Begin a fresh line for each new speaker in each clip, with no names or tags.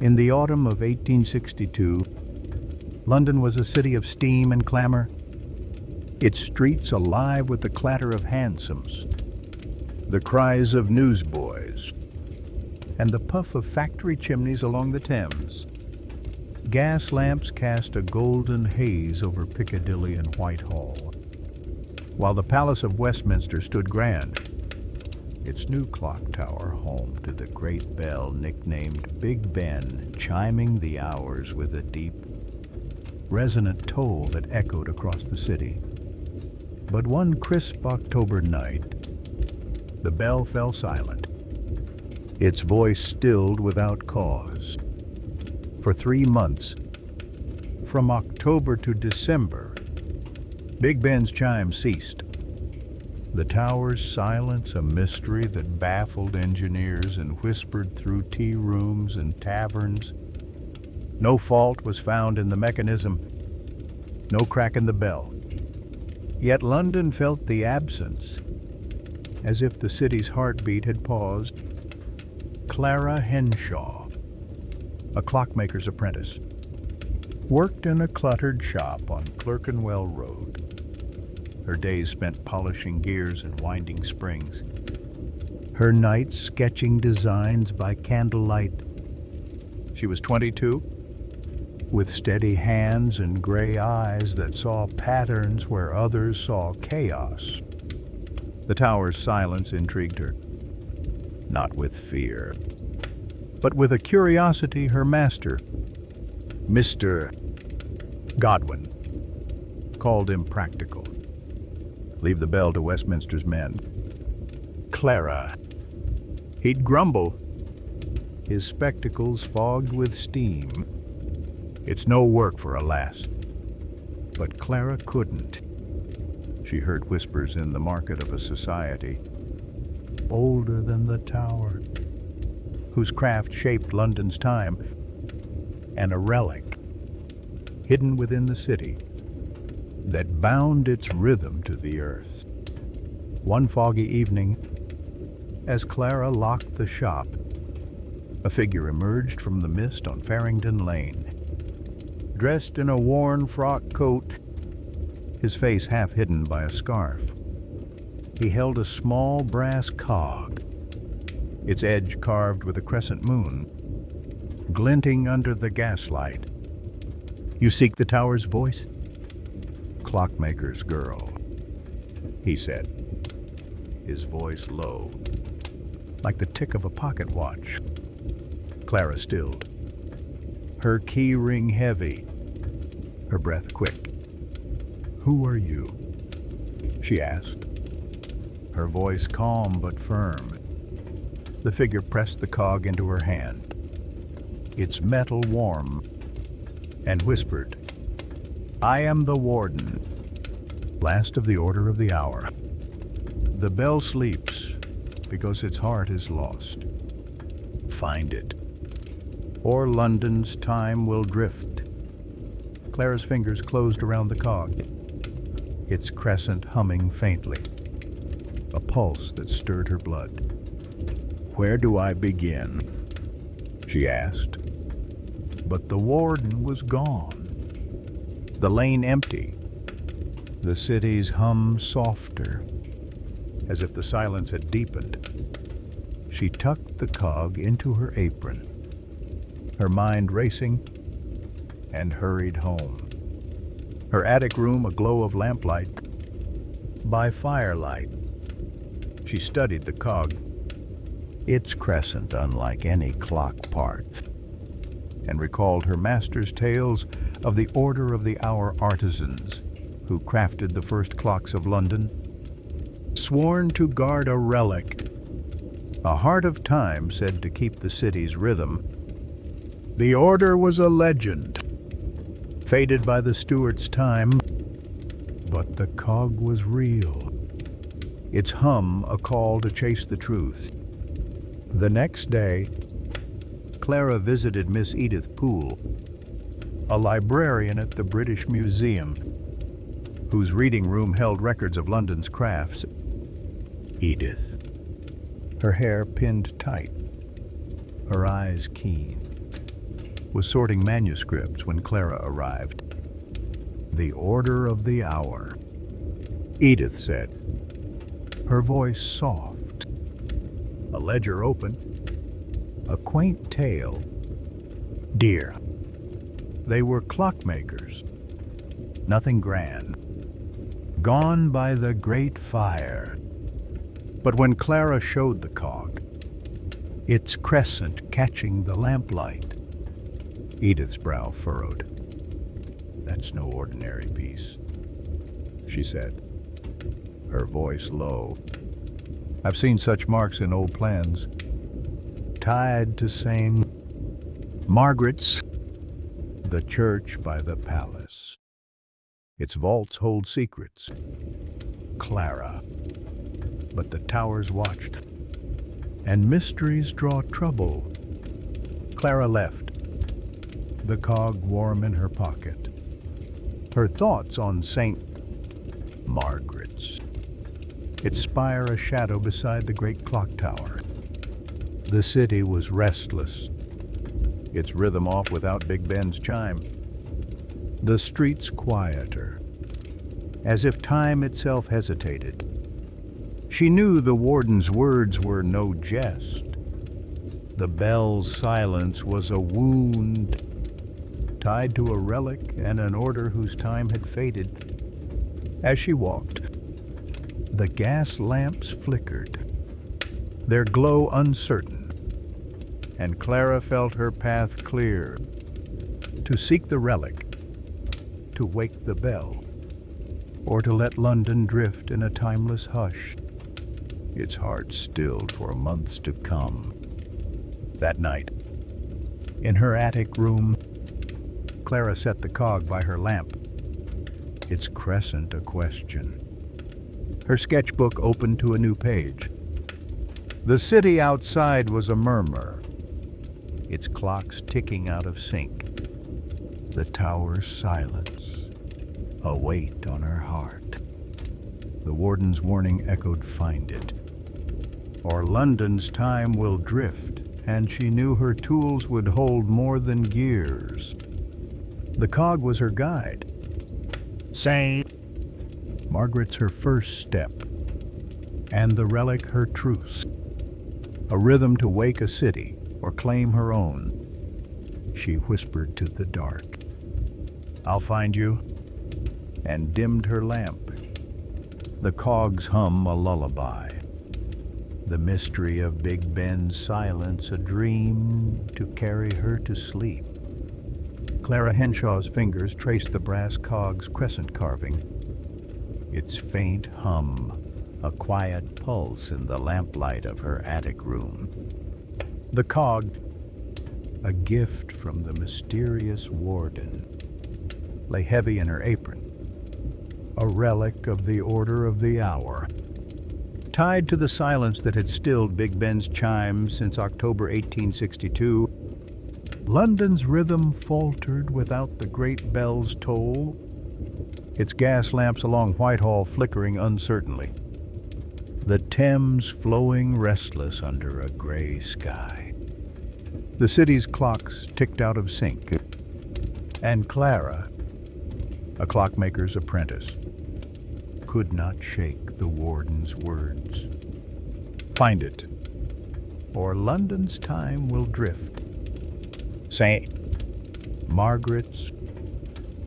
In the autumn of 1862, London was a city of steam and clamor, its streets alive with the clatter of hansoms, the cries of newsboys, and the puff of factory chimneys along the Thames. Gas lamps cast a golden haze over Piccadilly and Whitehall, while the Palace of Westminster stood grand, its new clock tower home to the great bell nicknamed Big Ben, chiming the hours with a deep, resonant toll that echoed across the city. But one crisp October night, the bell fell silent, its voice stilled without cause. For 3 months, from October to December, Big Ben's chimes ceased. The tower's silence a mystery that baffled engineers and whispered through tea rooms and taverns. No fault was found in the mechanism, no crack in the bell. Yet London felt the absence, as if the city's heartbeat had paused. Clara Henshaw, a clockmaker's apprentice, worked in a cluttered shop on Clerkenwell Road. Her days spent polishing gears and winding springs, her nights sketching designs by candlelight. She was 22, with steady hands and gray eyes that saw patterns where others saw chaos. The tower's silence intrigued her, not with fear, but with a curiosity her master, Mr. Godwin, called impractical. Leave the bell to Westminster's men. Clara, he'd grumble, his spectacles fogged with steam. It's no work for a lass. But Clara couldn't. She heard whispers in the market of a society older than the tower, whose craft shaped London's time, and a relic hidden within the city that bound its rhythm to the earth. One foggy evening, as Clara locked the shop, a figure emerged from the mist on Farringdon Lane. Dressed in a worn frock coat, his face half hidden by a scarf, he held a small brass cog, its edge carved with a crescent moon, glinting under the gaslight. "You seek the tower's voice?" "Clockmaker's girl," he said, his voice low, like the tick of a pocket watch. Clara stilled, her key ring heavy, her breath quick. "Who are you?" she asked, her voice calm but firm. The figure pressed the cog into her hand, its metal warm, and whispered, "I am the warden, last of the order of the hour. The bell sleeps because its heart is lost. Find it, or London's time will drift." Clara's fingers closed around the cog, its crescent humming faintly, a pulse that stirred her blood. "Where do I begin?" she asked. But the warden was gone, the lane empty, the city's hum softer, as if the silence had deepened. She tucked the cog into her apron, her mind racing, and hurried home. Her attic room a glow of lamplight. By firelight, she studied the cog, its crescent unlike any clock part, and recalled her master's tales of the order of the hour artisans who crafted the first clocks of London, sworn to guard a relic, a heart of time said to keep the city's rhythm. The order was a legend, faded by the Stuarts' time, but the cog was real, its hum a call to chase the truth. The next day, Clara visited Miss Edith Poole, a librarian at the British Museum, whose reading room held records of London's crafts. Edith, her hair pinned tight, her eyes keen, was sorting manuscripts when Clara arrived. "The order of the hour," Edith said, her voice soft. A ledger open, a quaint tale. Dear, they were clockmakers, nothing grand, gone by the great fire. But when Clara showed the cog, its crescent catching the lamplight, Edith's brow furrowed. "That's no ordinary piece," she said, her voice low. "I've seen such marks in old plans, tied to St. Margaret's, the church by the palace. Its vaults hold secrets. Clara. But the towers watched, and mysteries draw trouble." Clara left, the cog warm in her pocket, her thoughts on St. Margaret's, its spire a shadow beside the great clock tower. The city was restless, its rhythm off without Big Ben's chime. The streets quieter, as if time itself hesitated. She knew the warden's words were no jest. The bell's silence was a wound, tied to a relic and an order whose time had faded. As she walked, the gas lamps flickered, their glow uncertain, and Clara felt her path clear, to seek the relic, to wake the bell, or to let London drift in a timeless hush, its heart stilled for months to come. That night, in her attic room, Clara set the cog by her lamp, its crescent a question. Her sketchbook opened to a new page. The city outside was a murmur, its clocks ticking out of sync. The tower's silence, a weight on her heart. The warden's warning echoed, "Find it, or London's time will drift," and she knew her tools would hold more than gears. The cog was her guide. St. Margaret's her first step, and the relic her truce. A rhythm to wake a city or claim her own. She whispered to the dark, "I'll find you," and dimmed her lamp. The cogs hum a lullaby. The mystery of Big Ben's silence, a dream to carry her to sleep. Clara Henshaw's fingers traced the brass cog's crescent carving, its faint hum, a quiet pulse in the lamplight of her attic room. The cog, a gift from the mysterious warden, lay heavy in her apron, a relic of the order of the hour, tied to the silence that had stilled Big Ben's chimes since October 1862. London's rhythm faltered without the great bell's toll, its gas lamps along Whitehall flickering uncertainly, the Thames flowing restless under a gray sky. The city's clocks ticked out of sync, and Clara, a clockmaker's apprentice, could not shake the warden's words. "Find it, or London's time will drift." St. Margaret's,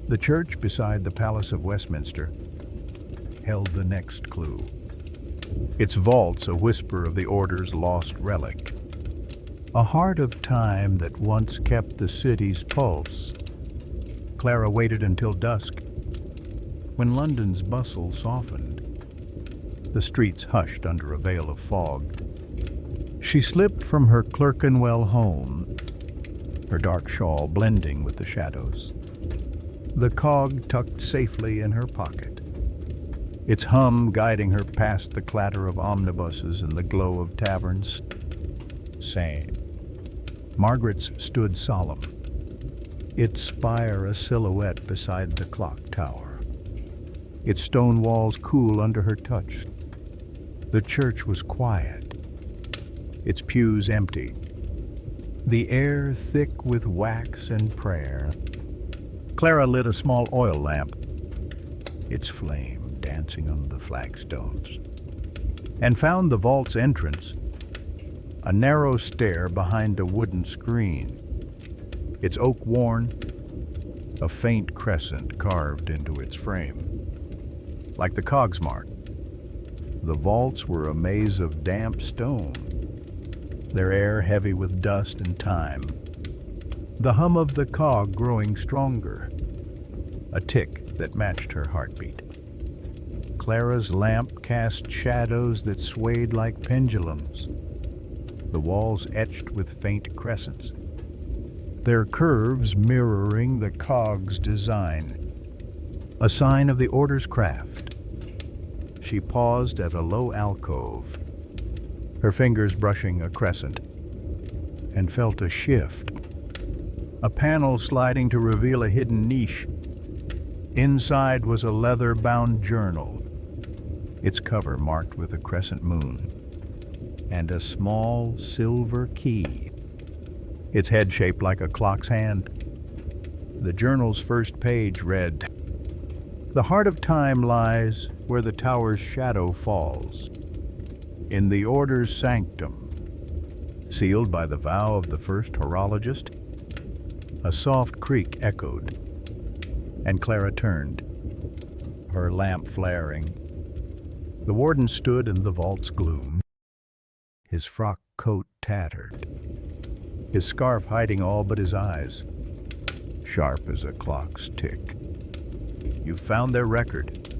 the church beside the Palace of Westminster, held the next clue. Its vaults a whisper of the order's lost relic, a heart of time that once kept the city's pulse. Clara waited until dusk, when London's bustle softened. The streets hushed under a veil of fog. She slipped from her Clerkenwell home, her dark shawl blending with the shadows, the cog tucked safely in her pocket, its hum guiding her past the clatter of omnibuses and the glow of taverns. St. Margaret's stood solemn, its spire a silhouette beside the clock tower, its stone walls cool under her touch. The church was quiet, its pews empty, the air thick with wax and prayer. Clara lit a small oil lamp, its flame dancing on the flagstones, and found the vault's entrance, a narrow stair behind a wooden screen, its oak worn, a faint crescent carved into its frame. Like the cog's mark, the vaults were a maze of damp stone, their air heavy with dust and time, the hum of the cog growing stronger, a tick that matched her heartbeat. Clara's lamp cast shadows that swayed like pendulums, the walls etched with faint crescents, their curves mirroring the cog's design, a sign of the order's craft. She paused at a low alcove, her fingers brushing a crescent, and felt a shift, a panel sliding to reveal a hidden niche. Inside was a leather-bound journal, its cover marked with a crescent moon, and a small silver key, its head shaped like a clock's hand. The journal's first page read, "The heart of time lies where the tower's shadow falls, in the order's sanctum." Sealed by the vow of the first horologist, a soft creak echoed, and Clara turned, her lamp flaring. The warden stood in the vault's gloom, his frock coat tattered, his scarf hiding all but his eyes, sharp as a clock's tick. "You found their record,"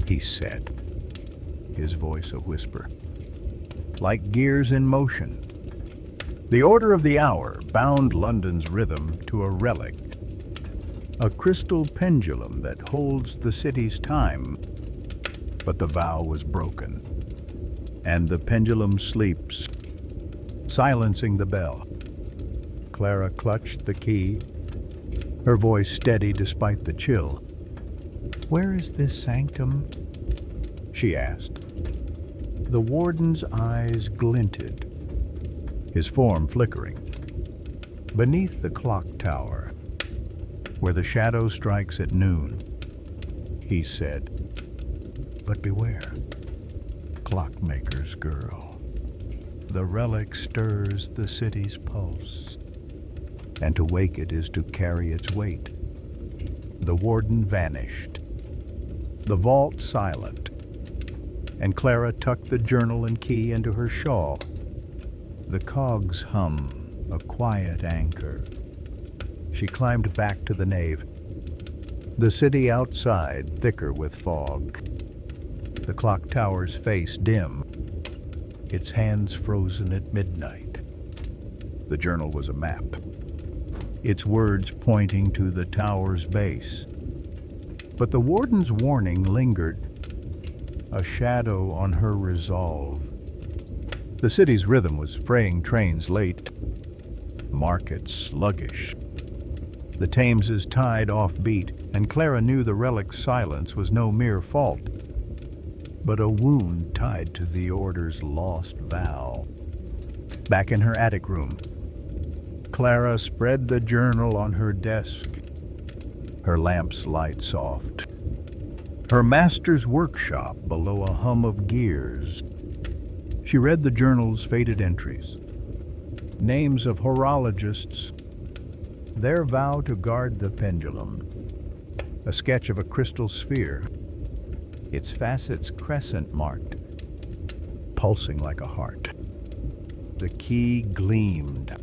he said, his voice a whisper, like gears in motion. The order of the hour bound London's rhythm to a relic, a crystal pendulum that holds the city's time. But the vow was broken, and the pendulum sleeps, silencing the bell. Clara clutched the key, her voice steady despite the chill. "Where is this sanctum?" she asked. The warden's eyes glinted, his form flickering. "Beneath the clock tower, where the shadow strikes at noon," he said. "But beware, clockmaker's girl. The relic stirs the city's pulse, and to wake it is to carry its weight." The warden vanished, the vault silent, and Clara tucked the journal and key into her shawl. The cogs hum, a quiet anchor. She climbed back to the nave, the city outside thicker with fog, the clock tower's face dim, its hands frozen at midnight. The journal was a map, its words pointing to the tower's base. But the warden's warning lingered, a shadow on her resolve. The city's rhythm was fraying trains late, markets sluggish, the Thames's tide offbeat, and Clara knew the relic's silence was no mere fault, but a wound tied to the order's lost vow. Back in her attic room, Clara spread the journal on her desk, her lamp's light soft, her master's workshop below a hum of gears. She read the journal's faded entries, names of horologists, their vow to guard the pendulum, a sketch of a crystal sphere, its facets crescent marked, pulsing like a heart. The key gleamed,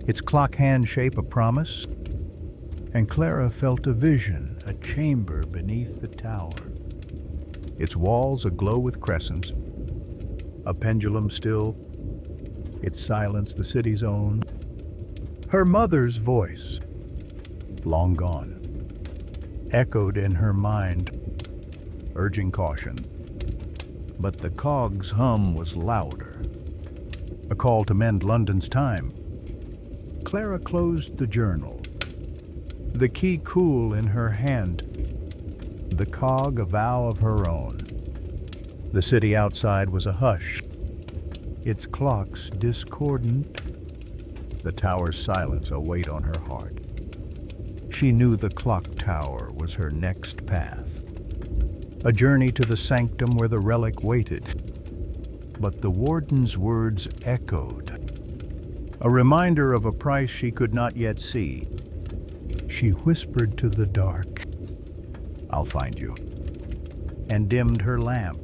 its clock hand shape a promise, and Clara felt a vision, a chamber beneath the tower, its walls aglow with crescents, a pendulum still, its silence the city's own. Her mother's voice, long gone, echoed in her mind, urging caution. But the cog's hum was louder, a call to mend London's time. Clara closed the journal, the key cool in her hand, the cog a vow of her own. The city outside was a hush, its clocks discordant, the tower's silence a weight on her heart. She knew the clock tower was her next path, a journey to the sanctum where the relic waited. But the warden's words echoed, a reminder of a price she could not yet see. She whispered to the dark, "I'll find you," and dimmed her lamp.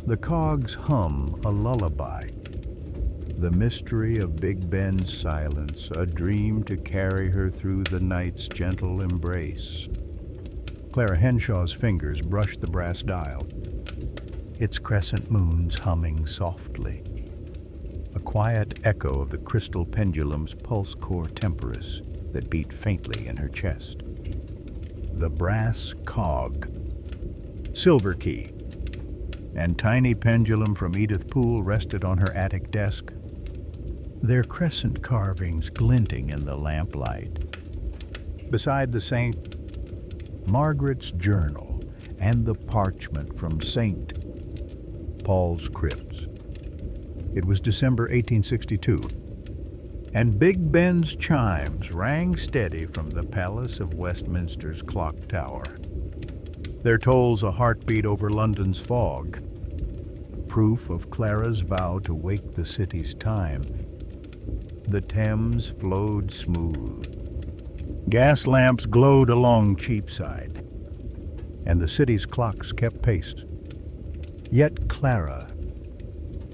The cogs hum a lullaby, the mystery of Big Ben's silence, a dream to carry her through the night's gentle embrace. Clara Henshaw's fingers brushed the brass dial, its crescent moons humming softly, a quiet echo of the crystal pendulum's pulse core temporis that beat faintly in her chest. The brass cog, silver key, and tiny pendulum from Edith Poole rested on her attic desk, their crescent carvings glinting in the lamplight. Beside the St. Margaret's journal and the parchment from St. Paul's crypts. It was December 1862, and Big Ben's chimes rang steady from the Palace of Westminster's clock tower. Their tolls a heartbeat over London's fog, proof of Clara's vow to wake the city's time. The Thames flowed smooth. Gas lamps glowed along Cheapside, and the city's clocks kept pace. Yet Clara,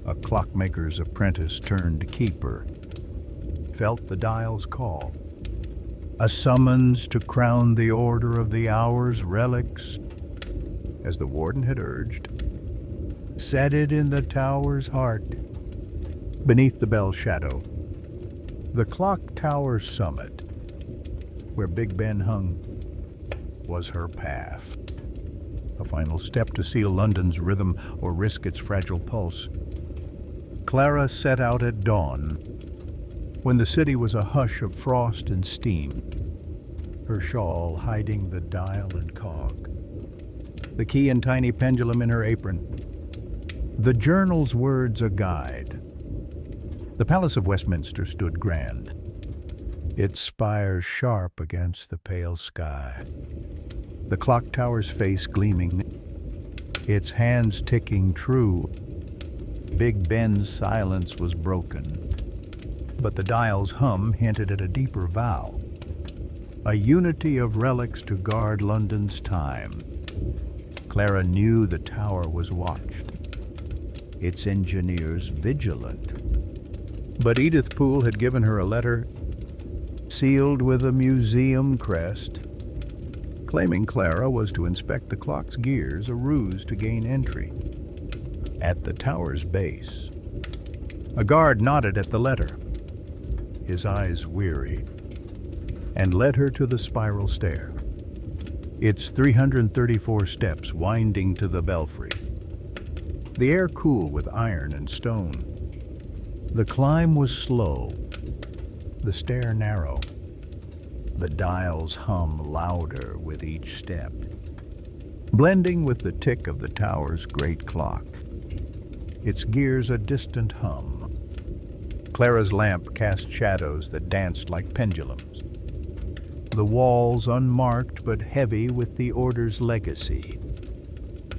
a clockmaker's apprentice turned keeper, felt the dial's call, a summons to crown the order of the hour's relics, as the warden had urged. Set it in the tower's heart. Beneath the bell's shadow, the clock tower's summit, where Big Ben hung, was her path. A final step to seal London's rhythm or risk its fragile pulse. Clara set out at dawn, when the city was a hush of frost and steam, her shawl hiding the dial and cog, the key and tiny pendulum in her apron, the journal's words a guide. The Palace of Westminster stood grand, its spires sharp against the pale sky, the clock tower's face gleaming, its hands ticking true. Big Ben's silence was broken, but the dial's hum hinted at a deeper vow, a unity of relics to guard London's time. Clara knew the tower was watched, its engineers vigilant. But Edith Poole had given her a letter sealed with a museum crest, claiming Clara was to inspect the clock's gears, a ruse to gain entry. At the tower's base, a guard nodded at the letter, his eyes weary, and led her to the spiral stair, its 334 steps winding to the belfry. The air cool with iron and stone. The climb was slow, the stair narrow, the dials hum louder with each step, blending with the tick of the tower's great clock, its gears a distant hum. Clara's lamp cast shadows that danced like pendulums, the walls unmarked but heavy with the order's legacy.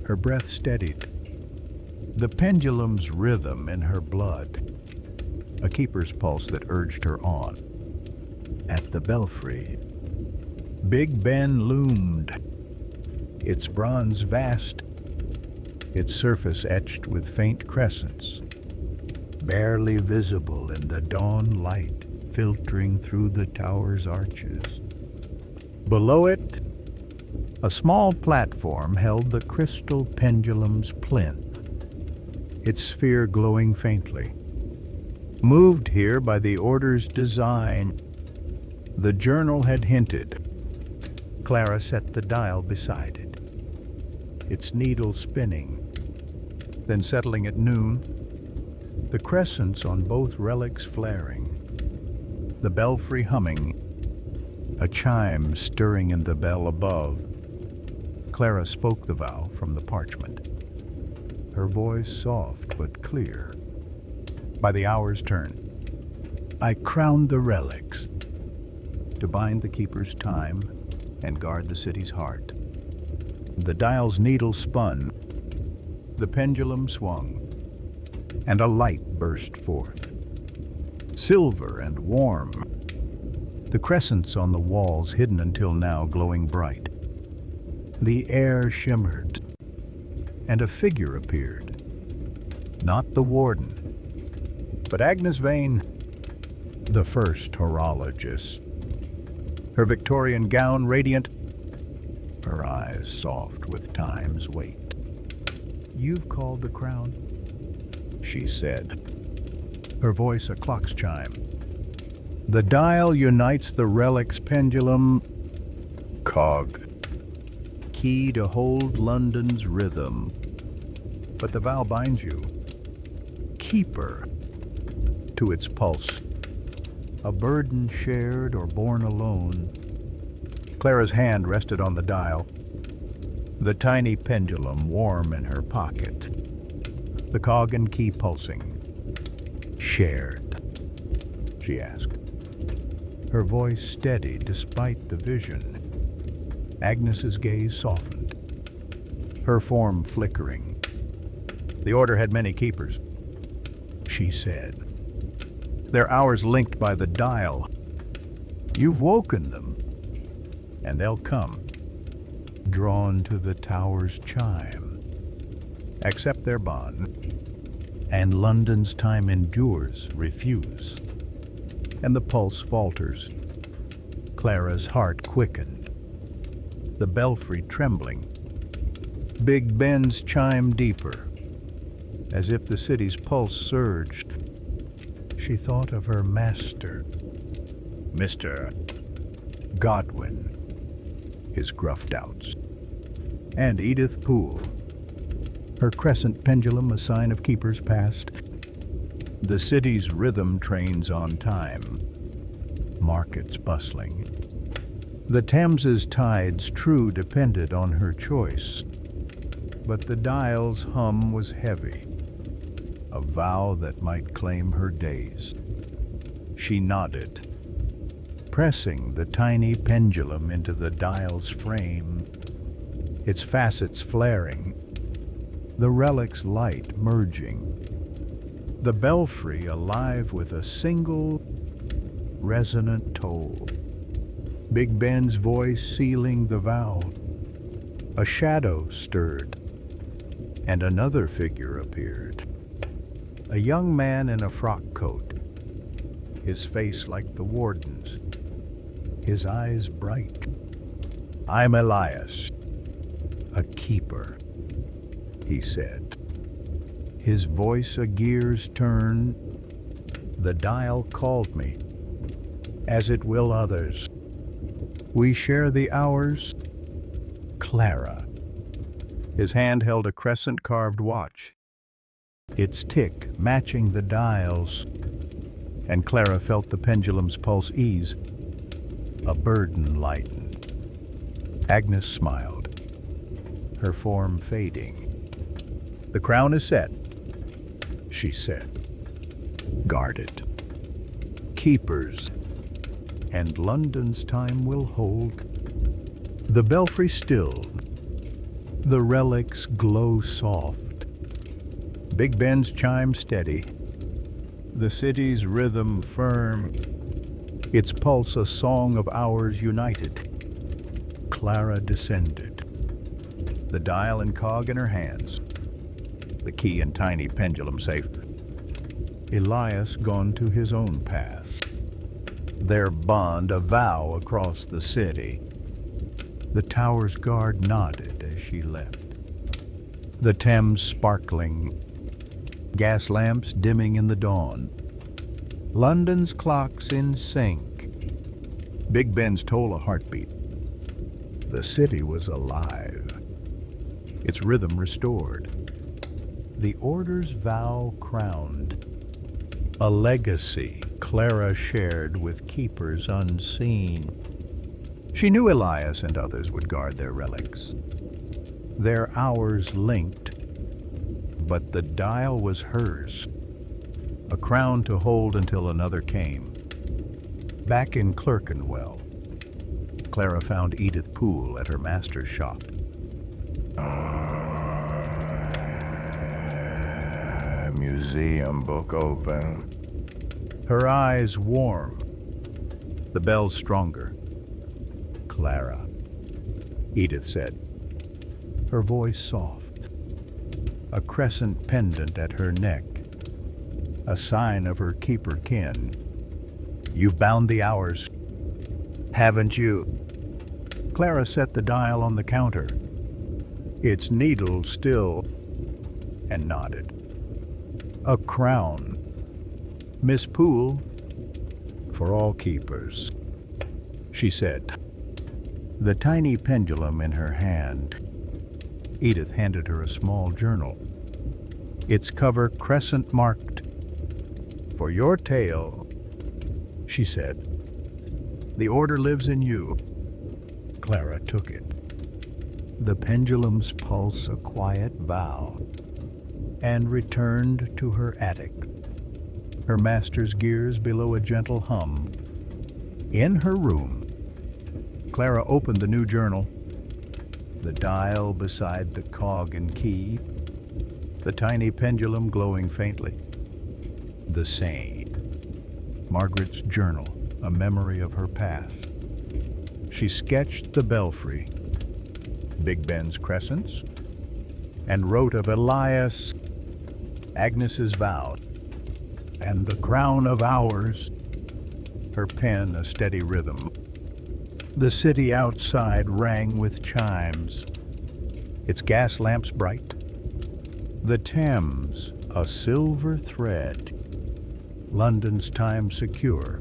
Her breath steadied, the pendulum's rhythm in her blood, a keeper's pulse that urged her on. At the belfry, Big Ben loomed, its bronze vast, its surface etched with faint crescents, barely visible in the dawn light filtering through the tower's arches. Below it, a small platform held the crystal pendulum's plinth, its sphere glowing faintly. Moved here by the order's design, the journal had hinted. Clara set the dial beside it, its needle spinning, then settling at noon, the crescents on both relics flaring, the belfry humming, a chime stirring in the bell above. Clara spoke the vow from the parchment, her voice soft but clear. By the hour's turn, I crowned the relics to bind the keeper's time and guard the city's heart. The dial's needle spun, the pendulum swung, and a light burst forth. Silver and warm, the crescents on the walls hidden until now glowing bright. The air shimmered, and a figure appeared. Not the warden, but Agnes Vane, the first horologist. Her Victorian gown radiant, her eyes soft with time's weight. "You've called the crown," she said, her voice a clock's chime. The dial unites the relic's pendulum, cog, key to hold London's rhythm. But the vow binds you, keeper, to its pulse. A burden shared or borne alone. Clara's hand rested on the dial, the tiny pendulum warm in her pocket, the cog and key pulsing. "Shared?" she asked, her voice steady despite the vision. Agnes's gaze softened, her form flickering. "The order had many keepers," she said, "their hours linked by the dial. You've woken them, and they'll come, drawn to the tower's chime. Accept their bond, and London's time endures, refuse." And the pulse falters. Clara's heart quickened, the belfry trembling. Big Ben's chime deeper, as if the city's pulse surged. She thought of her master, Mr. Godwin, his gruff doubts, and Edith Poole, her crescent pendulum a sign of keepers past. The city's rhythm trains on time, markets bustling. The Thames's tides true depended on her choice, but the dial's hum was heavy, a vow that might claim her days. She nodded, pressing the tiny pendulum into the dial's frame, its facets flaring, the relic's light merging, the belfry alive with a single resonant toll. Big Ben's voice sealing the vow. A shadow stirred, and another figure appeared. A young man in a frock coat, his face like the warden's, his eyes bright. "I'm Elias, a keeper," he said. His voice a gear's turn. "The dial called me, as it will others. We share the hours, Clara." His hand held a crescent-carved watch, its tick matching the dial's, and Clara felt the pendulum's pulse ease. A burden lightened. Agnes smiled, her form fading. "The crown is set," she said. "Guard it. Keepers, and London's time will hold." The belfry stilled, the relics glow soft. Big Ben's chime steady, the city's rhythm firm, its pulse a song of hours united. Clara descended, the dial and cog in her hands, the key and tiny pendulum safe. Elias gone to his own path, their bond a vow across the city. The tower's guard nodded as she left, the Thames sparkling, gas lamps dimming in the dawn, London's clocks in sync. Big Ben's toll a heartbeat. The city was alive, its rhythm restored, the order's vow crowned, a legacy Clara shared with keepers unseen. She knew Elias and others would guard their relics, their hours linked, but the dial was hers, a crown to hold until another came. Back in Clerkenwell, Clara found Edith Poole at her master's shop.
Museum book open.
Her eyes warm, the bells stronger. "Clara," Edith said, her voice soft. A crescent pendant at her neck, a sign of her keeper kin. "You've bound the hours, haven't you?" Clara set the dial on the counter, its needle still, and nodded. "A crown, Miss Poole, for all keepers," she said. The tiny pendulum in her hand, Edith handed her a small journal, its cover crescent marked. "For your tale," she said. "The order lives in you." Clara took it. The pendulum's pulse a quiet vow, and returned to her attic, her master's gears below a gentle hum. In her room, Clara opened the new journal, the dial beside the cog and key, the tiny pendulum glowing faintly. The same. Margaret's journal, a memory of her past. She sketched the belfry, Big Ben's crescents, and wrote of Elias, Agnes's vow, and the crown of hours, her pen a steady rhythm. The city outside rang with chimes, its gas lamps bright. The Thames, a silver thread. London's time secure,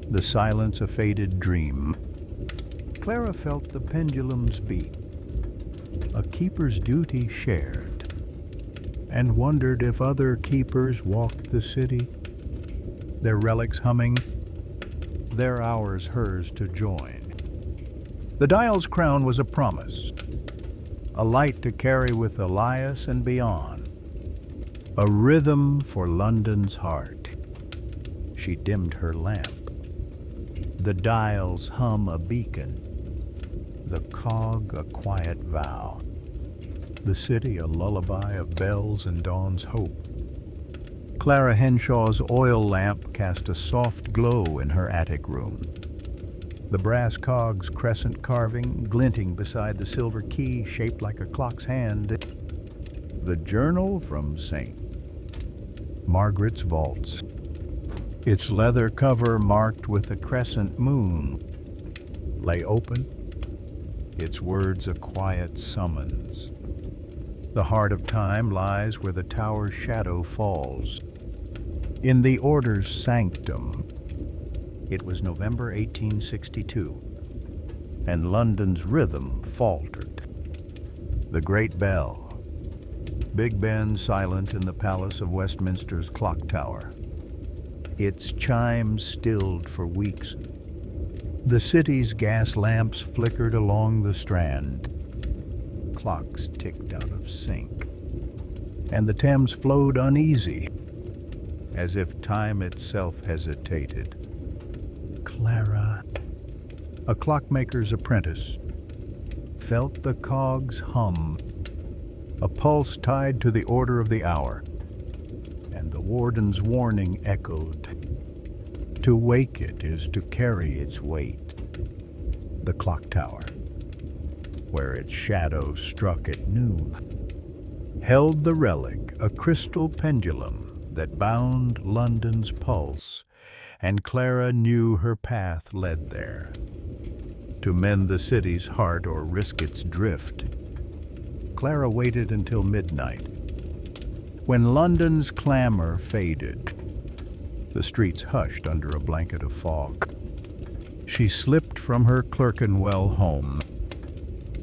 the silence a faded dream. Clara felt the pendulum's beat, a keeper's duty shared, and wondered if other keepers walked the city, their relics humming, their hours hers to join. The dial's crown was a promise, a light to carry with Elias and beyond, a rhythm for London's heart. She dimmed her lamp, the dial's hum a beacon, the cog a quiet vow, the city a lullaby of bells and dawn's hope. Clara Henshaw's oil lamp cast a soft glow in her attic room, the brass cog's crescent carving glinting beside the silver key shaped like a clock's hand. The journal from St. Margaret's vaults, its leather cover marked with a crescent moon, lay open, its words a quiet summons. The heart of time lies where the tower's shadow falls. In the order's sanctum. It was November 1862, and London's rhythm faltered. The great bell, Big Ben silent in the Palace of Westminster's clock tower, its chimes stilled for weeks. The city's gas lamps flickered along the Strand. Clocks ticked out of sync, and the Thames flowed uneasy, as if time itself hesitated. Clara, a clockmaker's apprentice, felt the cogs hum, a pulse tied to the order of the hour, and the warden's warning echoed. To wake it is to carry its weight. The clock tower, where its shadow struck at noon, held the relic, a crystal pendulum that bound London's pulse, and Clara knew her path led there. To mend the city's heart or risk its drift. Clara waited until midnight. When London's clamor faded, the streets hushed under a blanket of fog. She slipped from her Clerkenwell home,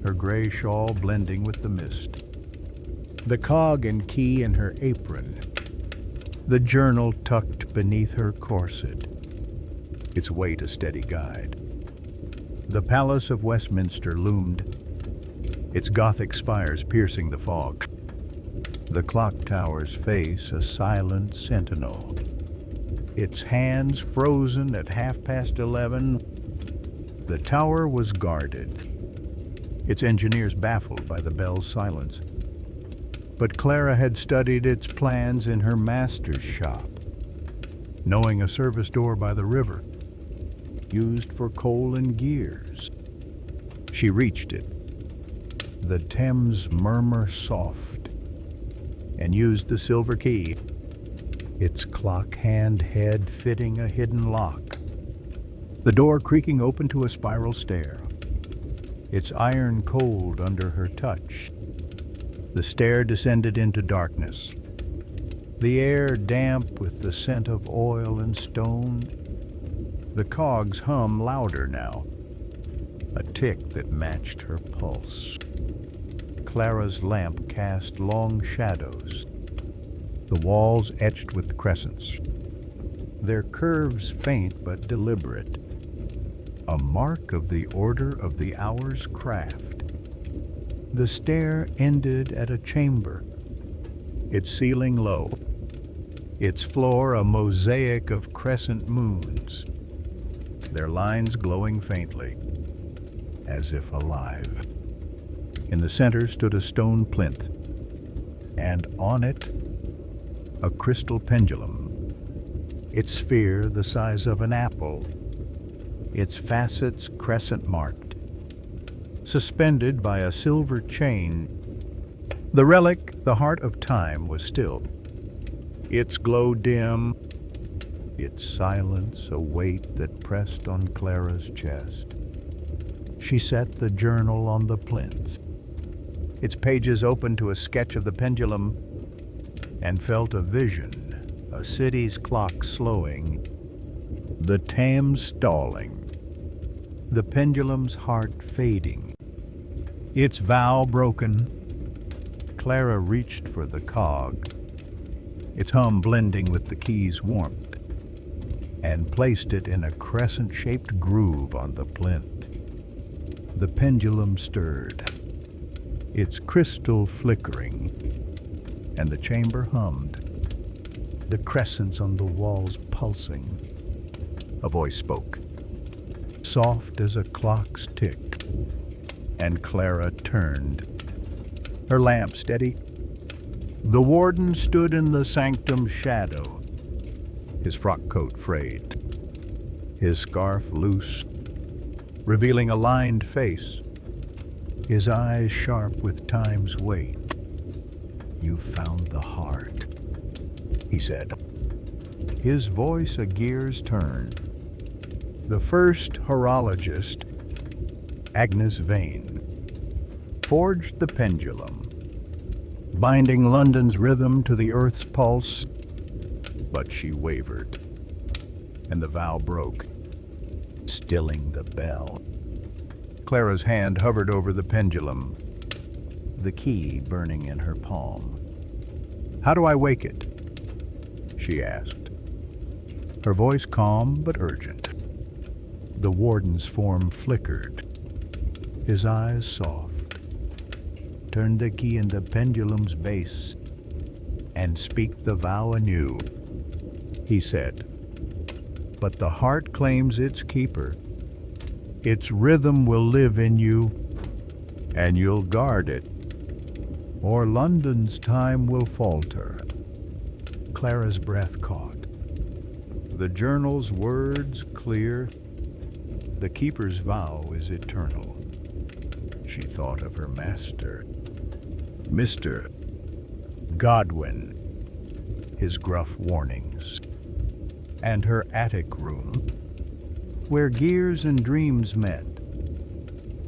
her gray shawl blending with the mist, the cog and key in her apron, the journal tucked beneath her corset, its weight a steady guide. The Palace of Westminster loomed, its Gothic spires piercing the fog, the clock tower's face a silent sentinel, its hands frozen at 11:30. The tower was guarded, its engineers baffled by the bell's silence. But Clara had studied its plans in her master's shop, knowing a service door by the river, used for coal and gears. She reached it, the Thames murmur soft, and used the silver key, its clock hand head fitting a hidden lock. The door creaking open to a spiral stair, its iron cold under her touch. The stair descended into darkness, the air damp with the scent of oil and stone. The cogs hum louder now, a tick that matched her pulse. Clara's lamp cast long shadows, the walls etched with crescents, their curves faint but deliberate, a mark of the order of the hour's craft. The stair ended at a chamber, its ceiling low, its floor a mosaic of crescent moons, their lines glowing faintly, as if alive. In the center stood a stone plinth, and on it, a crystal pendulum, its sphere the size of an apple, its facets crescent-marked, suspended by a silver chain. The relic, the heart of time, was still, its glow dim, its silence a weight that pressed on Clara's chest. She set the journal on the plinth, its pages open to a sketch of the pendulum, and felt a vision, a city's clock slowing, the Thames stalling, the pendulum's heart fading, its vow broken. Clara reached for the cog, its hum blending with the key's warmth, and placed it in a crescent-shaped groove on the plinth. The pendulum stirred, its crystal flickering, and the chamber hummed, the crescents on the walls pulsing. A voice spoke, soft as a clock's tick, and Clara turned, her lamp steady. The warden stood in the sanctum's shadow, his frock coat frayed, his scarf loose, revealing a lined face, his eyes sharp with time's weight. "You found the heart," he said, his voice a gear's turn. The first horologist, Agnes Vane, forged the pendulum, binding London's rhythm to the earth's pulse, but she wavered, and the vow broke, stilling the bell. Clara's hand hovered over the pendulum, the key burning in her palm. "How do I wake it?" she asked, her voice calm but urgent. The warden's form flickered, his eyes soft. "Turn the key in the pendulum's base and speak the vow anew," he said. "But the heart claims its keeper. Its rhythm will live in you, and you'll guard it, or London's time will falter." Clara's breath caught, the journal's words clear. The keeper's vow is eternal. She thought of her master, Mr. Godwin, his gruff warnings, and her attic room, where gears and dreams met,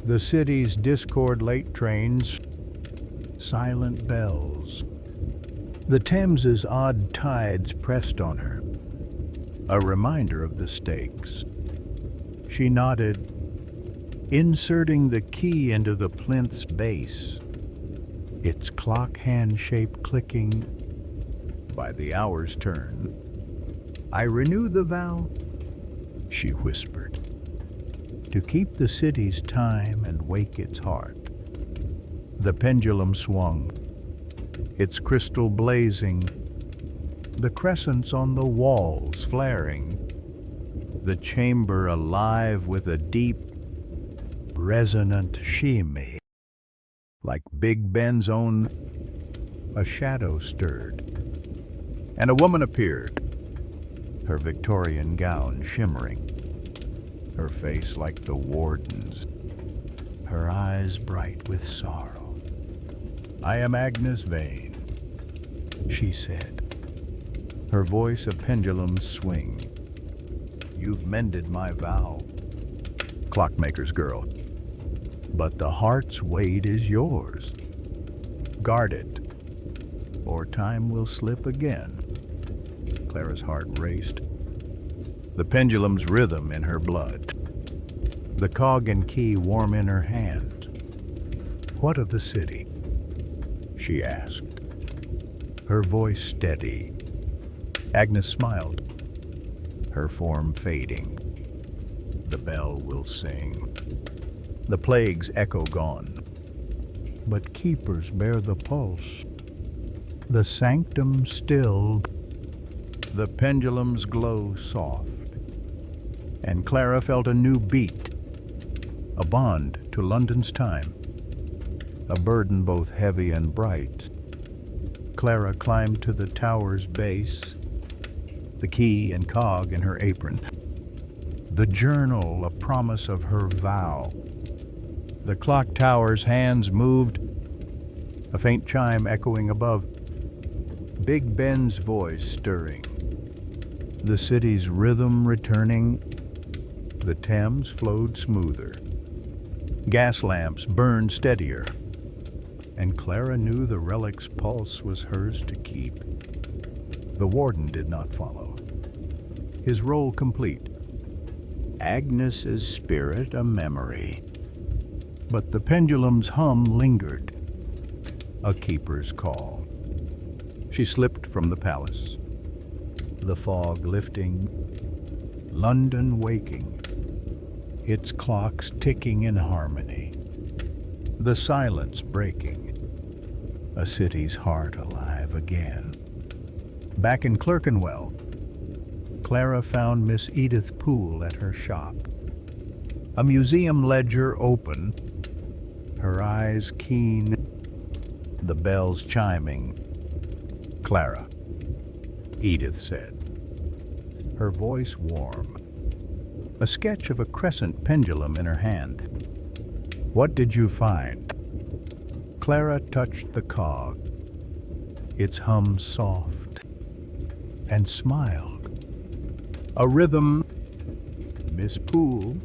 the city's discord late trains, silent bells, the Thames's odd tides pressed on her, a reminder of the stakes. She nodded, inserting the key into the plinth's base, its clock hand shape clicking. By the hour's turn, "I renew the vow," she whispered, "to keep the city's time and wake its heart." The pendulum swung, its crystal blazing, the crescents on the walls flaring, the chamber alive with a deep, resonant chiming. Like Big Ben's own, a shadow stirred, and a woman appeared, her Victorian gown shimmering, her face like the warden's, her eyes bright with sorrow. "I am Agnes Vane," she said, her voice a pendulum swing. "You've mended my vow, clockmaker's girl, but the heart's weight is yours. Guard it, or time will slip again." Clara's heart raced, the pendulum's rhythm in her blood, the cog and key warm in her hand. "What of the city?" she asked, her voice steady. Agnes smiled, her form fading. "The bell will sing. The plague's echo gone, but keepers bear the pulse. The sanctum stilled, the pendulum's glow soft, and Clara felt a new beat, a bond to London's time, a burden both heavy and bright. Clara climbed to the tower's base, the key and cog in her apron, the journal a promise of her vow. The clock tower's hands moved, a faint chime echoing above, Big Ben's voice stirring, the city's rhythm returning. The Thames flowed smoother, gas lamps burned steadier, and Clara knew the relic's pulse was hers to keep. The warden did not follow, his role complete, Agnes's spirit a memory. But the pendulum's hum lingered, a keeper's call. She slipped from the palace, the fog lifting, London waking, its clocks ticking in harmony, the silence breaking, a city's heart alive again. Back in Clerkenwell, Clara found Miss Edith Poole at her shop, a museum ledger open, her eyes keen, the bells chiming. "Clara," Edith said, her voice warm, a sketch of a crescent pendulum in her hand. "What did you find?" Clara touched the cog, its hum soft, and smiled. A rhythm, Miss Poole,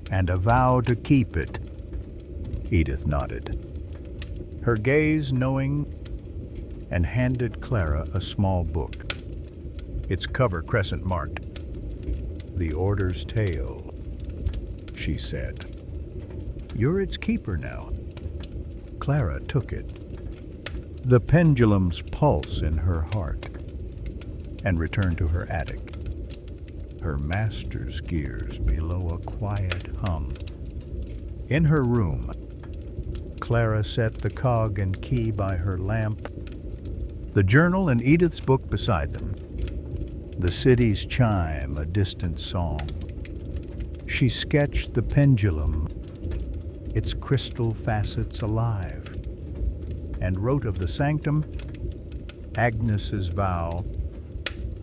and a vow to keep it. Edith nodded, her gaze knowing, and handed Clara a small book, its cover crescent marked. "The Order's Tale," she said. "You're its keeper now." Clara took it, the pendulum's pulse in her heart, and returned to her attic, her master's gears below a quiet hum. In her room, Clara set the cog and key by her lamp, the journal and Edith's book beside them, the city's chime a distant song. She sketched the pendulum, its crystal facets alive, and wrote of the sanctum, Agnes's vow,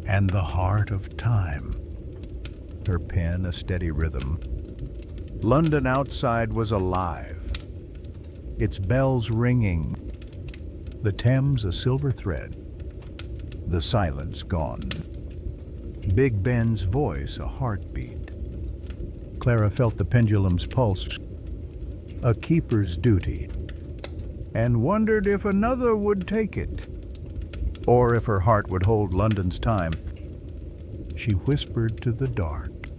and the heart of time, her pen a steady rhythm. London outside was alive, its bells ringing, the Thames a silver thread, the silence gone. Big Ben's voice a heartbeat. Clara felt the pendulum's pulse, a keeper's duty, and wondered if another would take it, or if her heart would hold London's time. She whispered to the dark,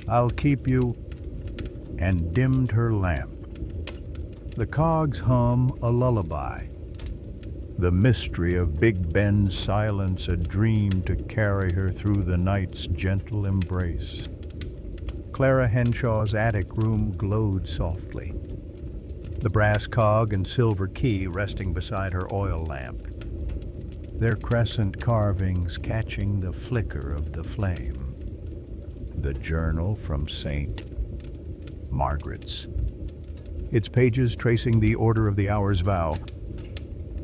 "I'll keep you," and dimmed her lamp. The cogs hum a lullaby, the mystery of Big Ben's silence a dream to carry her through the night's gentle embrace. Clara Henshaw's attic room glowed softly, the brass cog and silver key resting beside her oil lamp. their crescent carvings catching the flicker of the flame. The journal from St. Margaret's, its pages tracing the Order of the Hour's vow,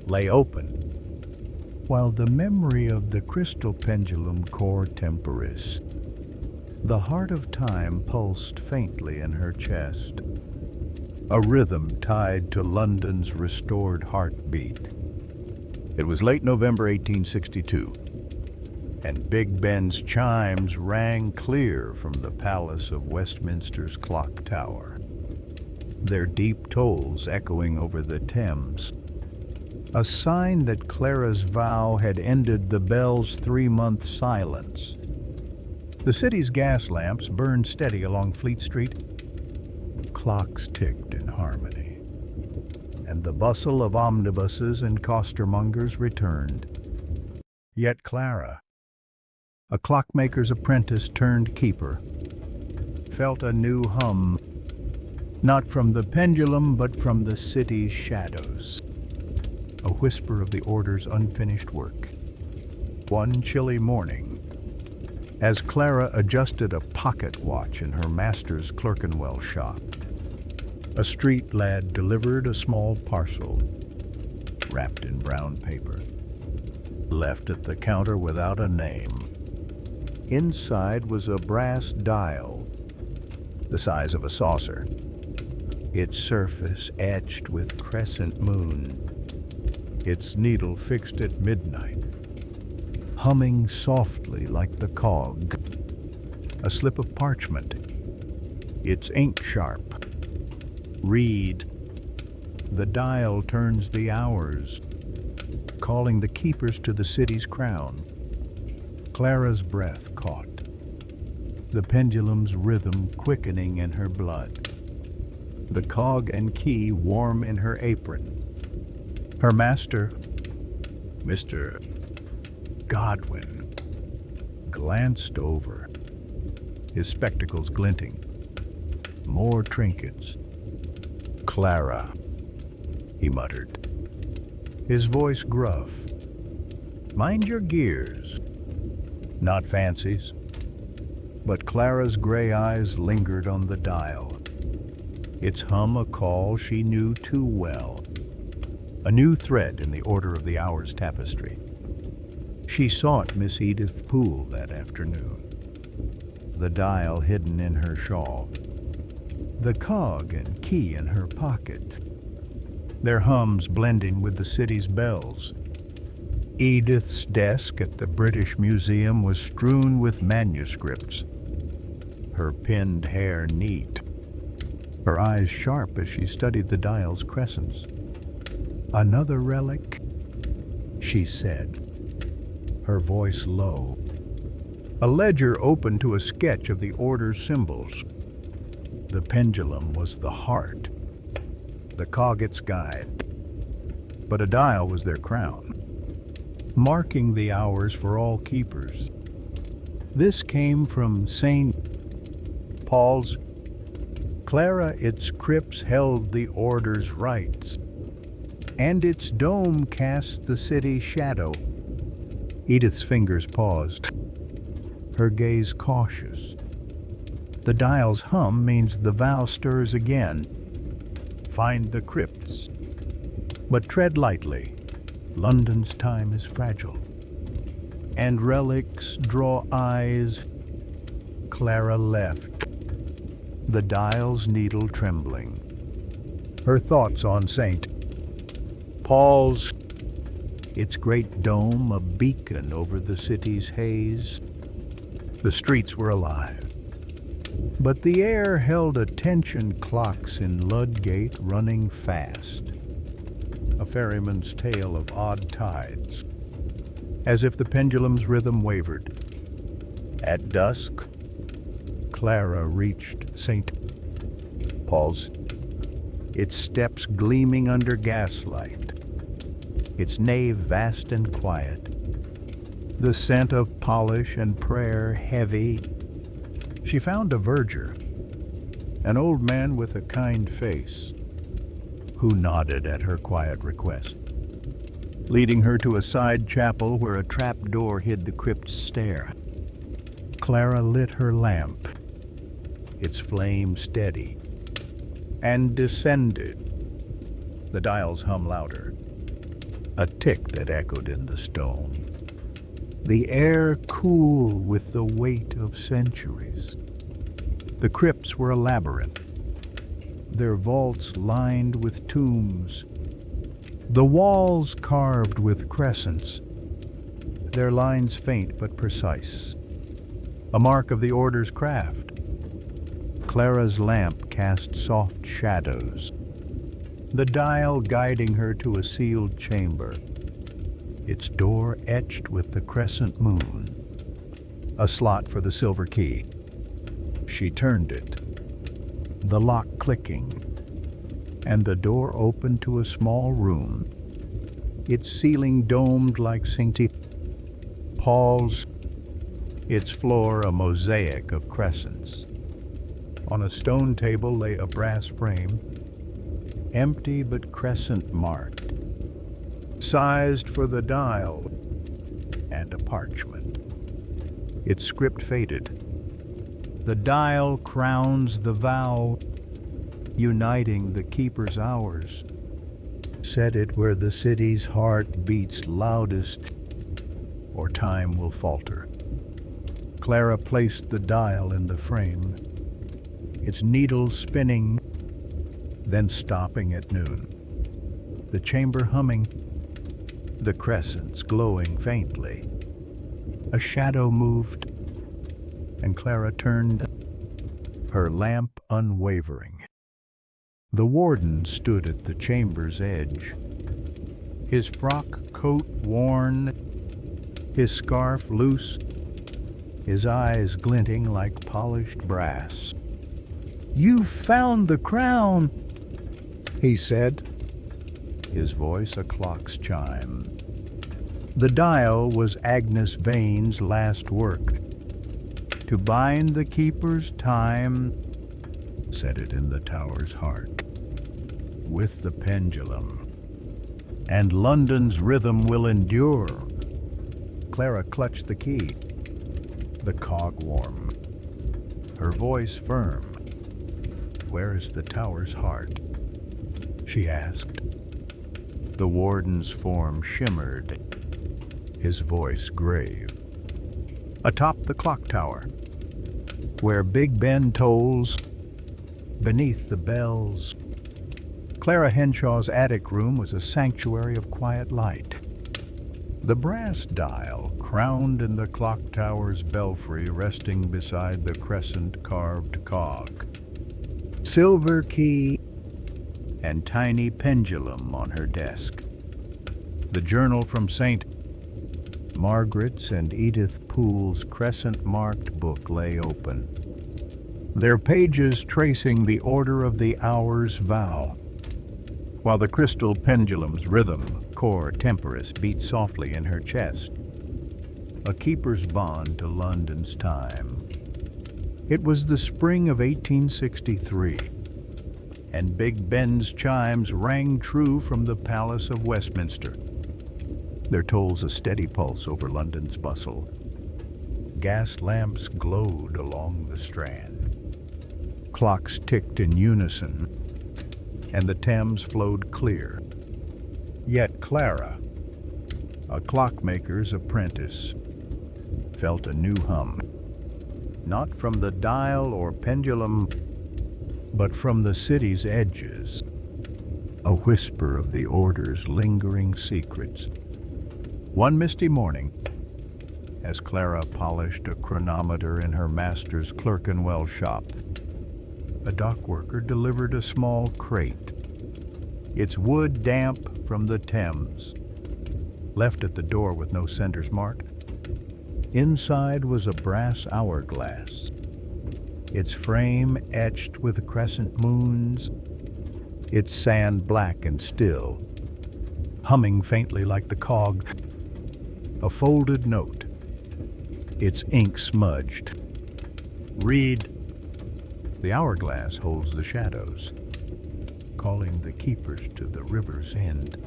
lay open, while the memory of the crystal pendulum cor temporis, the heart of time, pulsed faintly in her chest, a rhythm tied to London's restored heartbeat. It was late November 1862, and Big Ben's chimes rang clear from the Palace of Westminster's clock tower, their deep tolls echoing over the Thames, a sign that Clara's vow had ended the bell's 3-month silence. The city's gas lamps burned steady along Fleet Street. Clocks ticked in harmony, and the bustle of omnibuses and costermongers returned. Yet Clara, a clockmaker's apprentice turned keeper, felt a new hum, not from the pendulum but from the city's shadows, a whisper of the Order's unfinished work. One chilly morning, as Clara adjusted a pocket watch in her master's Clerkenwell shop, a street lad delivered a small parcel, wrapped in brown paper, left at the counter without a name. Inside was a brass dial, the size of a saucer, its surface etched with crescent moon, its needle fixed at midnight, humming softly like the cog. A slip of parchment, its ink sharp. Read. The dial turns the hours, calling the keepers to the city's crown. Clara's breath caught, the pendulum's rhythm quickening in her blood, the cog and key warm in her apron. Her master, Mr. Godwin, glanced over, his spectacles glinting. More trinkets. Clara, he muttered, his voice gruff. Mind your gears. Not fancies. But Clara's gray eyes lingered on the dial, its hum a call she knew too well, a new thread in the Order of the Hour's tapestry. She sought Miss Edith Poole that afternoon, the dial hidden in her shawl, the cog and key in her pocket, their hums blending with the city's bells. Edith's desk at the British Museum was strewn with manuscripts, her pinned hair neat, her eyes sharp as she studied the dial's crescents. Another relic, she said, her voice low. A ledger open to a sketch of the Order's symbols. The pendulum was the heart, the cog its guide, but a dial was their crown, marking the hours for all keepers. This came from St. Paul's. Clara, its crypts held the Order's rights, and its dome cast the city's shadow. Edith's fingers paused, her gaze cautious. The dial's hum means the vow stirs again. Find the crypts, but tread lightly. London's time is fragile, and relics draw eyes. Clara left, the dial's needle trembling, her thoughts on St. Paul's, its great dome a beacon over the city's haze. The streets were alive, but the air held attention clocks in Ludgate running fast, a ferryman's tale of odd tides, as if the pendulum's rhythm wavered. At dusk, Clara reached St. Paul's, its steps gleaming under gaslight, its nave vast and quiet, the scent of polish and prayer heavy. She found a verger, an old man with a kind face, who nodded at her quiet request. leading her to a side chapel where a trap door hid the crypt's stair. Clara lit her lamp, its flame steady, and descended. The dials hum louder, a tick that echoed in the stone. The air cool with the weight of centuries. The crypts were a labyrinth, their vaults lined with tombs, the walls carved with crescents, their lines faint but precise, a mark of the order's craft. Clara's lamp cast soft shadows, the dial guiding her to a sealed chamber, its door etched with the crescent moon, a slot for the silver key. She turned it, the lock clicking, and the door opened to a small room, its ceiling domed like St. Paul's, its floor a mosaic of crescents. On a stone table lay a brass frame, empty but crescent marked, sized for the dial, and a parchment. Its script faded. The dial crowns the vow, uniting the keeper's hours. Set it where the city's heart beats loudest, or time will falter. Clara placed the dial in the frame, its needle spinning, then stopping at noon. The chamber humming, the crescents glowing faintly. A shadow moved, and Clara turned, her lamp unwavering. The warden stood at the chamber's edge, his frock coat worn, his scarf loose, his eyes glinting like polished brass. "You've found the crown," he said, his voice a clock's chime. The dial was Agnes Vane's last work, to bind the keeper's time, set it in the tower's heart, with the pendulum, and London's rhythm will endure. Clara clutched the key, the cog warm, her voice firm. "Where is the tower's heart?" she asked. The warden's form shimmered, his voice grave. "Atop the clock tower, where Big Ben tolls, beneath the bells." Clara Henshaw's attic room was a sanctuary of quiet light. The brass dial, crowned in the clock tower's belfry, resting beside the crescent-carved cog. Silver key and tiny pendulum on her desk. The journal from St. Margaret's and Edith Poole's crescent-marked book lay open, their pages tracing the order of the hour's vow, while the crystal pendulum's rhythm, cor temporis, beat softly in her chest, a keeper's bond to London's time. It was the spring of 1863, and Big Ben's chimes rang true from the Palace of Westminster. There tolls a steady pulse over London's bustle. Gas lamps glowed along the Strand. Clocks ticked in unison, and the Thames flowed clear. Yet Clara, a clockmaker's apprentice, felt a new hum, not from the dial or pendulum, but from the city's edges, a whisper of the order's lingering secrets. One misty morning, as Clara polished a chronometer in her master's Clerkenwell shop, a dock worker delivered a small crate, its wood damp from the Thames, left at the door with no sender's mark. Inside was a brass hourglass, its frame etched with crescent moons, its sand black and still, humming faintly like the cog. A folded note, its ink smudged. "Read." The hourglass holds the shadows, calling the keepers to the river's end.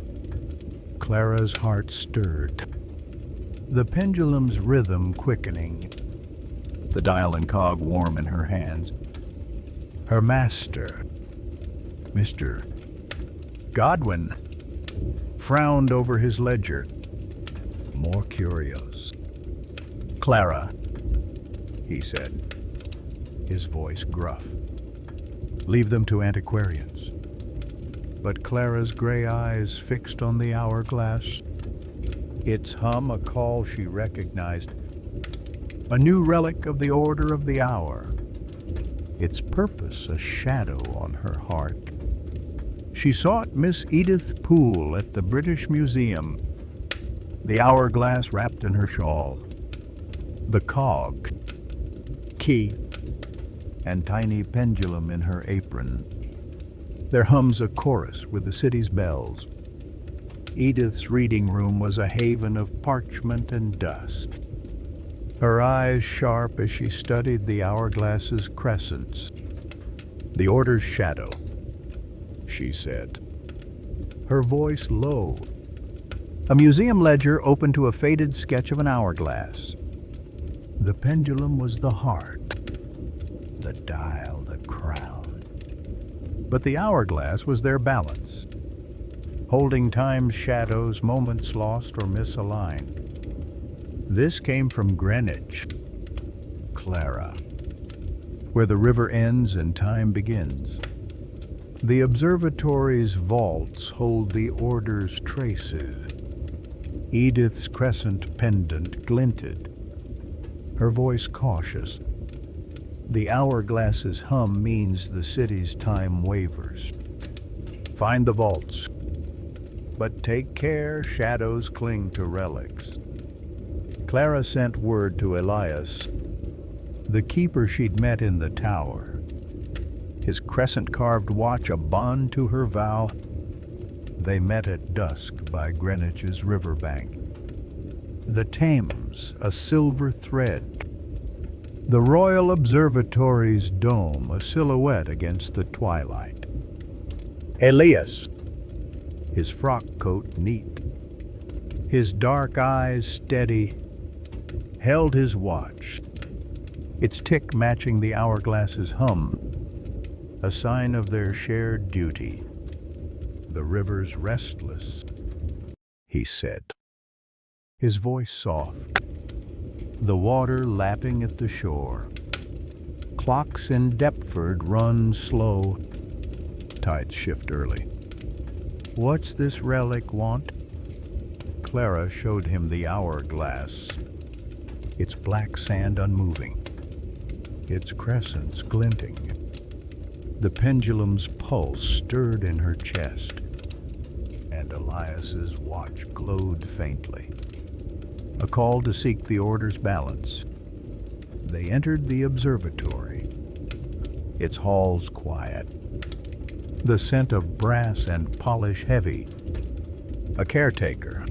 Clara's heart stirred, the pendulum's rhythm quickening, the dial and cog warm in her hands. Her master, Mr. Godwin, frowned over his ledger, more curious. "Clara," he said, his voice gruff. "Leave them to antiquarians." But Clara's gray eyes fixed on the hourglass, its hum a call she recognized, a new relic of the order of the hour, its purpose a shadow on her heart. She sought Miss Edith Poole at the British Museum, the hourglass wrapped in her shawl, the cog, key, and tiny pendulum in her apron. There hums a chorus with the city's bells. Edith's reading room was a haven of parchment and dust, her eyes sharp as she studied the hourglass's crescents. "The order's shadow," she said, her voice low. A museum ledger opened to a faded sketch of an hourglass. The pendulum was the heart, the dial the crown. But the hourglass was their balance, holding time's shadows, moments lost or misaligned. This came from Greenwich, Clara, where the river ends and time begins. The observatory's vaults hold the order's traces. Edith's crescent pendant glinted, her voice cautious. The hourglass's hum means the city's time wavers. Find the vaults, but take care, shadows cling to relics. Clara sent word to Elias, the keeper she'd met in the tower, his crescent-carved watch a bond to her vow. They met at dusk by Greenwich's riverbank. The Thames, a silver thread. The Royal Observatory's dome, a silhouette against the twilight. Elias, his frock coat neat, his dark eyes steady, held his watch, its tick matching the hourglass's hum, a sign of their shared duty. "The river's restless," he said, his voice soft, the water lapping at the shore. Clocks in Deptford run slow, tides shift early. "What's this relic want?" Clara showed him the hourglass, its black sand unmoving, its crescents glinting. The pendulum's pulse stirred in her chest, and Elias's watch glowed faintly. A call to seek the order's balance. They entered the observatory, its halls quiet, the scent of brass and polish heavy. A caretaker,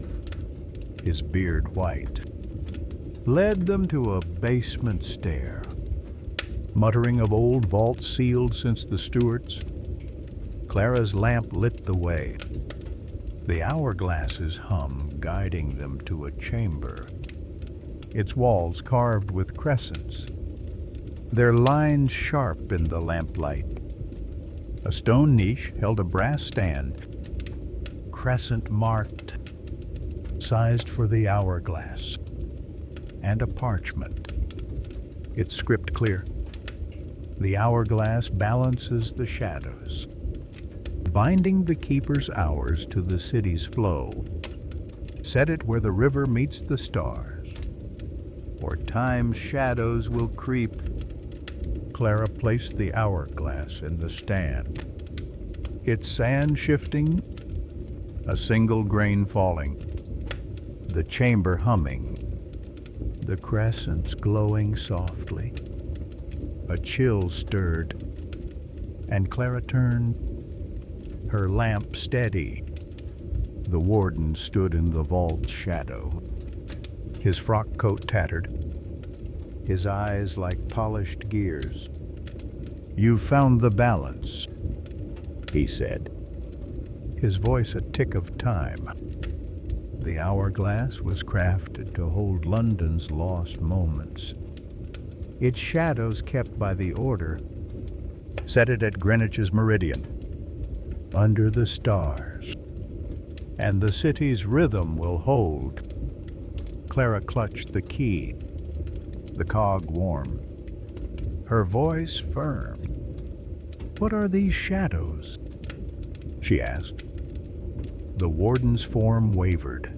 his beard white, led them to a basement stair, muttering of old vaults sealed since the Stuarts. Clara's lamp lit the way, the hourglass's hum guiding them to a chamber, its walls carved with crescents, their lines sharp in the lamplight. A stone niche held a brass stand, crescent marked, sized for the hourglass, and a parchment, its script clear. The hourglass balances the shadows, binding the keeper's hours to the city's flow. Set it where the river meets the stars, or time's shadows will creep. Clara placed the hourglass in the stand, its sand shifting, a single grain falling, the chamber humming, the crescents glowing softly. A chill stirred, and Clara turned, her lamp steady. The warden stood in the vault's shadow, his frock coat tattered, his eyes like polished gears. "You've found the balance," he said, his voice a tick of time. The hourglass was crafted to hold London's lost moments. Its shadows kept by the order. Set it at Greenwich's meridian, under the stars, and the city's rhythm will hold. Clara clutched the key, the cog warm, her voice firm. "What are these shadows?" she asked. The warden's form wavered,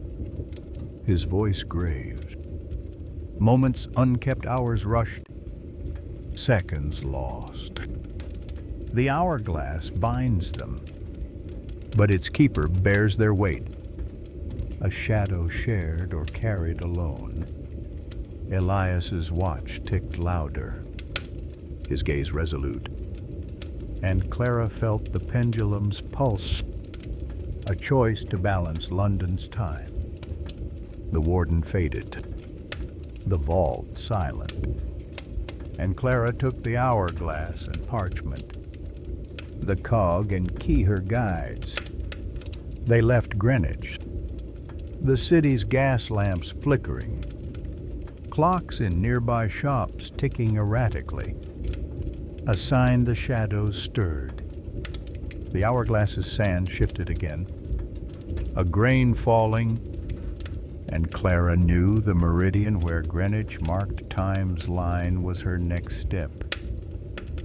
his voice grave. Moments unkept, hours rushed, seconds lost. The hourglass binds them, but its keeper bears their weight, a shadow shared or carried alone. Elias's watch ticked louder, his gaze resolute, and Clara felt the pendulum's pulse, a choice to balance London's time. The warden faded, the vault silent, and Clara took the hourglass and parchment, the cog and key her guides. They left Greenwich, the city's gas lamps flickering, clocks in nearby shops ticking erratically, a sign the shadows stirred. The hourglass's sand shifted again, a grain falling, and Clara knew the meridian where Greenwich marked time's line was her next step.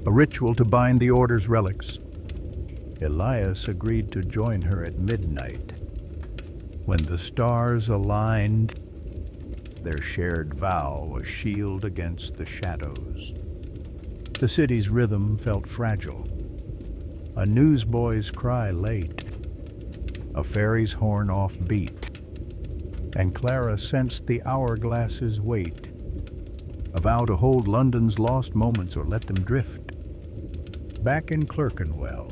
A ritual to bind the order's relics. Elias agreed to join her at midnight. When the stars aligned, their shared vow a shield against the shadows. The city's rhythm felt fragile. A newsboy's cry late, a ferry's horn off-beat, and Clara sensed the hourglass's weight, a vow to hold London's lost moments or let them drift. Back in Clerkenwell,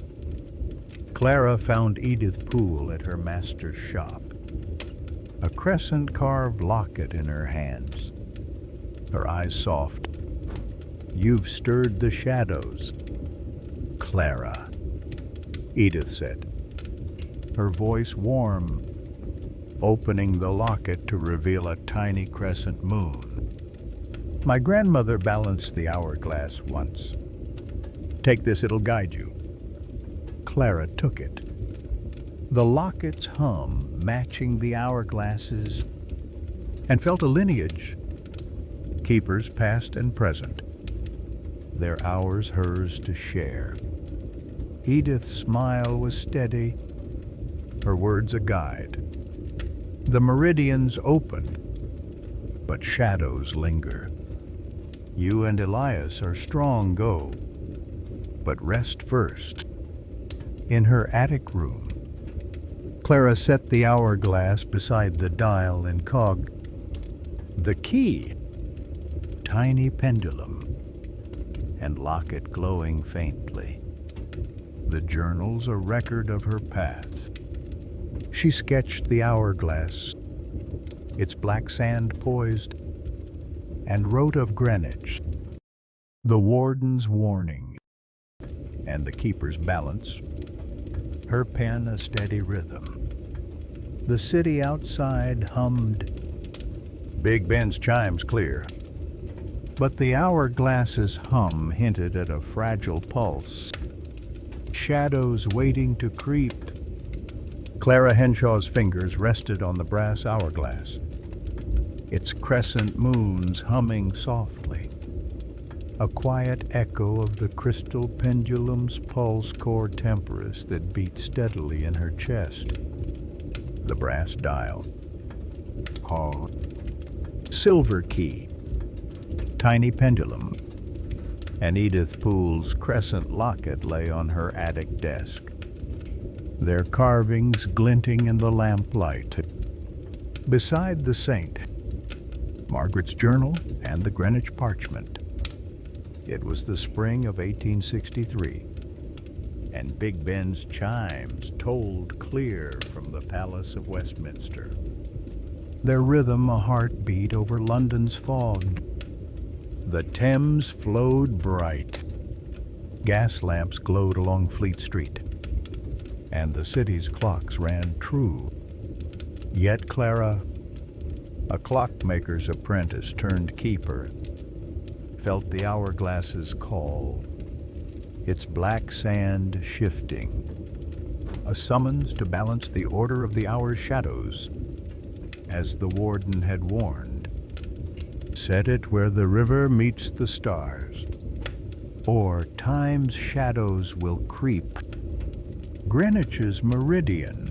Clara found Edith Poole at her master's shop, a crescent-carved locket in her hands, her eyes soft. "You've stirred the shadows, Clara," Edith said, her voice warm, opening the locket to reveal a tiny crescent moon. "My grandmother balanced the hourglass once. Take this, it'll guide you." Clara took it, the locket's hum matching the hourglasses, and felt a lineage, keepers past and present, their hours hers to share. Edith's smile was steady, her words a guide. The meridians open, but shadows linger. You and Elias are strong, go, but rest first. In her attic room, Clara set the hourglass beside the dial and cog. The key, tiny pendulum, and locket glowing faintly. The journal's a record of her path. She sketched the hourglass, its black sand poised, and wrote of Greenwich, the warden's warning, and the keeper's balance, her pen a steady rhythm. The city outside hummed, Big Ben's chimes clear, but the hourglass's hum hinted at a fragile pulse, shadows waiting to creep. Clara Henshaw's fingers rested on the brass hourglass, its crescent moons humming softly, a quiet echo of the crystal pendulum's pulse chord temperus that beat steadily in her chest. The brass dial, called silver key, tiny pendulum, and Edith Poole's crescent locket lay on her attic desk, their carvings glinting in the lamplight. Beside the saint, Margaret's journal and the Greenwich parchment. It was the spring of 1863, and Big Ben's chimes tolled clear from the Palace of Westminster, their rhythm a heartbeat over London's fog. The Thames flowed bright. Gas lamps glowed along Fleet Street, and the city's clocks ran true. Yet Clara, a clockmaker's apprentice turned keeper, felt the hourglass's call, its black sand shifting, a summons to balance the order of the hour's shadows, as the warden had warned. Set it where the river meets the stars, or time's shadows will creep. Greenwich's meridian,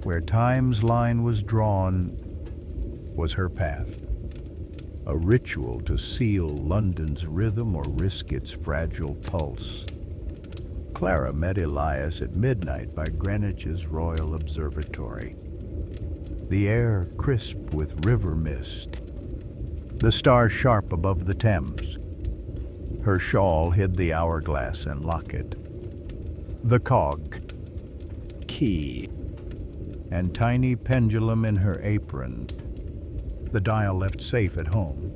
where time's line was drawn, was her path. A ritual to seal London's rhythm or risk its fragile pulse. Clara met Elias at midnight by Greenwich's Royal Observatory. The air crisp with river mist, the stars sharp above the Thames. Her shawl hid the hourglass and locket, the cog, key, and tiny pendulum in her apron, the dial left safe at home.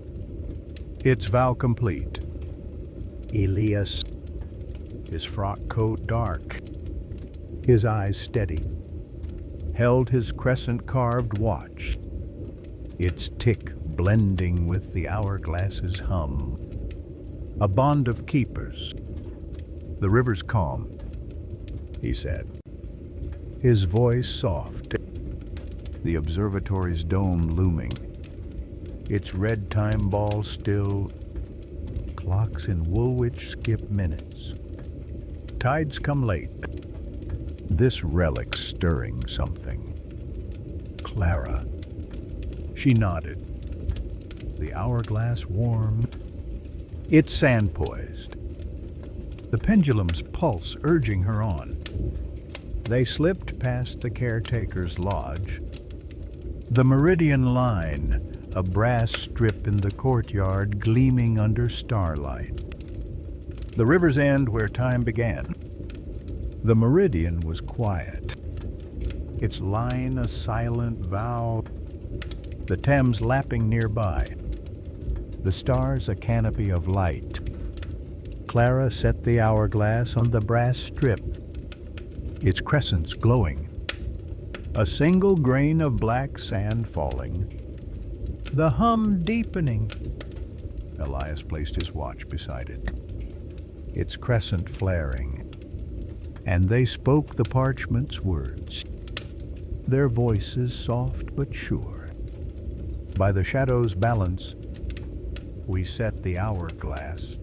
Its vow complete. Elias, his frock coat dark, his eyes steady, held his crescent-carved watch, its tick blending with the hourglass's hum. A bond of keepers. The river's calm, he said, his voice soft, the observatory's dome looming, its red time ball still. Clocks in Woolwich skip minutes. Tides come late. This relic stirring something. Clara. She nodded. The hourglass warm, its sand poised. The pendulum's pulse urging her on. They slipped past the caretaker's lodge. The meridian line, a brass strip in the courtyard gleaming under starlight. The river's end where time began. The meridian was quiet, its line a silent vow, the Thames lapping nearby, the stars a canopy of light. Clara set the hourglass on the brass strip, its crescents glowing, a single grain of black sand falling, the hum deepening. Elias placed his watch beside it, its crescent flaring, and they spoke the parchment's words, their voices soft but sure. By the shadow's balance, we set the hourglass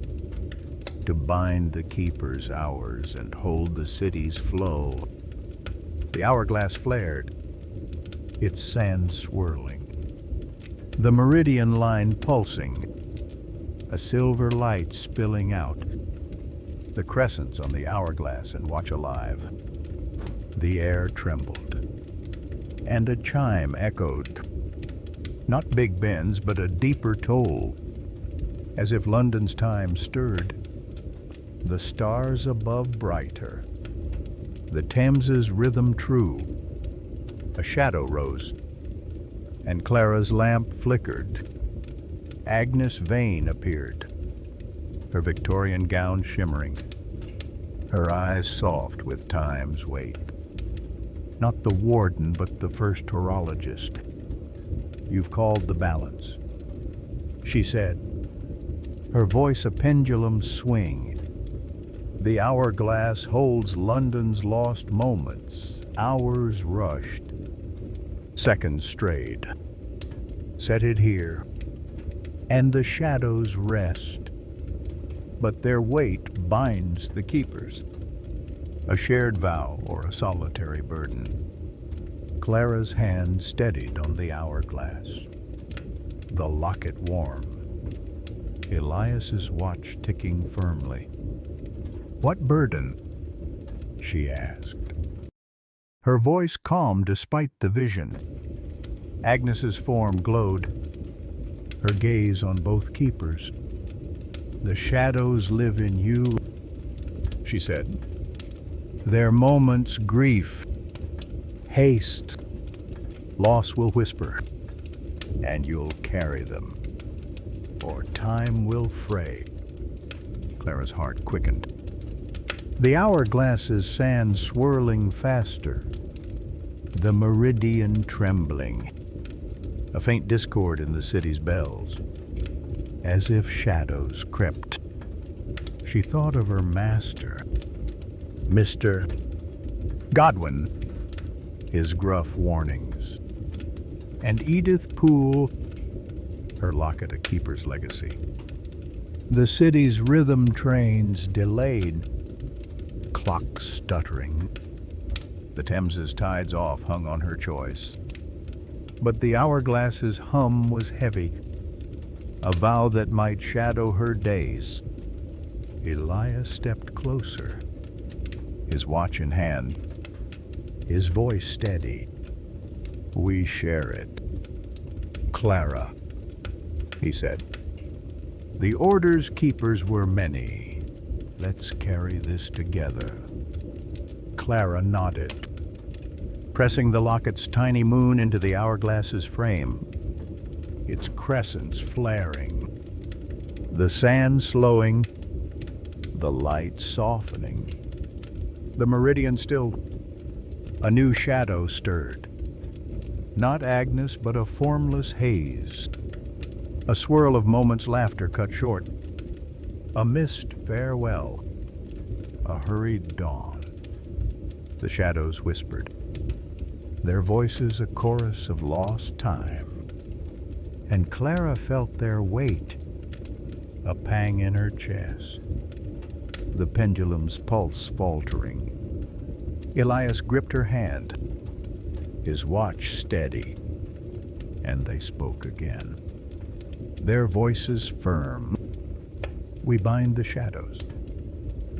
to bind the keeper's hours and hold the city's flow. The hourglass flared, its sand swirling, the meridian line pulsing, a silver light spilling out, the crescents on the hourglass and watch alive. The air trembled, and a chime echoed, not Big Ben's, but a deeper toll, as if London's time stirred. The stars above brighter, the Thames's rhythm true. A shadow rose, and Clara's lamp flickered. Agnes Vane appeared, her Victorian gown shimmering, her eyes soft with time's weight. Not the warden, but the first horologist. You've called the balance, she said, her voice a pendulum swing. The hourglass holds London's lost moments, hours rushed, seconds strayed. Set it here, and the shadows rest. But their weight binds the keepers, a shared vow or a solitary burden. Clara's hand steadied on the hourglass, the locket warm, Elias's watch ticking firmly. What burden? She asked, her voice calm despite the vision. Agnes's form glowed, her gaze on both keepers. The shadows live in you, she said. Their moments grief, haste, loss will whisper, and you'll carry them, or time will fray. Clara's heart quickened. The hourglass's sand swirling faster, the meridian trembling, a faint discord in the city's bells, as if shadows crept. She thought of her master, Mr. Godwin, his gruff warnings, and Edith Poole, her locket a keeper's legacy. The city's rhythm trains delayed, clocks stuttering. The Thames's tides off hung on her choice. But the hourglass's hum was heavy, a vow that might shadow her days. Elias stepped closer, his watch in hand, his voice steady. "We share it. Clara," he said. "The order's keepers were many. Let's carry this together." Clara nodded, pressing the locket's tiny moon into the hourglass's frame, its crescents flaring, the sand slowing, the light softening. The meridian still. A new shadow stirred. Not Agnes, but a formless haze. A swirl of moments' laughter cut short. A mist farewell. A hurried dawn. The shadows whispered, their voices a chorus of lost time. And Clara felt their weight, a pang in her chest. The pendulum's pulse faltering. Elias gripped her hand, his watch steady, and they spoke again. Their voices firm. "We bind the shadows,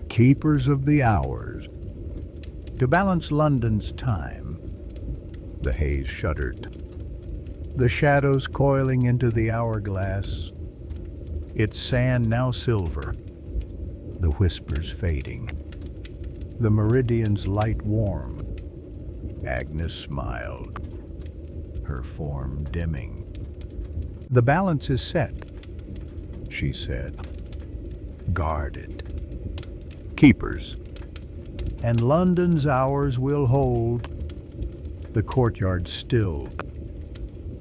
keepers of the hours, to balance London's time." The haze shuddered, the shadows coiling into the hourglass, its sand now silver, the whispers fading, the meridian's light warm. Agnes smiled, her form dimming. "The balance is set," she said. "Guarded. Keepers. And London's hours will hold." The courtyard stilled.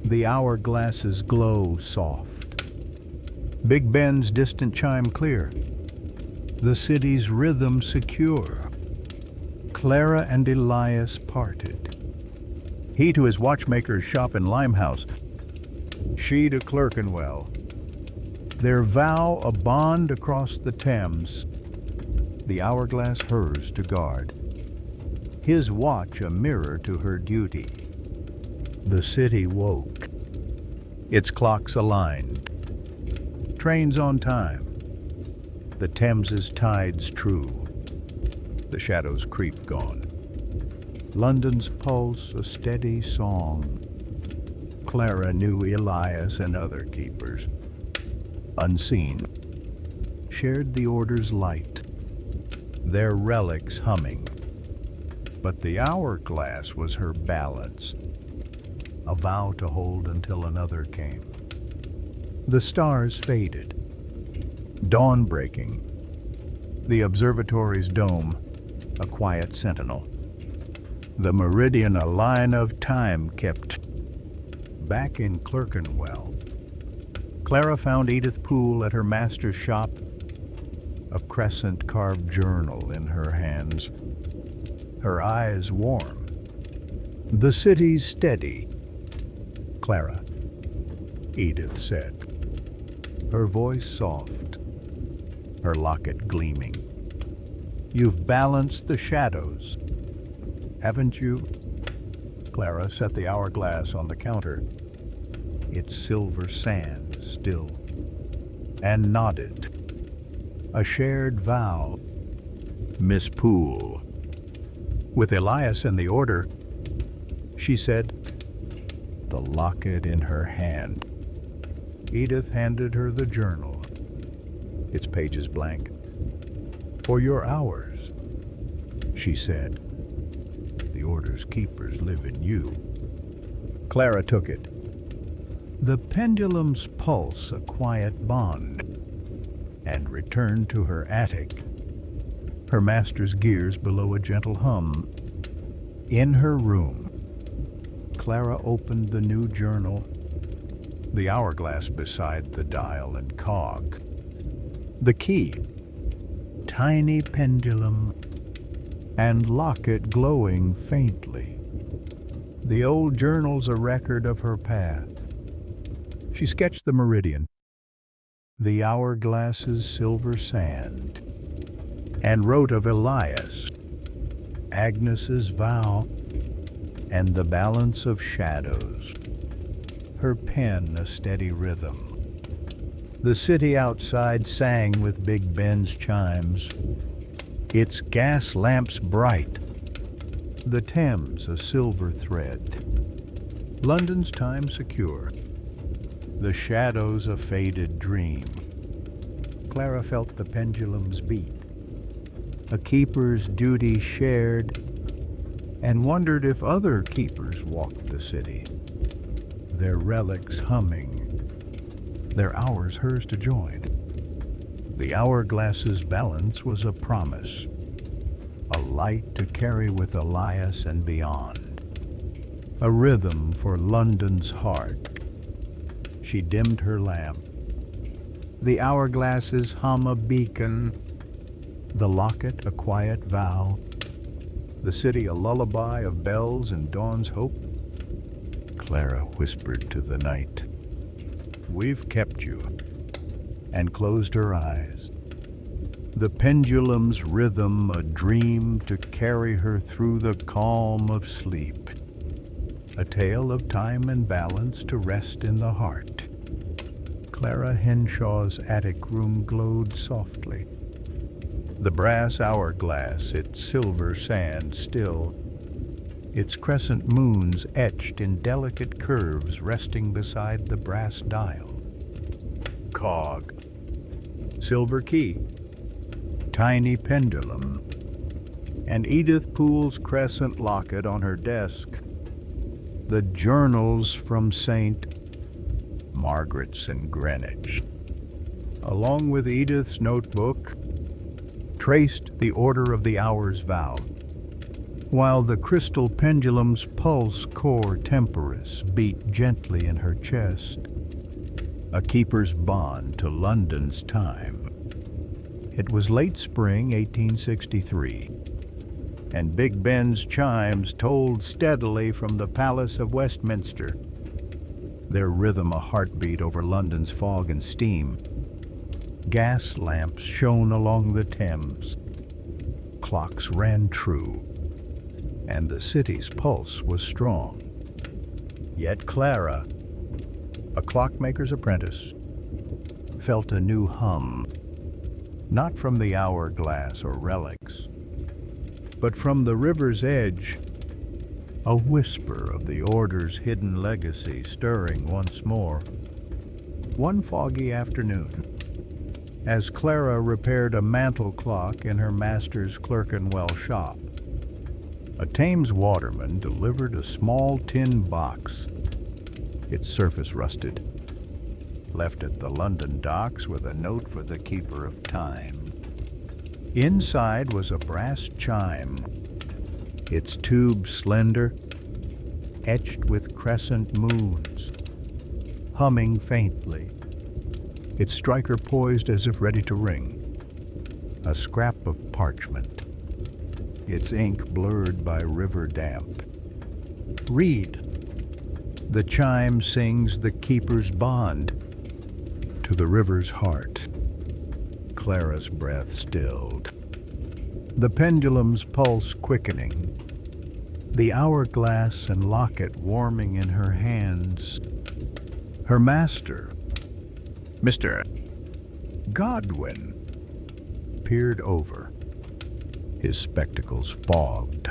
The hourglass's glow soft. Big Ben's distant chime clear. The city's rhythm secure. Clara and Elias parted. He to his watchmaker's shop in Limehouse, she to Clerkenwell. Their vow a bond across the Thames, the hourglass hers to guard. His watch a mirror to her duty. The city woke, its clocks aligned. Trains on time, the Thames's tides true. The shadows creep gone. London's pulse a steady song. Clara knew Elias and other keepers, unseen, shared the order's light, their relics humming. But the hourglass was her balance, a vow to hold until another came. The stars faded, dawn breaking, the observatory's dome a quiet sentinel. The meridian a line of time kept. Back in Clerkenwell, Clara found Edith Poole at her master's shop, a crescent-carved journal in her hands, her eyes warm. "The city's steady, Clara," Edith said, her voice soft, her locket gleaming. "You've balanced the shadows, haven't you?" Clara set the hourglass on the counter, its silver sand still, and nodded. A shared vow. "Miss Poole." With Elias in the order, she said, the locket in her hand. Edith handed her the journal, its pages blank. "For your hours," she said. "The order's keepers live in you." Clara took it. The pendulum's pulse a quiet bond, and returned to her attic, her master's gears below a gentle hum. In her room, Clara opened the new journal, the hourglass beside the dial and cog. The key, tiny pendulum, and locket glowing faintly. The old journal's a record of her path. She sketched the meridian, the hourglass's silver sand, and wrote of Elias, Agnes's vow, and the balance of shadows. Her pen a steady rhythm. The city outside sang with Big Ben's chimes, its gas lamps bright, the Thames a silver thread. London's time secure, the shadows a faded dream. Clara felt the pendulum's beat, a keeper's duty shared, and wondered if other keepers walked the city, their relics humming, their hours hers to join. The hourglass's balance was a promise, a light to carry with Elias and beyond, a rhythm for London's heart. She dimmed her lamp. The hourglasses hum a beacon, the locket a quiet vow, the city a lullaby of bells and dawn's hope. Clara whispered to the night, "We've kept you," and closed her eyes. The pendulum's rhythm a dream to carry her through the calm of sleep, a tale of time and balance to rest in the heart. Clara Henshaw's attic room glowed softly. The brass hourglass, its silver sand still, its crescent moons etched in delicate curves resting beside the brass dial. Cog, silver key, tiny pendulum, and Edith Poole's crescent locket on her desk. The journals from St. Margaret's in Greenwich, along with Edith's notebook, traced the order of the hour's vow, while the crystal pendulum's pulse core temporis beat gently in her chest, a keeper's bond to London's time. It was late spring 1863, and Big Ben's chimes tolled steadily from the Palace of Westminster, their rhythm a heartbeat over London's fog and steam. Gas lamps shone along the Thames. Clocks ran true, and the city's pulse was strong. Yet Clara, a clockmaker's apprentice, felt a new hum, not from the hourglass or relics, but from the river's edge, a whisper of the order's hidden legacy stirring once more. One foggy afternoon, as Clara repaired a mantel clock in her master's Clerkenwell shop, a Thames waterman delivered a small tin box, its surface rusted, left at the London docks with a note for the keeper of time. Inside was a brass chime, its tube slender, etched with crescent moons, humming faintly, its striker poised as if ready to ring. A scrap of parchment, its ink blurred by river damp. Read. The chime sings the keeper's bond to the river's heart. Clara's breath stilled, the pendulum's pulse quickening, the hourglass and locket warming in her hands. Her master, Mr. Godwin, peered over, his spectacles fogged.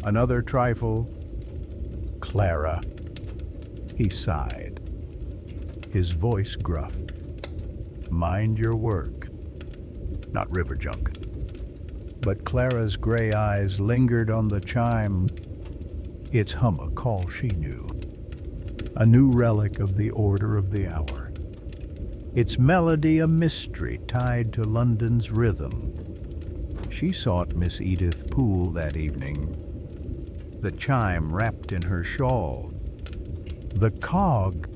Another trifle, Clara. He sighed, his voice gruff. Mind your work, not river junk. But Clara's gray eyes lingered on the chime, its hum a call she knew, a new relic of the order of the hour, its melody a mystery tied to London's rhythm. She sought Miss Edith Poole that evening, the chime wrapped in her shawl, the cog,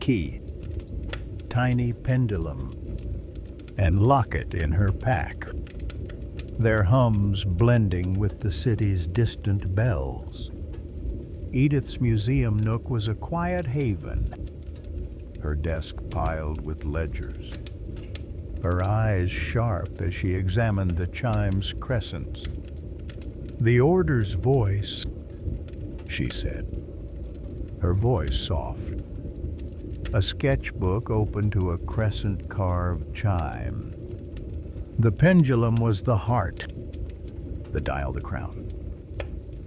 key, tiny pendulum, and locket in her pack, their hums blending with the city's distant bells. Edith's museum nook was a quiet haven, her desk piled with ledgers, her eyes sharp as she examined the chime's crescents. "The order's voice," she said, her voice soft. A sketchbook open to a crescent-carved chime. The pendulum was the heart, the dial the crown,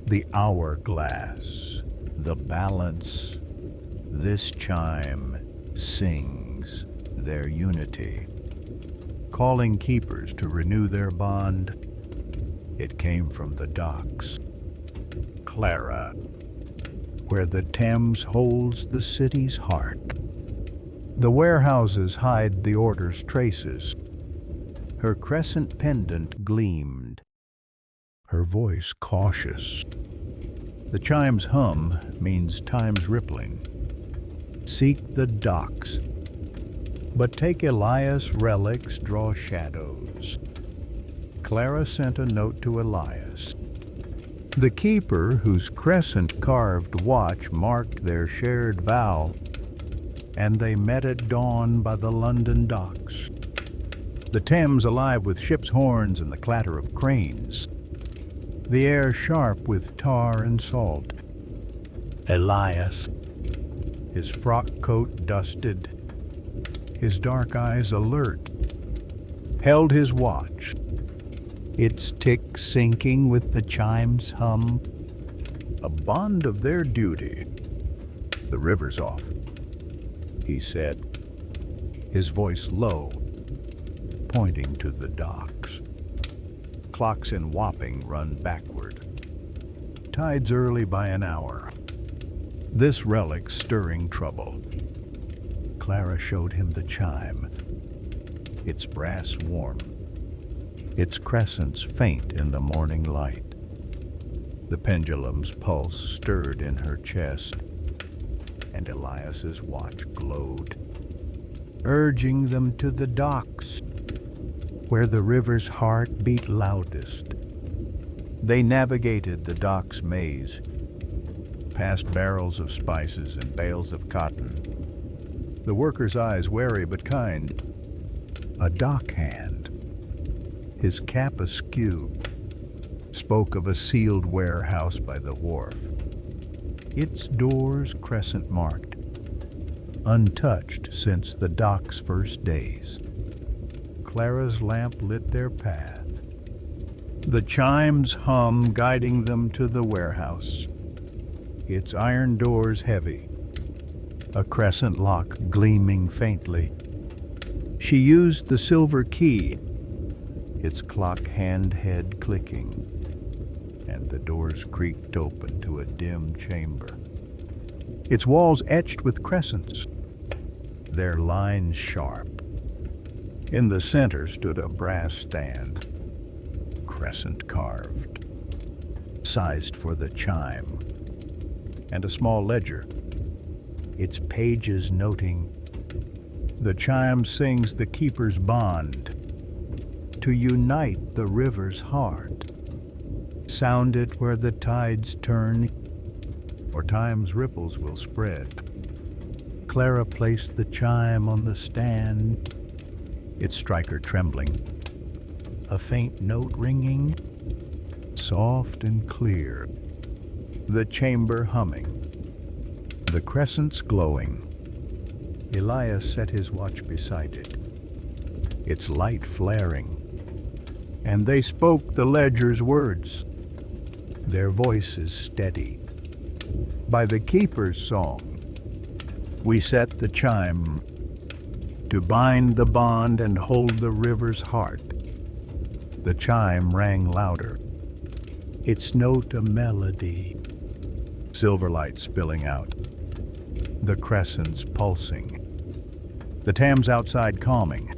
the hourglass, the balance. This chime sings their unity, calling keepers to renew their bond. It came from the docks, Clara, where the Thames holds the city's heart. The warehouses hide the order's traces. Her crescent pendant gleamed, her voice cautious. The chime's hum means time's rippling. Seek the docks, but take Elias relics, draw shadows. Clara sent a note to Elias, the keeper whose crescent-carved watch marked their shared vow, and they met at dawn by the London docks. The Thames alive with ships' horns and the clatter of cranes. The air sharp with tar and salt. Elias, his frock coat dusted, his dark eyes alert, held his watch, its tick syncing with the chime's hum, a bond of their duty. "The river's off," he said, his voice low, pointing to the docks. Clocks in Wapping run backward. Tide's early by an hour. This relic stirring trouble. Clara showed him the chime, its brass warm, its crescents faint in the morning light. The pendulum's pulse stirred in her chest, and Elias's watch glowed, urging them to the docks, where the river's heart beat loudest. They navigated the dock's maze, past barrels of spices and bales of cotton. The worker's eyes wary but kind. A dockhand, his cap askew, spoke of a sealed warehouse by the wharf, its doors crescent-marked, untouched since the dock's first days. Clara's lamp lit their path, the chime's hum guiding them to the warehouse, its iron doors heavy, a crescent lock gleaming faintly. She used the silver key, its clock hand head clicking, and the doors creaked open to a dim chamber, its walls etched with crescents, their lines sharp. In the center stood a brass stand, crescent carved, sized for the chime, and a small ledger, its pages noting, "The chime sings the keeper's bond, to unite the river's heart. Sound it where the tides turn, or time's ripples will spread." Clara placed the chime on the stand, its striker trembling, a faint note ringing, soft and clear, the chamber humming, the crescents glowing. Elias set his watch beside it, its light flaring, and they spoke the ledger's words, their voices steady. By the keeper's song, we set the chime to bind the bond and hold the river's heart. The chime rang louder, its note a melody, silver light spilling out, the crescents pulsing, the Thames outside calming,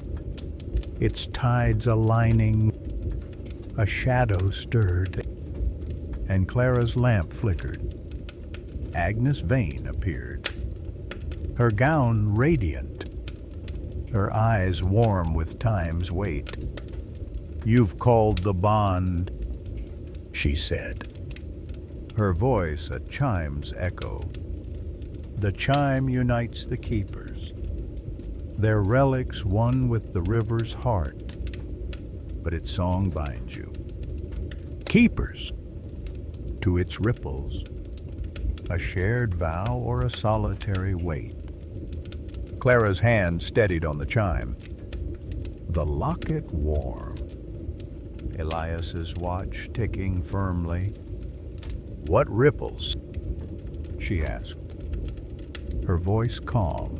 its tides aligning. A shadow stirred, and Clara's lamp flickered. Agnes Vane appeared, her gown radiant, her eyes warm with time's weight. "You've called the bond," she said, her voice a chime's echo. The chime unites the keepers, their relics one with the river's heart, but its song binds you. Keepers, to its ripples, a shared vow or a solitary weight. Clara's hand steadied on the chime. The locket warm, Elias's watch ticking firmly. "What ripples?" she asked, her voice calm.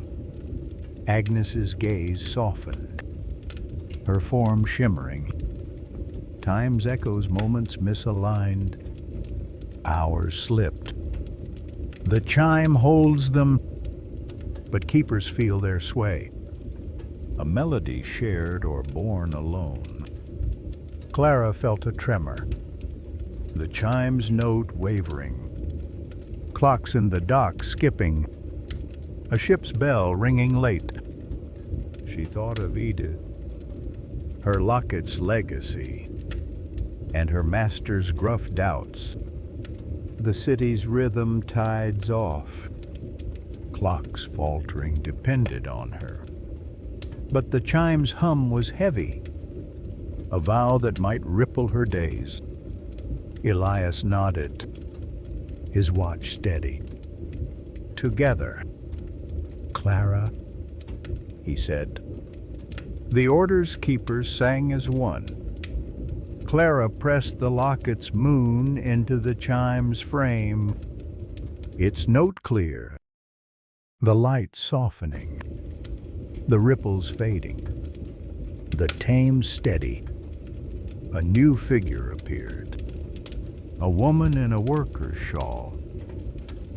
Agnes's gaze softened, her form shimmering. Time's echoes, moments misaligned. Hours slipped. The chime holds them, but keepers feel their sway. A melody shared or born alone. Clara felt a tremor, the chime's note wavering. Clocks in the dock skipping, a ship's bell ringing late. She thought of Edith, her locket's legacy, and her master's gruff doubts. The city's rhythm tides off. Clocks faltering depended on her. But the chime's hum was heavy, a vow that might ripple her days. Elias nodded, his watch steady. "Together, Clara," he said. The order's keepers sang as one. Clara pressed the locket's moon into the chime's frame, its note clear, the light softening, the ripples fading, the Thames steady. A new figure appeared, a woman in a worker's shawl,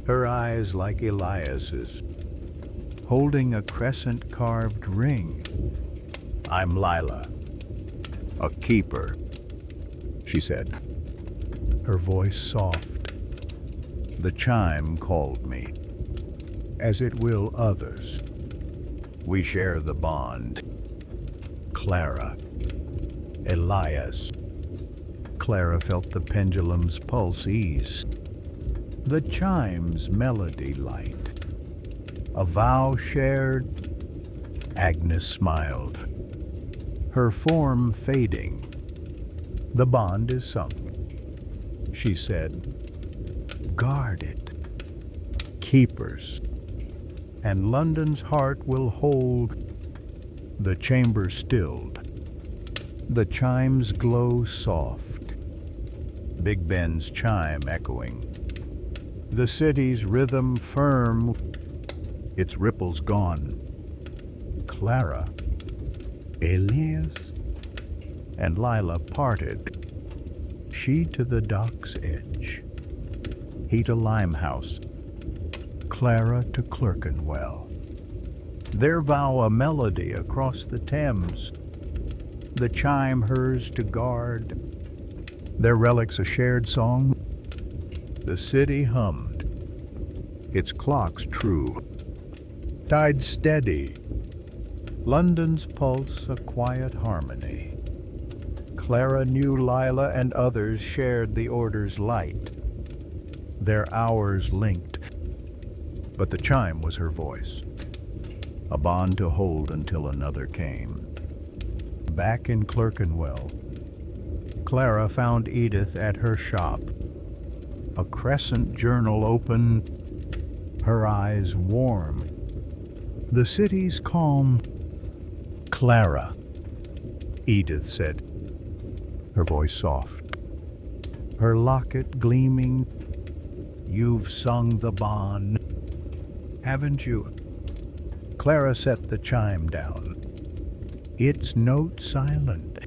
her eyes like Elias's, holding a crescent-carved ring. "I'm Lila, a keeper," she said, her voice soft. "The chime called me, as it will others. We share the bond. Clara, Elias." Clara felt the pendulum's pulse ease, the chime's melody light. A vow shared. Agnes smiled, her form fading. "The bond is sunk," she said. "Guard it, keepers, and London's heart will hold." The chamber stilled, the chime's glow soft, Big Ben's chime echoing, the city's rhythm firm, its ripples gone. Clara, Elias, and Lila parted, she to the dock's edge, he to Limehouse, Clara to Clerkenwell. Their vow a melody across the Thames, the chime hers to guard, their relics a shared song. The city hummed, its clocks true, tide steady, London's pulse a quiet harmony. Clara knew Lila and others shared the order's light, their hours linked, but the chime was her voice, a bond to hold until another came. Back in Clerkenwell, Clara found Edith at her shop, a crescent journal open, her eyes warm. The city's calm. "Clara," Edith said, her voice soft, her locket gleaming. "You've sung the bond, haven't you?" Clara set the chime down, its note silent,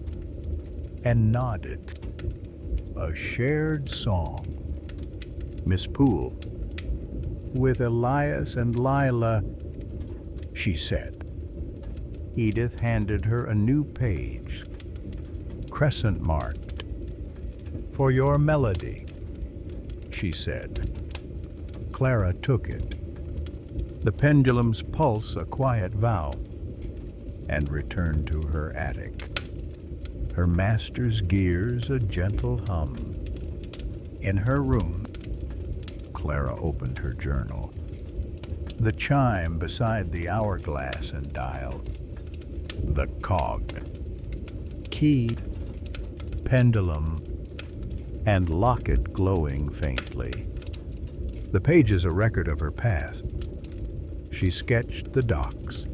and nodded. A shared song. "Miss Poole, with Elias and Lila," she said. Edith handed her a new page, crescent marked, "For your melody." she said. Clara took it, the pendulum's pulse a quiet vow, and returned to her attic, her master's gears a gentle hum. In her room, Clara opened her journal. The chime beside the hourglass and dial, the cog, key, pendulum, and locket glowing faintly. The page is a record of her past. She sketched the docks,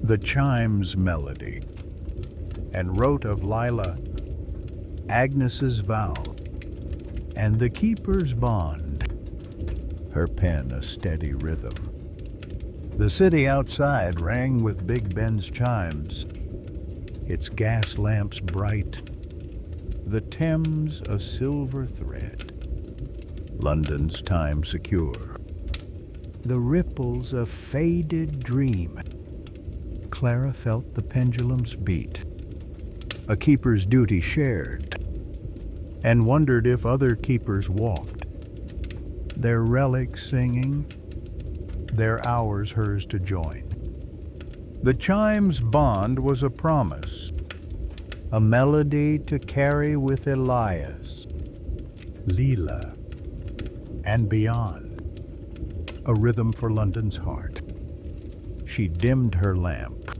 the chime's melody, and wrote of Lila, Agnes's vow, and the keeper's bond, her pen a steady rhythm. The city outside rang with Big Ben's chimes, its gas lamps bright, the Thames a silver thread, London's time secure, the ripples a faded dream. Clara felt the pendulum's beat, a keeper's duty shared, and wondered if other keepers walked, their relics singing, their hours hers to join. The chime's bond was a promise, a melody to carry with Elias, Leela, and beyond, a rhythm for London's heart. She dimmed her lamp,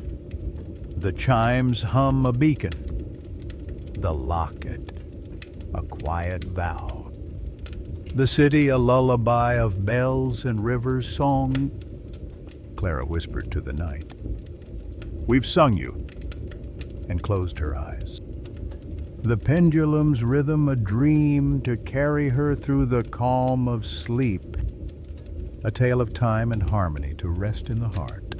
the chimes hum a beacon, the locket a quiet vow. The city a lullaby of bells and rivers song. Clara whispered to the night, "We've sung you," and closed her eyes. The pendulum's rhythm a dream to carry her through the calm of sleep, a tale of time and harmony to rest in the heart.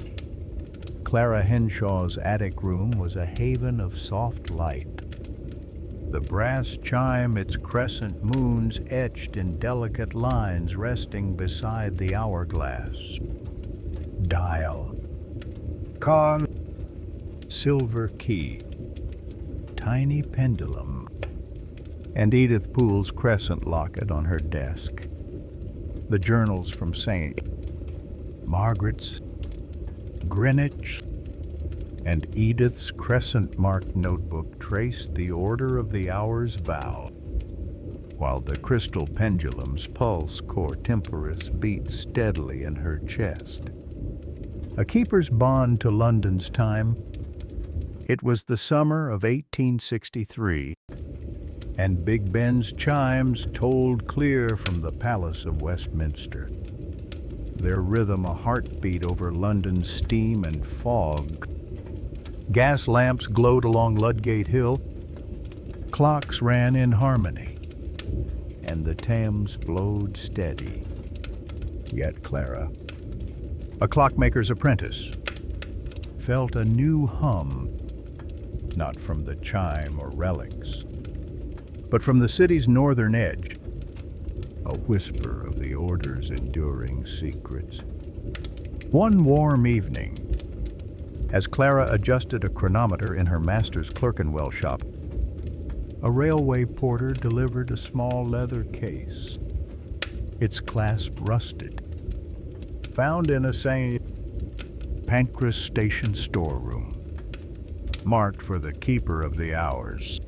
Clara Henshaw's attic room was a haven of soft light. The brass chime, its crescent moons etched in delicate lines resting beside the hourglass. Dial, con, silver key, tiny pendulum, and Edith Poole's crescent locket on her desk. The journals from St. Margaret's, Greenwich, and Edith's crescent-marked notebook traced the order of the hour's vow, while the crystal pendulum's pulse cor temporis beat steadily in her chest. A keeper's bond to London's time. It was the summer of 1863, and Big Ben's chimes tolled clear from the Palace of Westminster, their rhythm a heartbeat over London's steam and fog. Gas lamps glowed along Ludgate Hill, clocks ran in harmony, and the Thames flowed steady. Yet Clara, a clockmaker's apprentice, felt a new hum, not from the chime or relics, but from the city's northern edge, a whisper of the order's enduring secrets. One warm evening, as Clara adjusted a chronometer in her master's Clerkenwell shop, a railway porter delivered a small leather case, its clasp rusted, found in a St. Pancras station storeroom, marked for the keeper of the hours.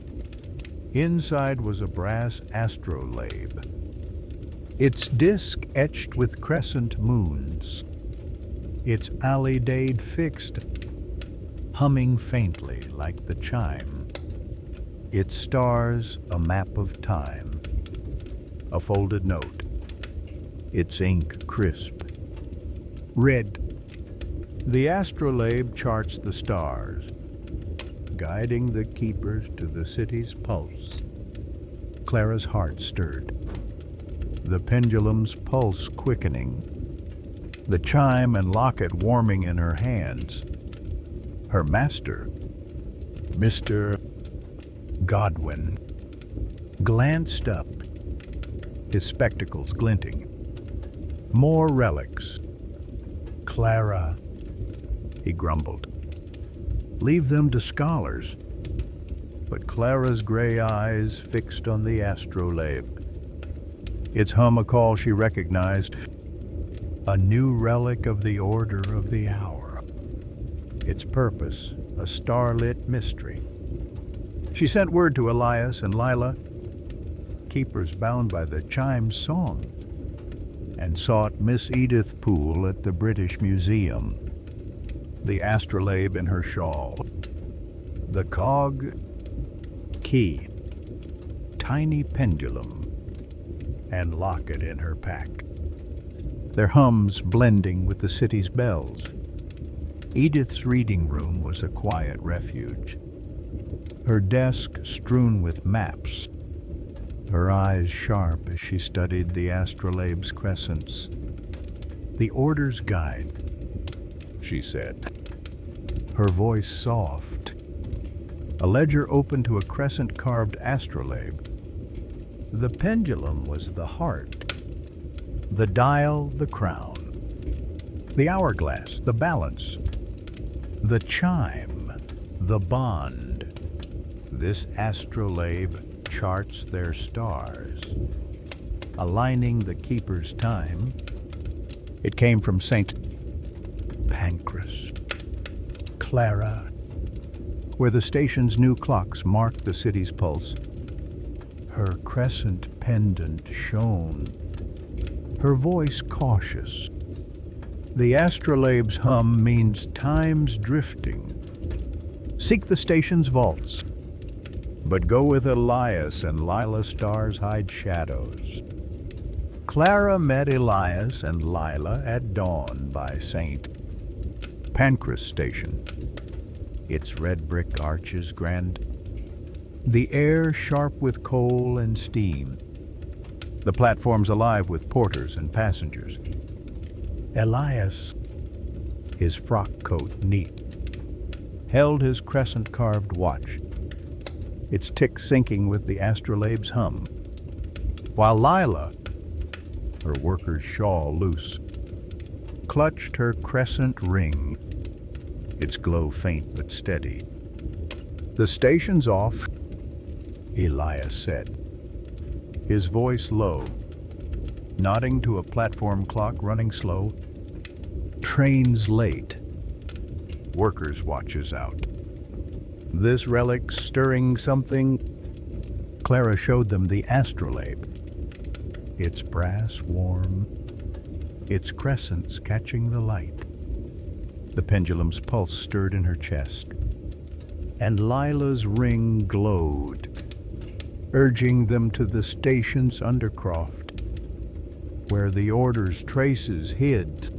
Inside was a brass astrolabe, its disc etched with crescent moons, its alidade fixed, humming faintly like the chime, its stars a map of time, a folded note, its ink crisp, red. The astrolabe charts the stars, guiding the keepers to the city's pulse. Clara's heart stirred, the pendulum's pulse quickening, the chime and locket warming in her hands. Her master, Mr. Godwin, glanced up, his spectacles glinting. More relics. Clara, he grumbled. Leave them to scholars. But Clara's gray eyes fixed on the astrolabe. its hum a call she recognized, a new relic of the order of the hour. Its purpose, a starlit mystery. She sent word to Elias and Lila, keepers bound by the chimes song, and sought Miss Edith Poole at the British Museum, the astrolabe in her shawl, the cog, key, tiny pendulum, and locket in her pack, their hums blending with the city's bells. Edith's reading room was a quiet refuge, her desk strewn with maps, her eyes sharp as she studied the astrolabe's crescents. "The Order's Guide," she said, her voice soft. A ledger open to a crescent-carved astrolabe. The pendulum was the heart, the dial the crown, the hourglass the balance, the chime the bond. This astrolabe charts their stars, aligning the keeper's time. It came from St. Pancras, Clara, where the station's new clocks marked the city's pulse. Her crescent pendant shone, her voice cautious. The astrolabe's hum means time's drifting. Seek the station's vaults, but go with Elias and Lila. Stars hide shadows. Clara met Elias and Lila at dawn by St. Pancras Station, its red brick arches grand, the air sharp with coal and steam, the platforms alive with porters and passengers. Elias, his frock coat neat, held his crescent-carved watch, its tick syncing with the astrolabe's hum, while Lila, her worker's shawl loose, clutched her crescent ring, its glow faint but steady. "The station's off," Elias said, his voice low, nodding to a platform clock running slow. "Train's late. Workers' watches out. This relic stirring something." Clara showed them the astrolabe, its brass warm, its crescents catching the light. The pendulum's pulse stirred in her chest, and Lila's ring glowed, urging them to the station's undercroft, where the order's traces hid.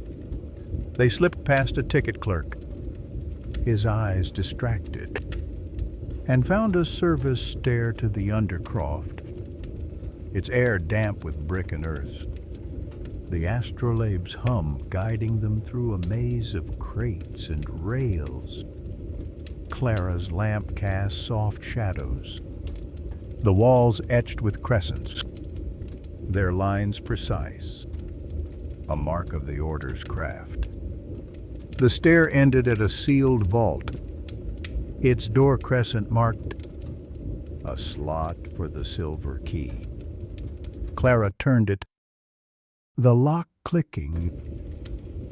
They slipped past a ticket clerk, his eyes distracted, and found a service stair to the undercroft, its air damp with brick and earth, the astrolabe's hum guiding them through a maze of crates and rails. Clara's lamp cast soft shadows, the walls etched with crescents, their lines precise, a mark of the order's craft. The stair ended at a sealed vault, its door crescent marked a slot for the silver key. Clara turned it, the lock clicking,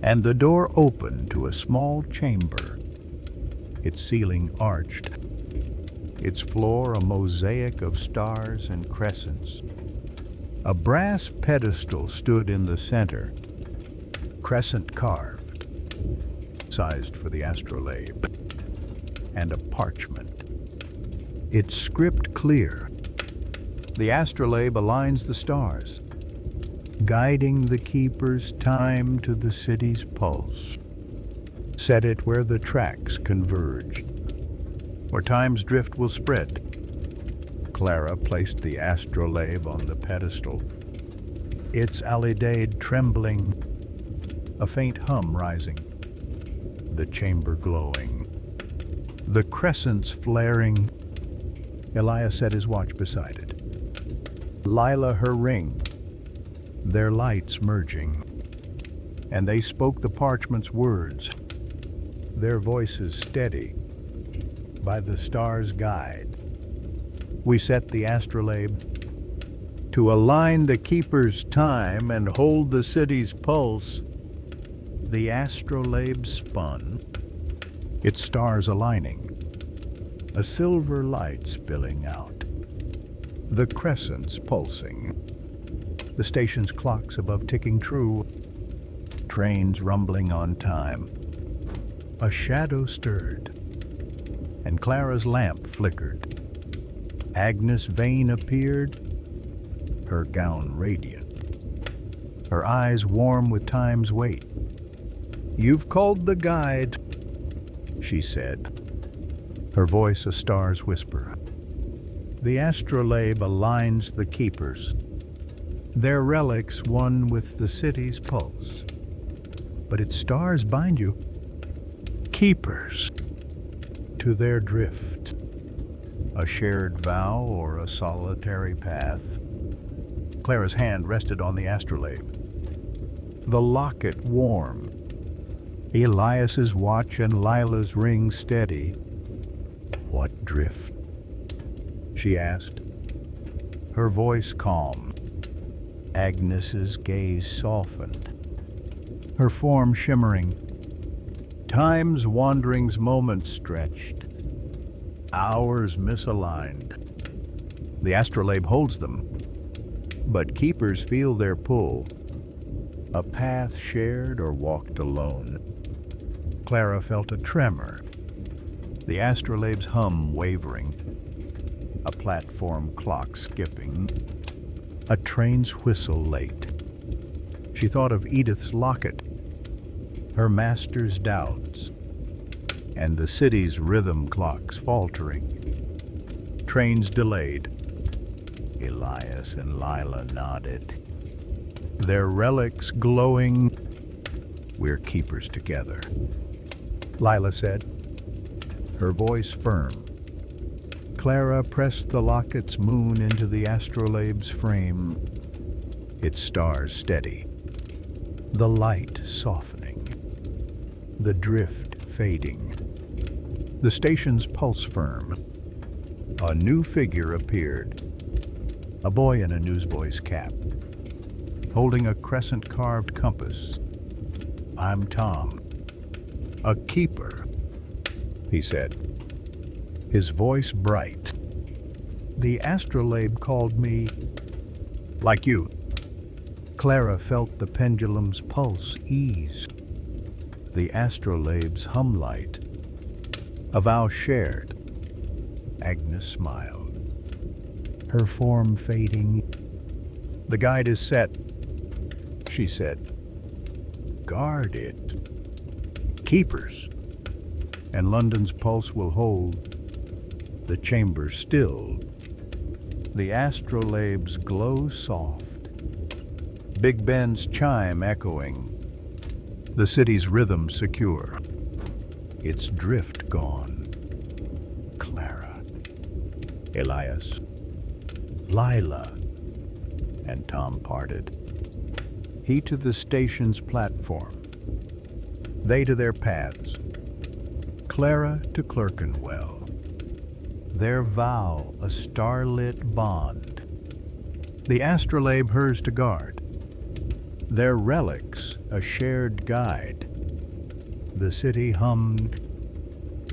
and the door opened to a small chamber, its ceiling arched, its floor a mosaic of stars and crescents. A brass pedestal stood in the center, crescent carved, sized for the astrolabe, and a parchment, its script clear. The astrolabe aligns the stars, guiding the keeper's time to the city's pulse. Set it where the tracks converge, where time's drift will spread. Clara placed the astrolabe on the pedestal, its alidade trembling, a faint hum rising, the chamber glowing, the crescents flaring. Elias set his watch beside it, Lila her ring, their lights merging, and they spoke the parchment's words, their voices steady by the star's guide. We set the astrolabe, To align the keeper's time and hold the city's pulse, the astrolabe spun, its stars aligning, a silver light spilling out, the crescents pulsing, the station's clocks above ticking true, trains rumbling on time. A shadow stirred, and Clara's lamp flickered. Agnes Vane appeared, her gown radiant, her eyes warm with time's weight. "You've called the guide," she said, her voice a star's whisper. The astrolabe aligns the keepers, their relics one with the city's pulse. But its stars bind you, keepers, to their drift, a shared vow or a solitary path. Clara's hand rested on the astrolabe, the locket warm, Elias's watch and Lila's ring steady. "What drift?" she asked, her voice calm. Agnes's gaze softened, her form shimmering. Time's wanderings moments stretched, hours misaligned. The astrolabe holds them, but keepers feel their pull, a path shared or walked alone. Clara felt a tremor, the astrolabe's hum wavering, a platform clock skipping, a train's whistle late. She thought of Edith's locket, her master's doubts, and the city's rhythm clocks faltering. Trains delayed. Elias and Lila nodded, their relics glowing. "We're keepers together," Lila said, her voice firm. Clara pressed the locket's moon into the astrolabe's frame, its stars steady, the light softening, the drift fading, the station's pulse firm. A new figure appeared, a boy in a newsboy's cap, holding a crescent-carved compass. "I'm Tom, a keeper," he said, his voice bright. "The astrolabe called me like you." Clara felt the pendulum's pulse ease, the astrolabe's hum light, a vow shared. Agnes smiled, her form fading. "The guide is set," she said. "Guard it. Keepers. And London's pulse will hold. The chamber stilled. The astrolabe's glow soft. Big Ben's chime echoing. The city's rhythm secure. Its drift gone. Clara. Elias. Lila. And Tom parted. He to the station's platform. They to their paths. Clara to Clerkenwell. Their vow a starlit bond. The astrolabe hers to guard. Their relics a shared guide. The city hummed,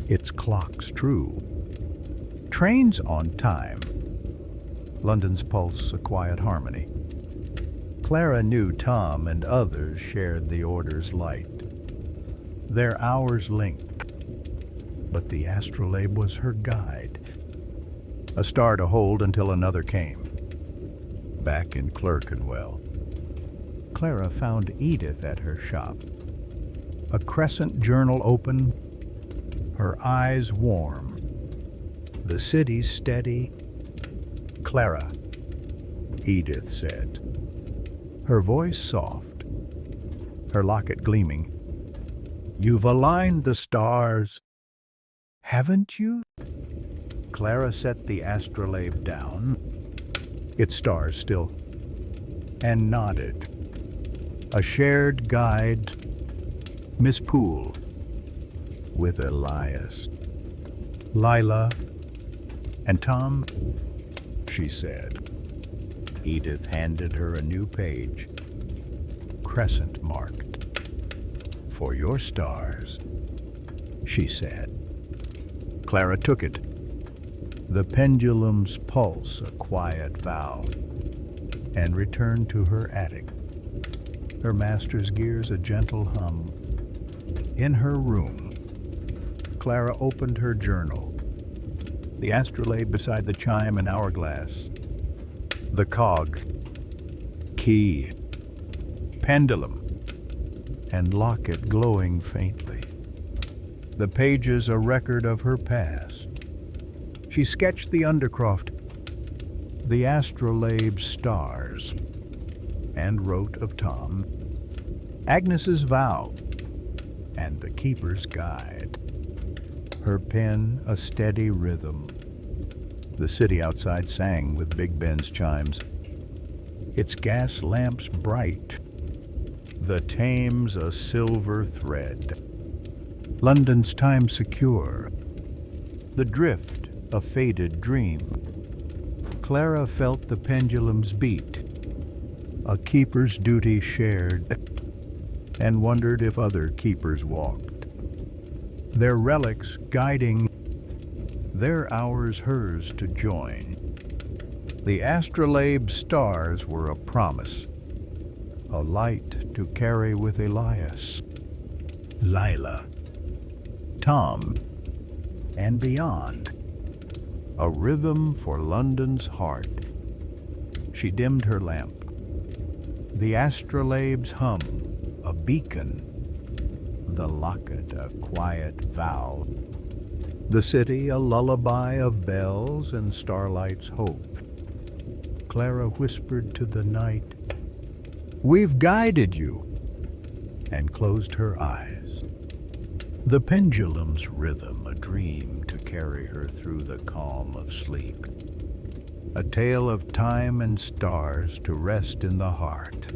its clocks true. Trains on time. London's pulse a quiet harmony. Clara knew Tom and others shared the order's light. Their hours linked, but the astrolabe was her guide. A star to hold until another came. Back in Clerkenwell, Clara found Edith at her shop. A crescent journal open, her eyes warm. The city steady. "Clara," Edith said, her voice soft, her locket gleaming. "You've aligned the stars, haven't you?" Clara set the astrolabe down, its stars still, and nodded. A shared guide, Miss Poole, with Elias, Lila, and Tom, she said. Edith handed her a new page, crescent marked. "For your stars," she said. Clara took it. The pendulum's pulse a quiet vow, and returned to her attic, her master's gears a gentle hum. In her room, Clara opened her journal. The astrolabe beside the chime and hourglass. The cog, key, pendulum, and locket glowing faintly. The pages a record of her past. She sketched the undercroft, the astrolabe's stars, and wrote of Tom, Agnes's vow, and the keeper's guide. Her pen a steady rhythm. The city outside sang with Big Ben's chimes, its gas lamps bright, the Thames a silver thread. London's time secure, the drift a faded dream. Clara felt the pendulum's beat, a keeper's duty shared, and wondered if other keepers walked, their relics guiding, their hours hers to join. The astrolabe's stars were a promise, a light to carry with Elias, Lila, Tom, and beyond. A rhythm for London's heart. She dimmed her lamp. The astrolabe's hum, a beacon. The locket, a quiet vow. The city, a lullaby of bells and starlight's hope. Clara whispered to the night, "We've guided you," and closed her eyes. The pendulum's rhythm, a dream to carry her through the calm of sleep. A tale of time and stars to rest in the heart.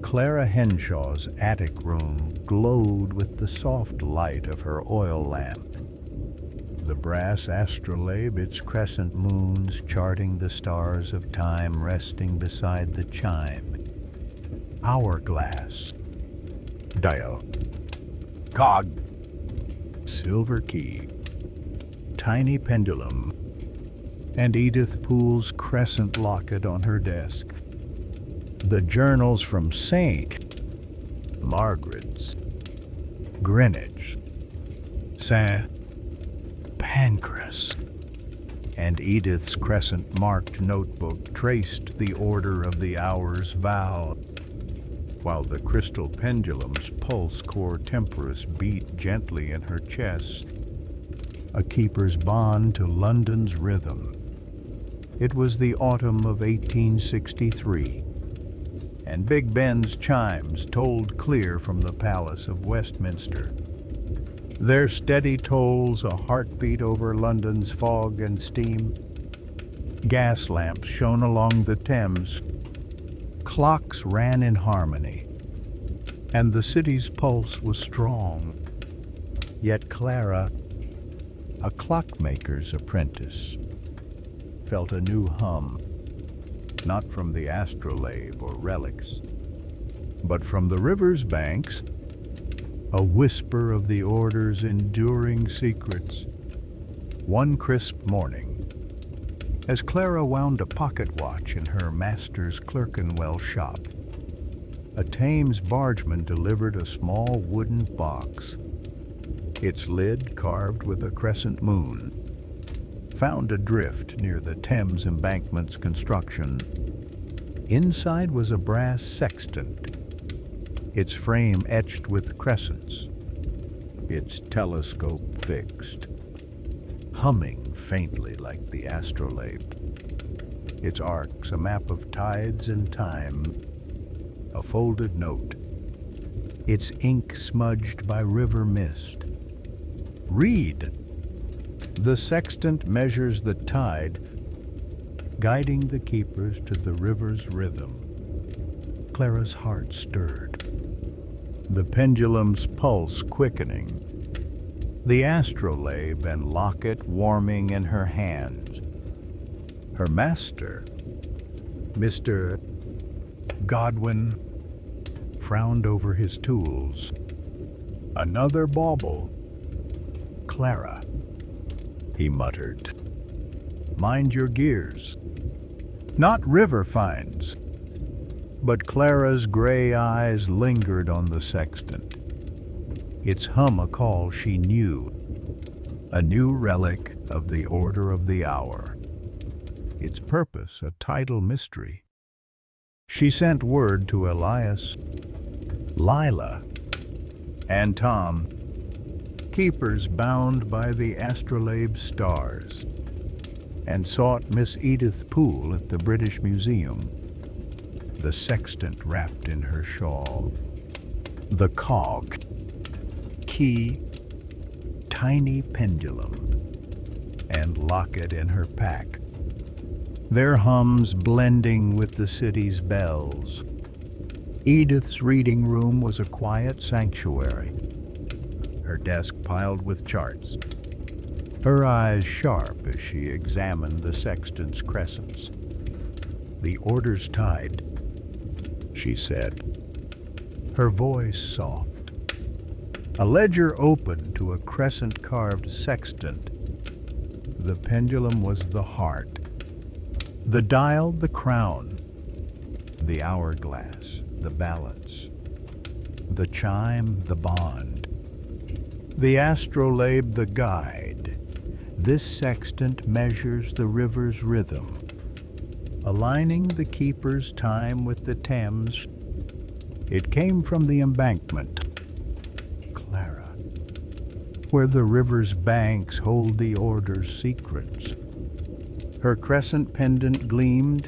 Clara Henshaw's attic room glowed with the soft light of her oil lamp. The brass astrolabe, its crescent moons charting the stars of time resting beside the chime. Hourglass. Dial. Cog. Silver key. Tiny pendulum. And Edith Poole's crescent locket on her desk. The journals from St. Margaret's, Greenwich, St. Pancras, and Edith's crescent-marked notebook traced the order of the hour's vow, while the crystal pendulum's pulse core temperus beat gently in her chest, a keeper's bond to London's rhythm. It was the autumn of 1863, and Big Ben's chimes tolled clear from the Palace of Westminster. Their steady tolls a heartbeat over London's fog and steam. Gas lamps shone along the Thames. Clocks ran in harmony, and the city's pulse was strong. Yet Clara, a clockmaker's apprentice, felt a new hum, not from the astrolabe or relics, but from the river's banks, a whisper of the order's enduring secrets. One crisp morning, as Clara wound a pocket watch in her master's Clerkenwell shop, a Thames bargeman delivered a small wooden box, its lid carved with a crescent moon, found adrift near the Thames embankment's construction. Inside was a brass sextant, its frame etched with crescents, its telescope fixed, humming faintly like the astrolabe, its arcs a map of tides and time, a folded note, its ink smudged by river mist. Read! The sextant measures the tide, guiding the keepers to the river's rhythm. Clara's heart stirred, the pendulum's pulse quickening, the astrolabe and locket warming in her hands. Her master, Mr. Godwin frowned over his tools. Another bauble. Clara, he muttered. Mind your gears. Not river finds. But Clara's gray eyes lingered on the sextant. Its hum a call she knew, a new relic of the order of the hour. Its purpose a tidal mystery. She sent word to Elias, Lila, and Tom, keepers bound by the astrolabe stars, and sought Miss Edith Poole at the British Museum, the sextant wrapped in her shawl, the cog, key, tiny pendulum, and locket in her pack, their hums blending with the city's bells. Edith's reading room was a quiet sanctuary, her desk piled with charts, her eyes sharp as she examined the sextant's crescents. The order's tide, she said, her voice soft. A ledger opened to a crescent-carved sextant. The pendulum was the heart, the dial the crown, the hourglass the balance, the chime the bond, the astrolabe the guide. This sextant measures the river's rhythm, aligning the keeper's time with the Thames. It came from the embankment, Clara, where the river's banks hold the order's secrets. Her crescent pendant gleamed,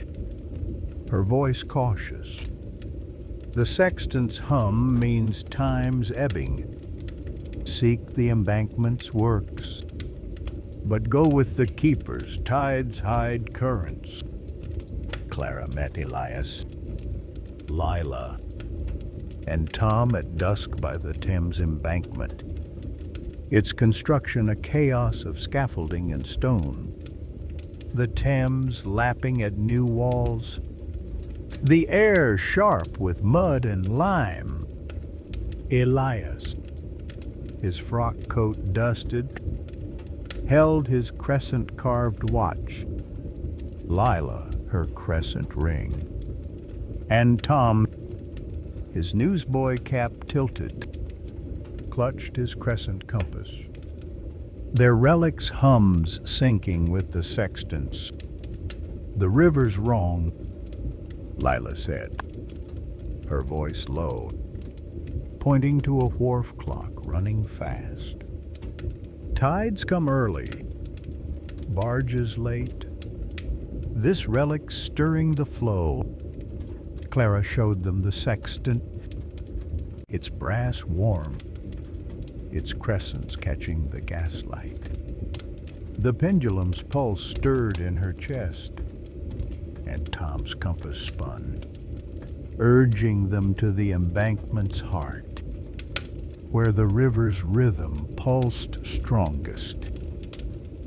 her voice cautious. The sextant's hum means time's ebbing. Seek the embankment's works, but go with the keepers, tides hide currents. Clara met Elias, Lila, and Tom at dusk by the Thames embankment, its construction a chaos of scaffolding and stone, the Thames lapping at new walls, the air sharp with mud and lime. Elias, his frock coat dusted, held his crescent-carved watch, Lila her crescent ring, and Tom, his newsboy cap tilted, clutched his crescent compass. Their relics hums syncing with the sextants. The river's wrong, Lila said, her voice low, pointing to a wharf clock running fast. Tides come early, barges late, this relic stirring the flow. Clara showed them the sextant, its brass warm, its crescents catching the gaslight. The pendulum's pulse stirred in her chest, and Tom's compass spun, urging them to the embankment's heart, where the river's rhythm pulsed strongest.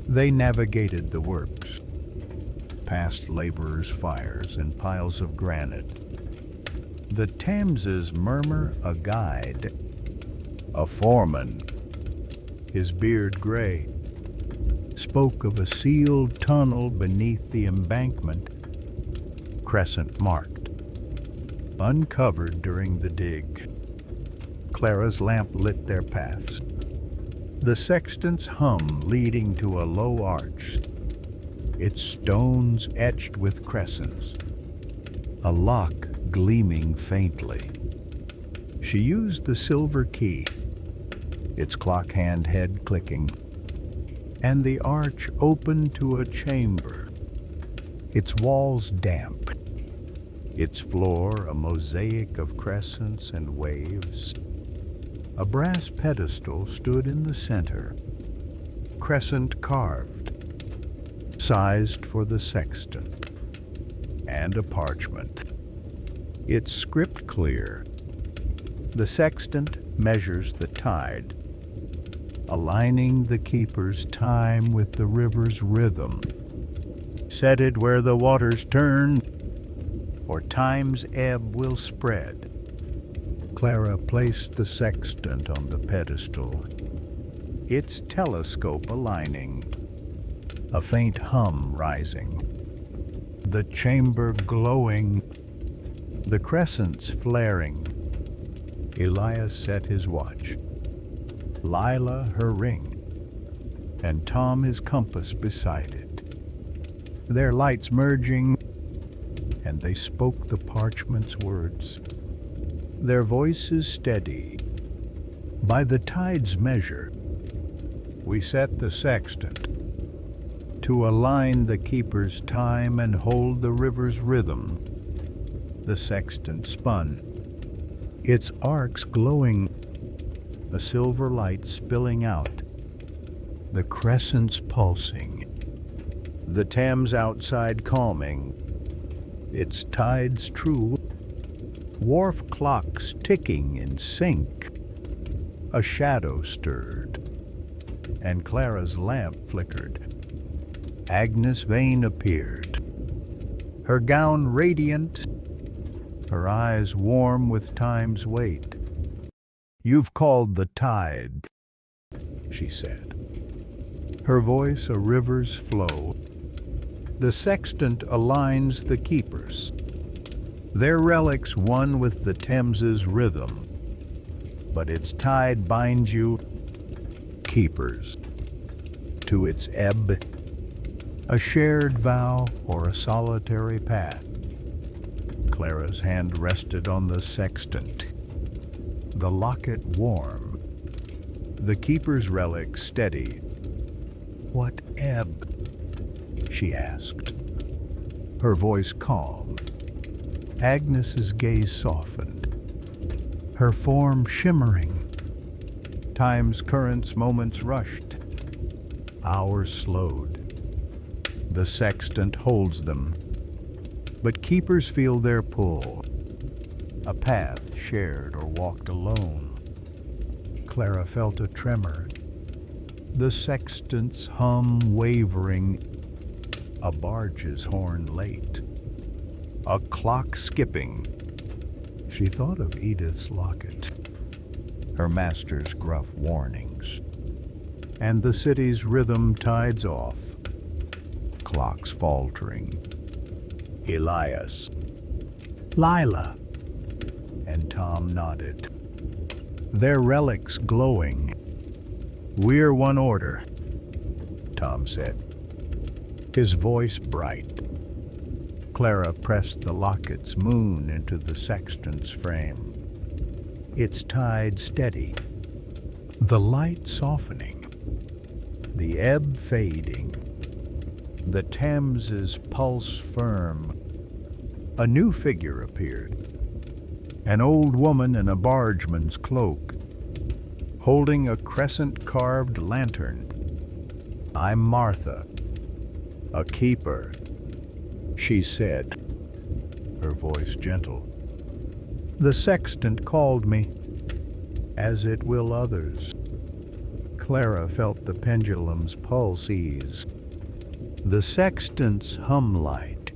They navigated the works, past laborers' fires and piles of granite. The Thames's murmur a guide, a foreman, his beard gray, spoke of a sealed tunnel beneath the embankment, crescent marked, uncovered during the dig. Clara's lamp lit their paths, the sextant's hum leading to a low arch, its stones etched with crescents, a lock gleaming faintly. She used the silver key, its clock hand head clicking, and the arch opened to a chamber, its walls damp, its floor a mosaic of crescents and waves. A brass pedestal stood in the center, crescent carved, sized for the sextant, and a parchment, its script clear. The sextant measures the tide, aligning the keeper's time with the river's rhythm. Set it where the waters turn, or time's ebb will spread. Clara placed the sextant on the pedestal, its telescope aligning, a faint hum rising, the chamber glowing, the crescents flaring. Elias set his watch, Lila her ring, and Tom his compass beside it. Their lights merging, and they spoke the parchment's words, their voices steady. By the tide's measure, we set the sextant to align the keeper's time and hold the river's rhythm. The sextant spun, its arcs glowing, a silver light spilling out, the crescents pulsing, the Thames outside calming, its tides true, wharf clocks ticking in sync. A shadow stirred, and Clara's lamp flickered. Agnes Vane appeared, her gown radiant, her eyes warm with time's weight. "You've called the tide," she said, her voice a river's flow. The sextant aligns the keepers, their relics one with the Thames's rhythm, but its tide binds you, keepers, to its ebb, a shared vow or a solitary path. Clara's hand rested on the sextant, the locket warm, the keeper's relic steady. "What ebb?" she asked, her voice calm. Agnes's gaze softened, her form shimmering. Time's currents moments rushed, hours slowed. The sextant holds them, but keepers feel their pull, a path shared or walked alone. Clara felt a tremor, the sextant's hum wavering, a barge's horn late, a clock skipping. She thought of Edith's locket, her master's gruff warnings, and the city's rhythm tides off, clocks faltering. Elias, Lila, and Tom nodded, their relics glowing. "We're one order," Tom said, his voice bright. Clara pressed the locket's moon into the sextant's frame, its tide steady, the light softening, the ebb fading, the Thames's pulse firm. A new figure appeared, an old woman in a bargeman's cloak, holding a crescent-carved lantern. "I'm Martha, a keeper," she said, her voice gentle. "The sextant called me, as it will others." Clara felt the pendulum's pulse ease, the sextant's hum light,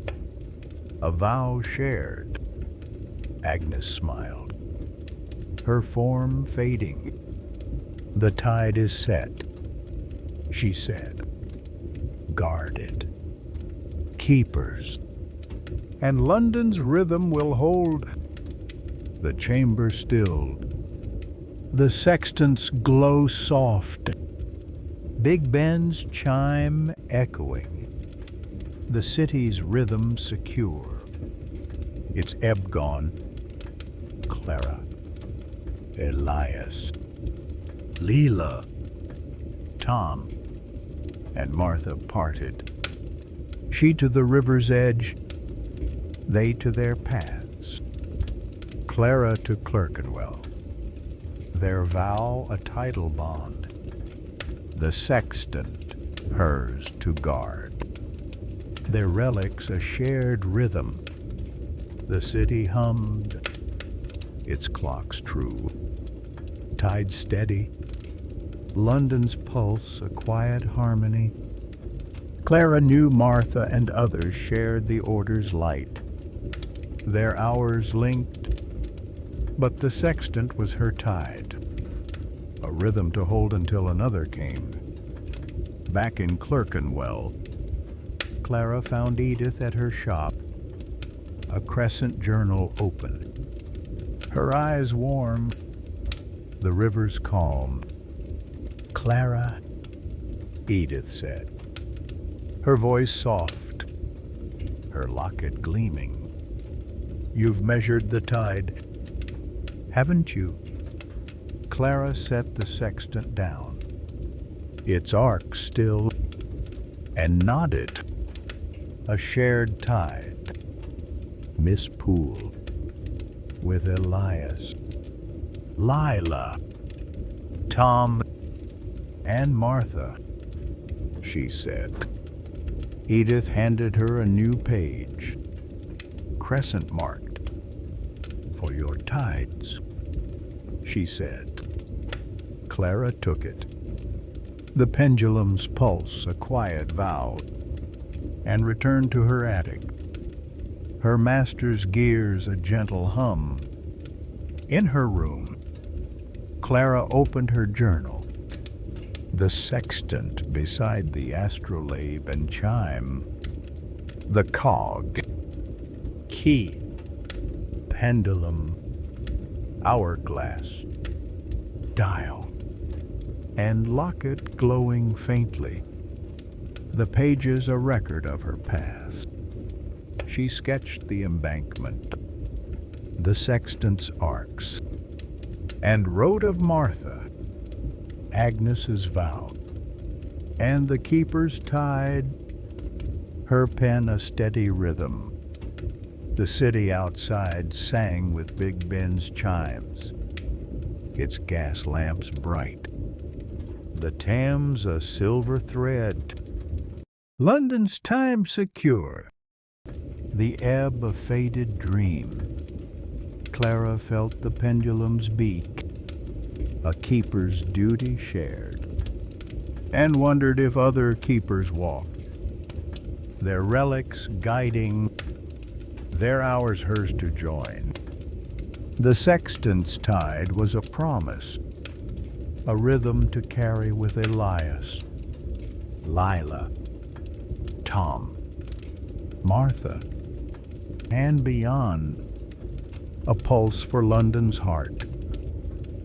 a vow shared. Agnes smiled, her form fading. "The tide is set," she said, "guarded, keepers, and London's rhythm will hold." The chamber stilled, the sextant's glow soft, Big Ben's chime echoing, the city's rhythm secure, its ebb gone. Clara, Elias, Leela, Tom, and Martha parted, she to the river's edge, they to their paths. Clara to Clerkenwell, their vow a tidal bond, the sextant hers to guard, their relics a shared rhythm. The city hummed, its clocks true, tide steady, London's pulse a quiet harmony. Clara knew Martha and others shared the order's light. Their hours linked, but the sextant was her tide, a rhythm to hold until another came. Back in Clerkenwell, Clara found Edith at her shop, a crescent journal open. Her eyes warm, the river's calm. "Clara," Edith said, her voice soft, her locket gleaming. "You've measured the tide, haven't you?" Clara set the sextant down, its arc still, and nodded. A shared tide. Miss Poole with Elias, Lila, Tom, and Martha, she said. Edith handed her a new page, crescent marked. "For your tides," she said. Clara took it. The pendulum's pulse a quiet vow, and returned to her attic. Her master's gears a gentle hum. In her room, Clara opened her journal. The sextant beside the astrolabe and chime. The cog, key, pendulum, hourglass, dial, and locket glowing faintly. The pages a record of her past. She sketched the embankment, the sextant's arcs, and wrote of Martha, Agnes's vow, and the keeper's tide, her pen a steady rhythm. The city outside sang with Big Ben's chimes, its gas lamps bright, the Thames a silver thread. London's time secure, the ebb a faded dream. Clara felt the pendulum's beat, a keeper's duty shared, and wondered if other keepers walked, their relics guiding, their hours hers to join. The sextant's tide was a promise, a rhythm to carry with Elias, Lila, Tom, Martha, and beyond, a pulse for London's heart.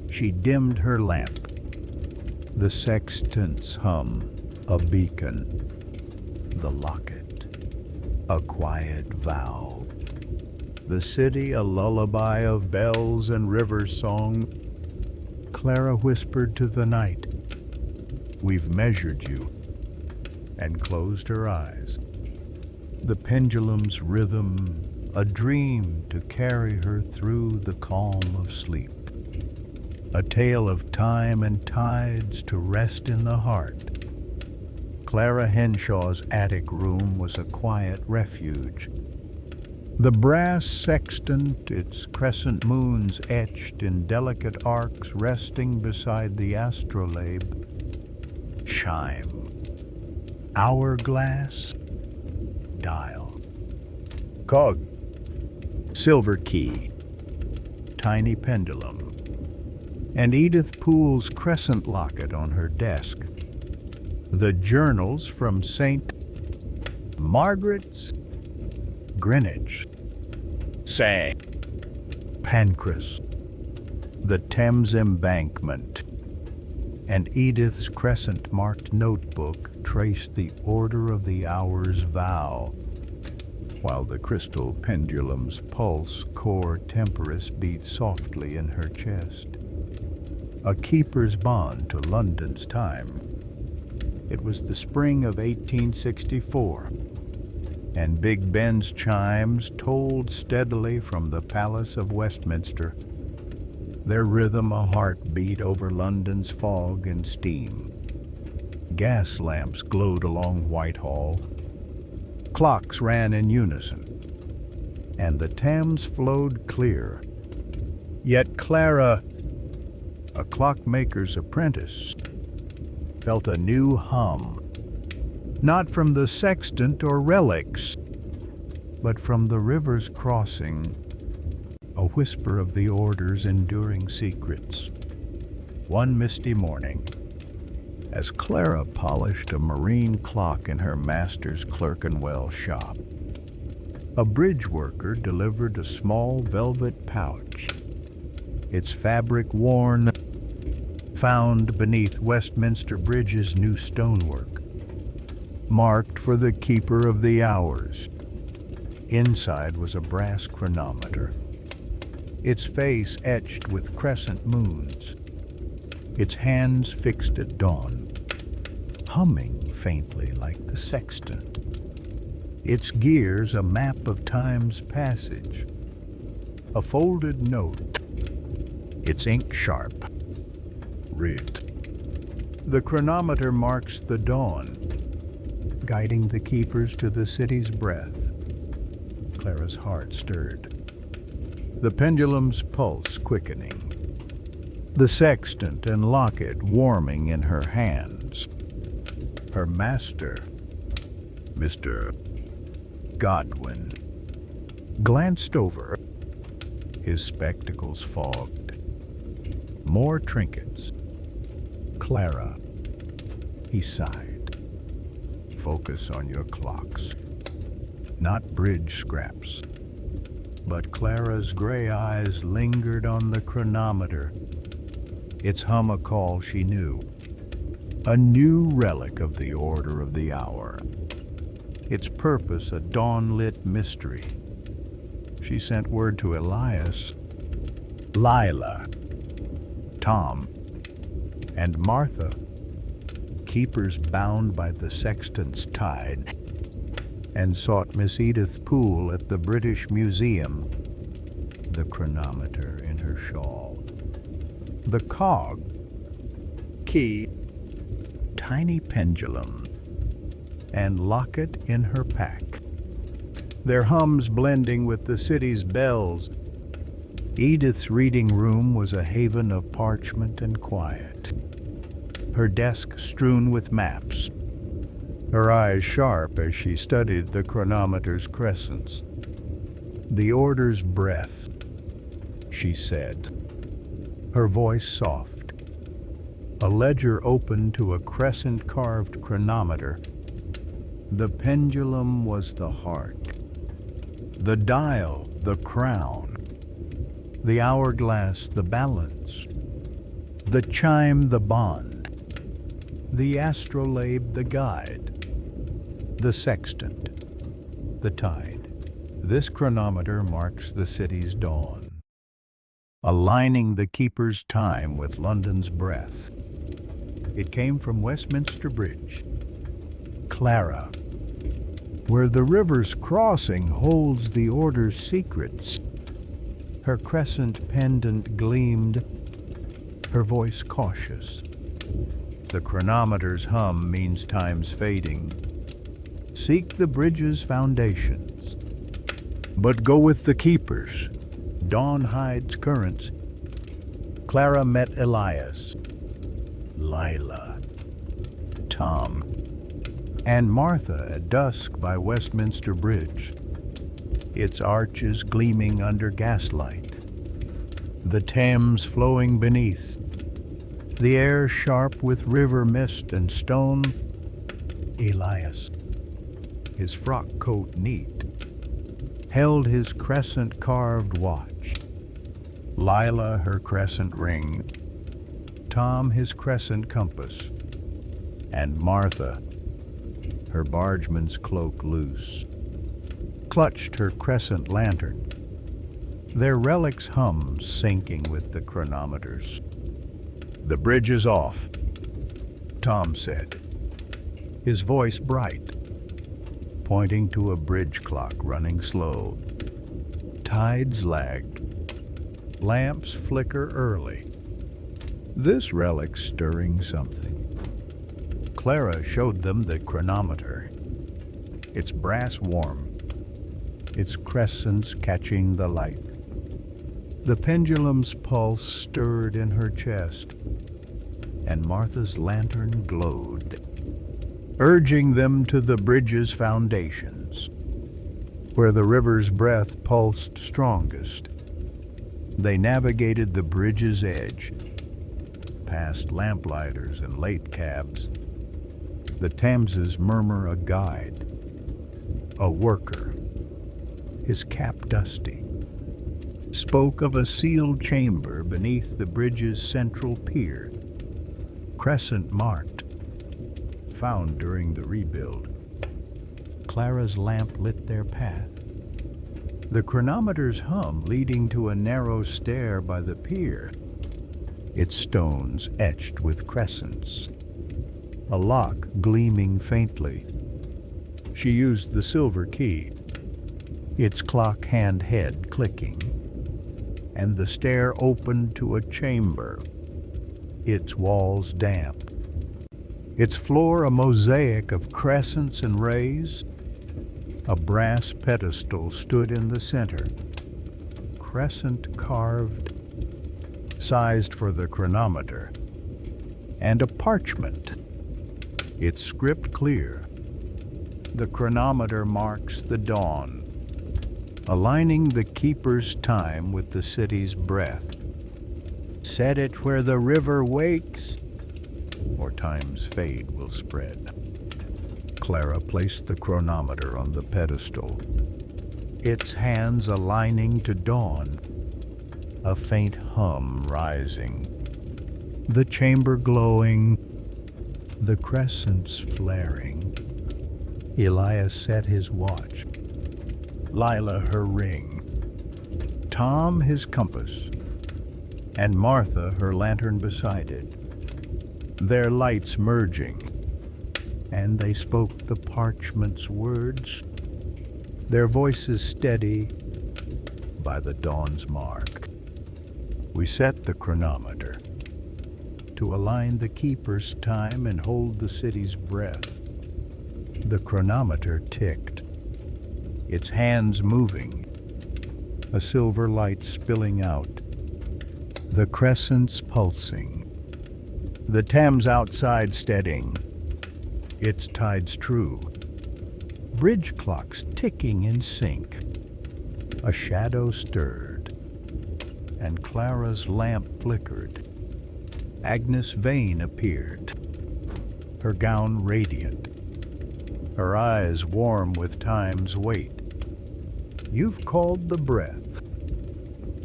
She dimmed her lamp, the sextant's hum, a beacon, the locket, a quiet vow, the city a lullaby of bells and river song. Clara whispered to the night, "We've measured you," and closed her eyes. The pendulum's rhythm, a dream to carry her through the calm of sleep. A tale of time and tides to rest in the heart. Clara Henshaw's attic room was a quiet refuge. The brass sextant, its crescent moons etched in delicate arcs resting beside the astrolabe. Chime, hourglass, dial, cog, silver key, tiny pendulum, and Edith Poole's crescent locket on her desk. The journals from St. Margaret's, Greenwich, St. Pancras, the Thames embankment, and Edith's crescent-marked notebook traced the order of the hour's vow, while the crystal pendulum's pulse cor temporis beat softly in her chest. A keeper's bond to London's time. It was the spring of 1864, and Big Ben's chimes tolled steadily from the Palace of Westminster, their rhythm a heartbeat over London's fog and steam. Gas lamps glowed along Whitehall, clocks ran in unison, and the Thames flowed clear. Yet Clara, a clockmaker's apprentice, felt a new hum, not from the sextant or relics, But from the river's crossing, a whisper of the order's enduring secrets. One misty morning, as Clara polished a marine clock in her master's Clerkenwell shop, a bridge worker delivered a small velvet pouch, its fabric worn, found beneath Westminster Bridge's new stonework, marked for the keeper of the hours. Inside was a brass chronometer, its face etched with crescent moons, its hands fixed at dawn, humming faintly like the sextant, its gears a map of time's passage, a folded note, its ink sharp, writ. The chronometer marks the dawn, guiding the keepers to the city's breath. Clara's heart stirred, the pendulum's pulse quickening, the sextant and locket warming in her hands. Her master, Mr. Godwin, glanced over, his spectacles fogged. More trinkets. Clara, he sighed. Focus on your clocks. Not bridge scraps. But Clara's gray eyes lingered on the chronometer, its hum a call she knew. A new relic of the order of the hour. Its purpose a dawn-lit mystery. She sent word to Elias, Lila, Tom, and Martha, keepers bound by the sextant's tide, and sought Miss Edith Poole at the British Museum, the chronometer in her shawl. The cog, key, tiny pendulum, and locket in her pack, their hums blending with the city's bells. Edith's reading room was a haven of parchment and quiet, her desk strewn with maps, her eyes sharp as she studied the chronometer's crescents. The order's breath, she said, her voice soft. A ledger opened to a crescent-carved chronometer. The pendulum was the heart, the dial, the crown, the hourglass, the balance, the chime, the bond, the astrolabe, the guide, the sextant, the tide. This chronometer marks the city's dawn, aligning the keeper's time with London's breath. It came from Westminster Bridge. Clara, where the river's crossing holds the order's secrets. Her crescent pendant gleamed, her voice cautious. The chronometer's hum means time's fading. Seek the bridge's foundations, but go with the keepers. Dawn hides currents. Clara met Elias, Lila, Tom, and Martha at dusk by Westminster Bridge, its arches gleaming under gaslight, the Thames flowing beneath, the air sharp with river mist and stone. Elias, his frock coat neat, held his crescent-carved watch. Lila her crescent ring, Tom his crescent compass, and Martha, her bargeman's cloak loose, clutched her crescent lantern, their relics hum syncing with the chronometers. The bridge is off, Tom said, his voice bright, pointing to a bridge clock running slow. Tides lag, lamps flicker early. This relic stirring something. Clara showed them the chronometer, its brass warm, its crescents catching the light. The pendulum's pulse stirred in her chest, and Martha's lantern glowed, urging them to the bridge's foundations. where the river's breath pulsed strongest. They navigated the bridge's edge, past lamplighters and late cabs. The Thames's murmur a guide, a worker, his cap dusty, spoke of a sealed chamber beneath the bridge's central pier, crescent marked, found during the rebuild. Clara's lamp lit their path. The chronometer's hum leading to a narrow stair by the pier, its stones etched with crescents, a lock gleaming faintly. She used the silver key, its clock hand head clicking, and the stair opened to a chamber, its walls damp, its floor a mosaic of crescents and rays. A brass pedestal stood in the center, crescent carved, sized for the chronometer, and a parchment, its script clear. The chronometer marks the dawn, aligning the keeper's time with the city's breath. Set it where the river wakes, or time's fade will spread. Clara placed the chronometer on the pedestal, its hands aligning to dawn, a faint hum rising, the chamber glowing, the crescents flaring. Elias set his watch, Lila her ring, Tom his compass, and Martha her lantern beside it, their lights merging. And they spoke the parchment's words, their voices steady by the dawn's mark. We set the chronometer to align the keeper's time and hold the city's breath. The chronometer ticked, its hands moving, a silver light spilling out, the crescents pulsing, the Thames outside steadying, its tides true, bridge clocks ticking in sync. A shadow stirred, and Clara's lamp flickered. Agnes Vane appeared, her gown radiant, her eyes warm with time's weight. "You've called the breath,"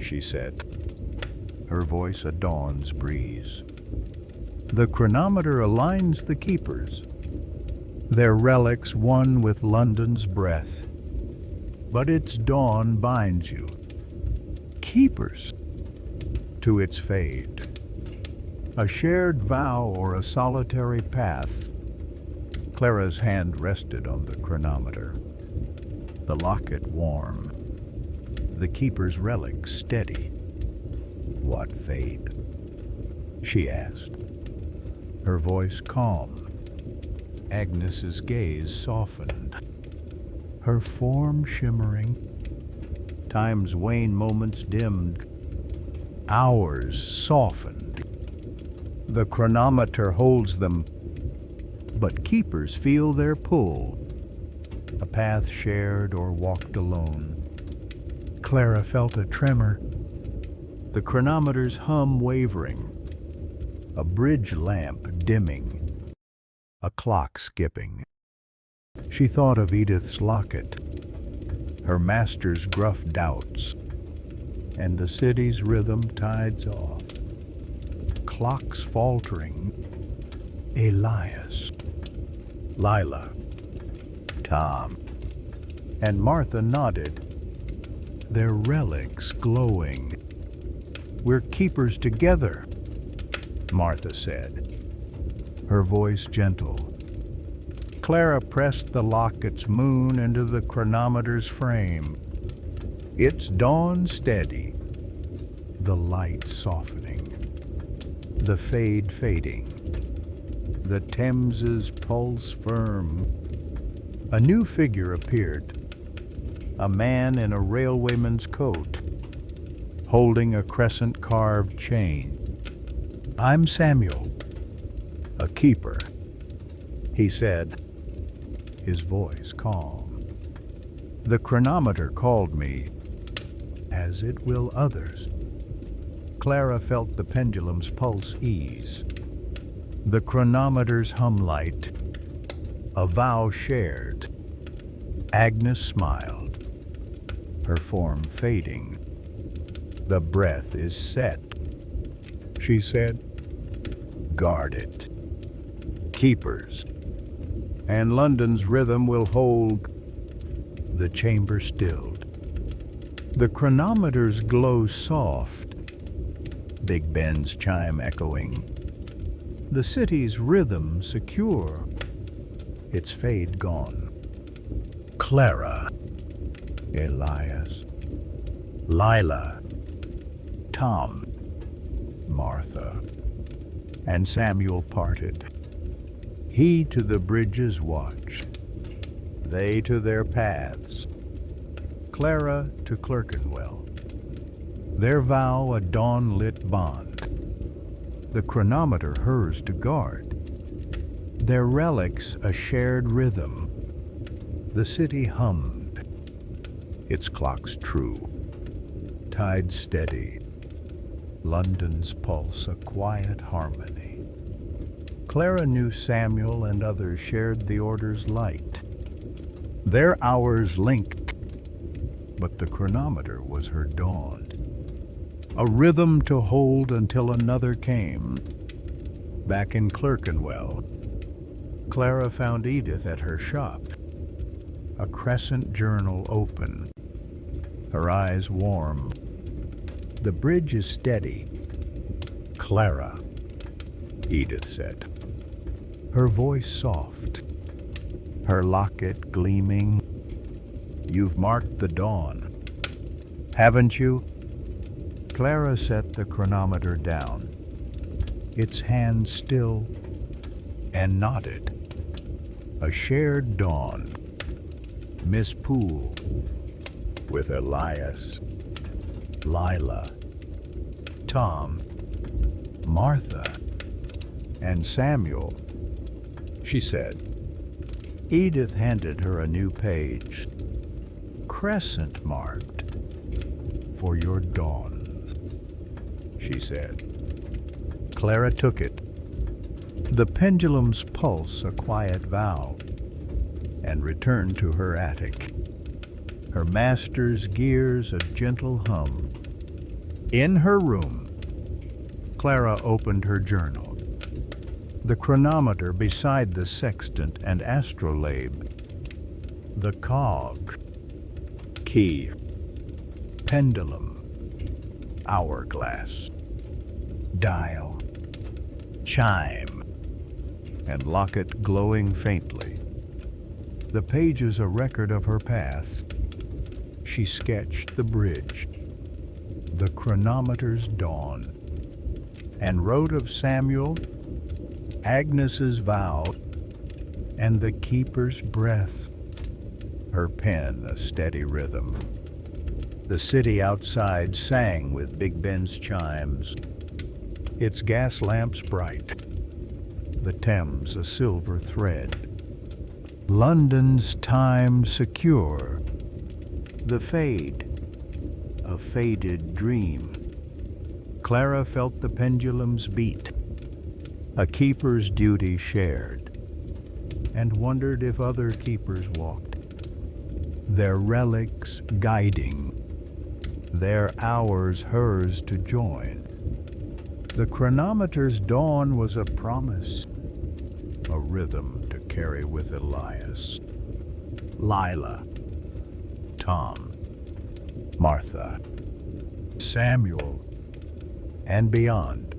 she said, her voice a dawn's breeze. The chronometer aligns the keepers, their relics one with London's breath. But its dawn binds you, keepers, to its fade. A shared vow or a solitary path. Clara's hand rested on the chronometer, the locket warm, the keeper's relics steady. "What fate?" she asked, her voice calm. Agnes's gaze softened, her form shimmering. Time's wane moments dimmed, hours softened. The chronometer holds them, but keepers feel their pull, a path shared or walked alone. Clara felt a tremor, the chronometer's hum wavering, a bridge lamp dimming, a clock skipping. She thought of Edith's locket, her master's gruff doubts, and the city's rhythm tides off. Clocks faltering. Elias, Lila, Tom, and Martha nodded, their relics glowing. "We're keepers together," Martha said, her voice gentle. Clara pressed the locket's moon into the chronometer's frame. Its dawn steady, the light softening, the fade fading, the Thames's pulse firm. A new figure appeared, a man in a railwayman's coat, holding a crescent-carved chain. "I'm Samuel, a keeper," he said, his voice calm. The chronometer called me, as it will others. Clara felt the pendulum's pulse ease. The chronometer's hum light, a vow shared. Agnes smiled, her form fading. The breath is set, she said. Guard it. Keepers. And London's rhythm will hold. The chamber stilled. The chronometer's glow soft, Big Ben's chime echoing. The city's rhythm secure, its fade gone. Clara, Elias, Lila, Tom, Martha, and Samuel parted. He to the bridges watched, they to their paths. Clara to Clerkenwell, their vow a dawn-lit bond. The chronometer hers to guard, their relics a shared rhythm. The city hummed, its clocks true, tide steady, London's pulse a quiet harmony. Clara knew Samuel and others shared the order's light. Their hours linked, but the chronometer was her dawn. A rhythm to hold until another came. Back in Clerkenwell, Clara found Edith at her shop, a crescent journal open, her eyes warm. The bridge is steady. Clara, Edith said, her voice soft, her locket gleaming. You've marked the dawn, haven't you? Clara set the chronometer down, its hand still, and nodded. A shared dawn. Miss Poole, with Elias, Lila, Tom, Martha, and Samuel, she said. Edith handed her a new page, crescent marked, for your dawns, she said. Clara took it, the pendulum's pulse a quiet vow, and returned to her attic, her master's gears a gentle hum. In her room, Clara opened her journal, the chronometer beside the sextant and astrolabe, the cog, key, pendulum, hourglass, dial, chime, and locket glowing faintly. The page is a record of her path. She sketched the bridge, the chronometer's dawn, and wrote of Samuel, Agnes's vow, and the keeper's breath, her pen a steady rhythm. The city outside sang with Big Ben's chimes, its gas lamps bright, the Thames a silver thread. London's time secure, the fade, a faded dream. Clara felt the pendulum's beat, a keeper's duty shared, and wondered if other keepers walked, their relics guiding, their hours hers to join. The chronometer's dawn was a promise, a rhythm to carry with Elias, Lila, Tom, Martha, Samuel, and beyond,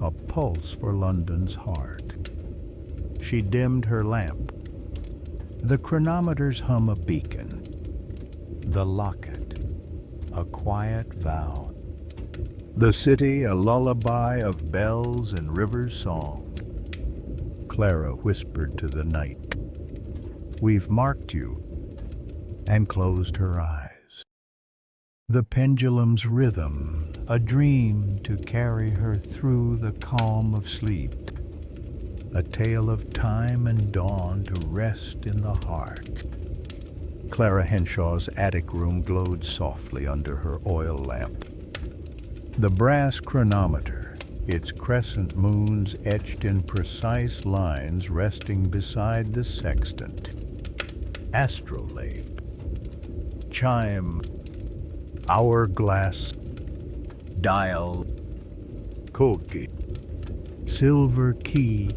a pulse for London's heart. She dimmed her lamp, the chronometer's hum a beacon, the locket, a quiet vow, the city a lullaby of bells and river's song. Clara whispered to the night, "We've marked you," and closed her eyes. The pendulum's rhythm, a dream to carry her through the calm of sleep, a tale of time and dawn to rest in the heart. Clara Henshaw's attic room glowed softly under her oil lamp. The brass chronometer, its crescent moons etched in precise lines resting beside the sextant. Astrolabe, chime, hourglass, dial, cookie, silver key,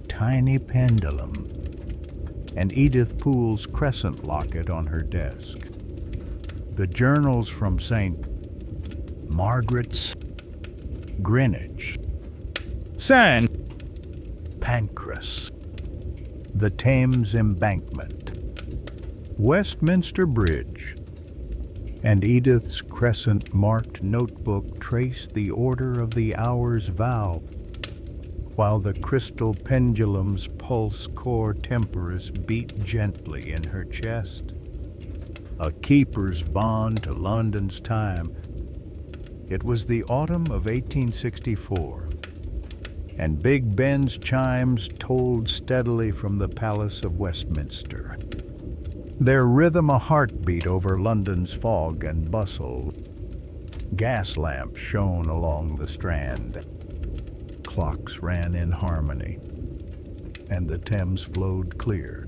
tiny pendulum, and Edith Poole's crescent locket on her desk. The journals from St. Margaret's, Greenwich, St. Pancras, the Thames Embankment, Westminster Bridge, and Edith's crescent-marked notebook traced the order of the hour's vow, while the crystal pendulum's pulse core temporis beat gently in her chest. A keeper's bond to London's time. It was the autumn of 1864, and Big Ben's chimes tolled steadily from the Palace of Westminster. Their rhythm a heartbeat over London's fog and bustle. Gas lamps shone along the Strand. Clocks ran in harmony, and the Thames flowed clear.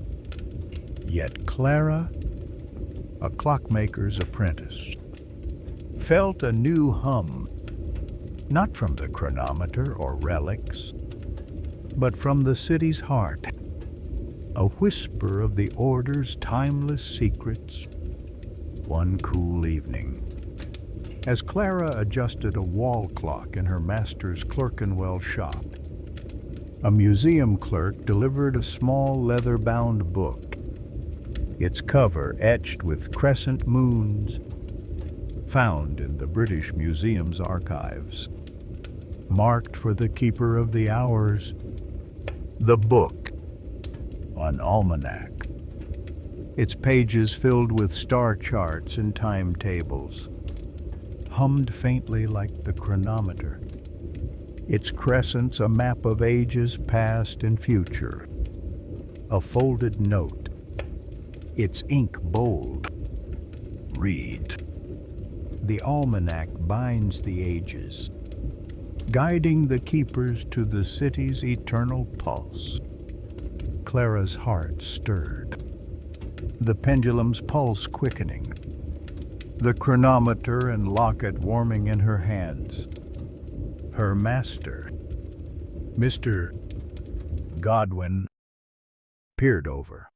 Yet Clara, a clockmaker's apprentice, felt a new hum, not from the chronometer or relics, but from the city's heart, a whisper of the order's timeless secrets. One cool evening, as Clara adjusted a wall clock in her master's Clerkenwell shop, a museum clerk delivered a small leather-bound book, its cover etched with crescent moons, found in the British Museum's archives. Marked for the keeper of the hours, the book, an almanac, its pages filled with star charts and timetables, hummed faintly like the chronometer, its crescents a map of ages past and future, a folded note, its ink bold. Read. The almanac binds the ages, guiding the keepers to the city's eternal pulse. Clara's heart stirred, the pendulum's pulse quickening, the chronometer and locket warming in her hands. Her master, Mr. Godwin, peered over,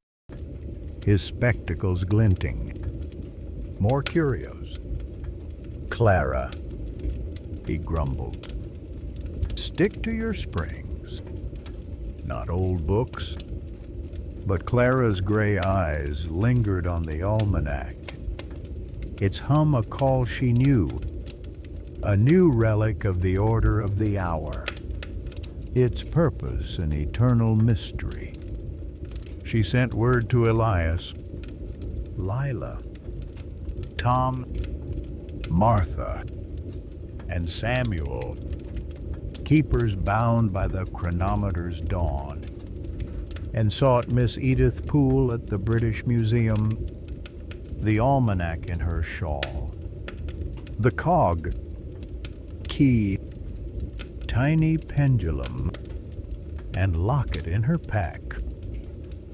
his spectacles glinting. More curios. Clara, he grumbled, stick to your springs. Not old books, but Clara's gray eyes lingered on the almanac, its hum a call she knew, a new relic of the order of the hour, its purpose an eternal mystery. She sent word to Elias, Lila, Tom, Martha, and Samuel, keepers bound by the chronometer's dawn, and sought Miss Edith Poole at the British Museum, the almanac in her shawl, the cog, key, tiny pendulum, and locket in her pack,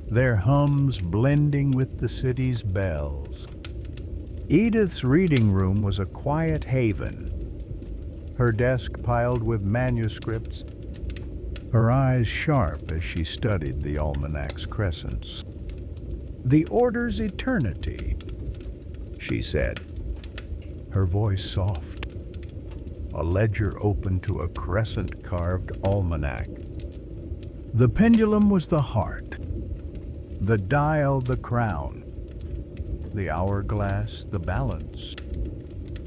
their hums blending with the city's bells. Edith's reading room was a quiet haven, her desk piled with manuscripts, her eyes sharp as she studied the almanac's crescents. The order's eternity, she said, her voice soft. A ledger open to a crescent-carved almanac. The pendulum was the heart, the dial the crown, the hourglass the balance,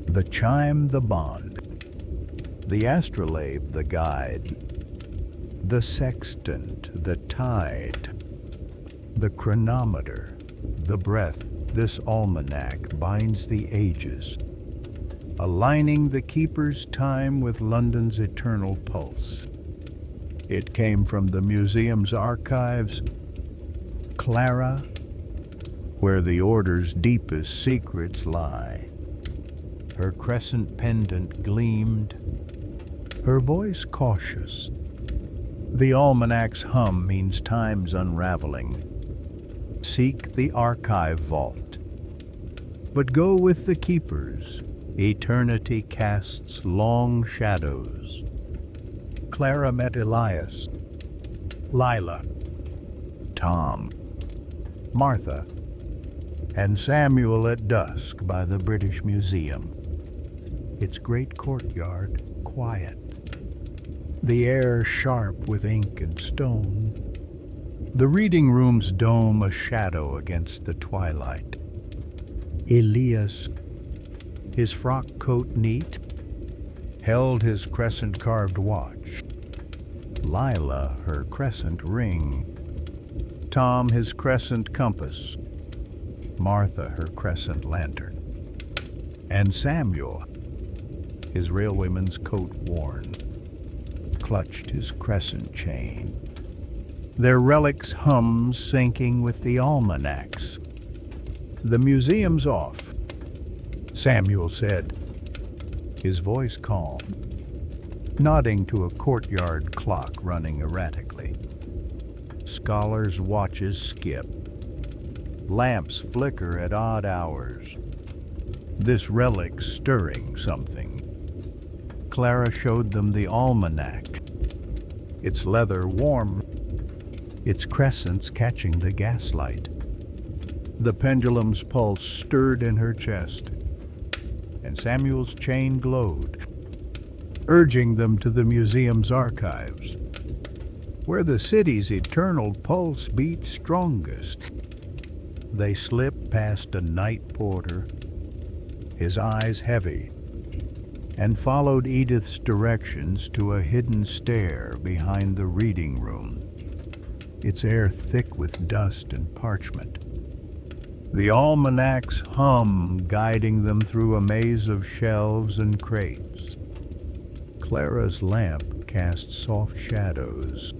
the chime the bond, the astrolabe the guide, the sextant the tide, the chronometer the breath. This almanac binds the ages, aligning the keeper's time with London's eternal pulse. It came from the museum's archives. Clara, where the order's deepest secrets lie. Her crescent pendant gleamed, her voice cautious. The almanac's hum means time's unraveling. Seek the archive vault, but go with the keepers. Eternity casts long shadows. Clara met Elias, Lila, Tom, Martha, and Samuel at dusk by the British Museum. Its great courtyard quiet, the air sharp with ink and stone. The reading room's dome a shadow against the twilight. Elias, his frock coat neat, held his crescent-carved watch. Lila, her crescent ring. Tom, his crescent compass. Martha, her crescent lantern. And Samuel, his railwayman's coat worn, clutched his crescent chain. Their relics hum syncing with the almanacs. The museum's off, Samuel said, his voice calm, nodding to a courtyard clock running erratically. Scholars' watches skip. Lamps flicker at odd hours. This relic's stirring something. Clara showed them the almanac, its leather warm, its crescents catching the gaslight. The pendulum's pulse stirred in her chest, and Samuel's chain glowed, urging them to the museum's archives, where the city's eternal pulse beat strongest. They slipped past a night porter, his eyes heavy, and followed Edith's directions to a hidden stair behind the reading room, its air thick with dust and parchment. The almanac's hum guiding them through a maze of shelves and crates. Clara's lamp cast soft shadows,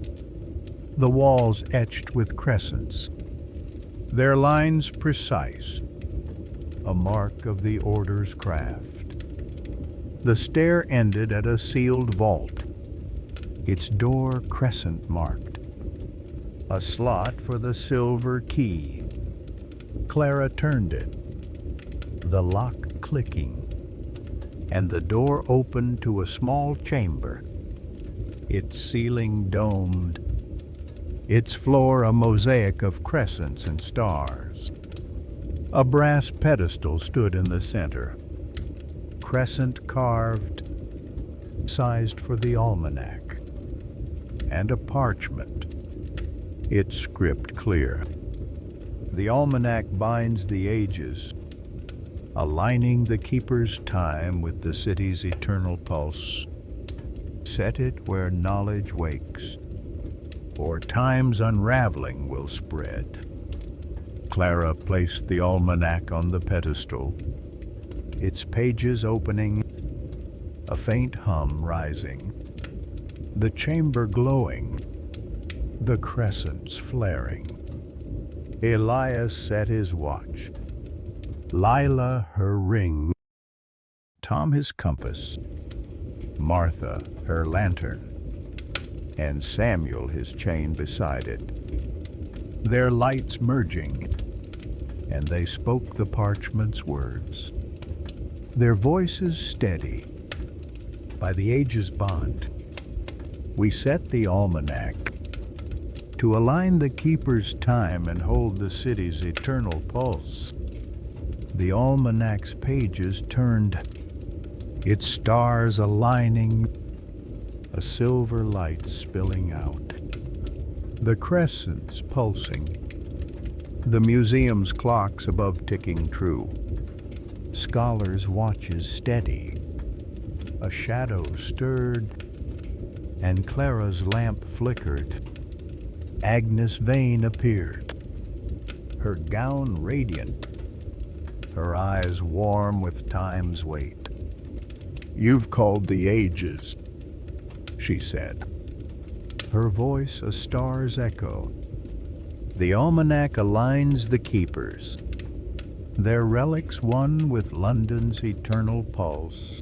the walls etched with crescents, their lines precise, a mark of the order's craft. The stair ended at a sealed vault, its door crescent marked, a slot for the silver key. Clara turned it, the lock clicking, and the door opened to a small chamber, its ceiling domed, its floor a mosaic of crescents and stars. A brass pedestal stood in the center, crescent carved, sized for the almanac, and a parchment, its script clear. The almanac binds the ages, aligning the keeper's time with the city's eternal pulse. Set it where knowledge wakes, or time's unraveling will spread. Clara placed the almanac on the pedestal, its pages opening, a faint hum rising, the chamber glowing, the crescents flaring. Elias set his watch, Lila her ring, Tom his compass, Martha her lantern, and Samuel his chain beside it. Their lights merging, and they spoke the parchment's words. Their voices steady, by the age's bond. We set the almanac to align the keeper's time and hold the city's eternal pulse. The almanac's pages turned, its stars aligning, a silver light spilling out, the crescents pulsing, the museum's clocks above ticking true, scholars' watches steady. A shadow stirred, and Clara's lamp flickered. Agnes Vane appeared, her gown radiant, her eyes warm with time's weight. "You've called the ages," she said, her voice a star's echo. The almanac aligns the keepers, Their relics one with London's eternal pulse,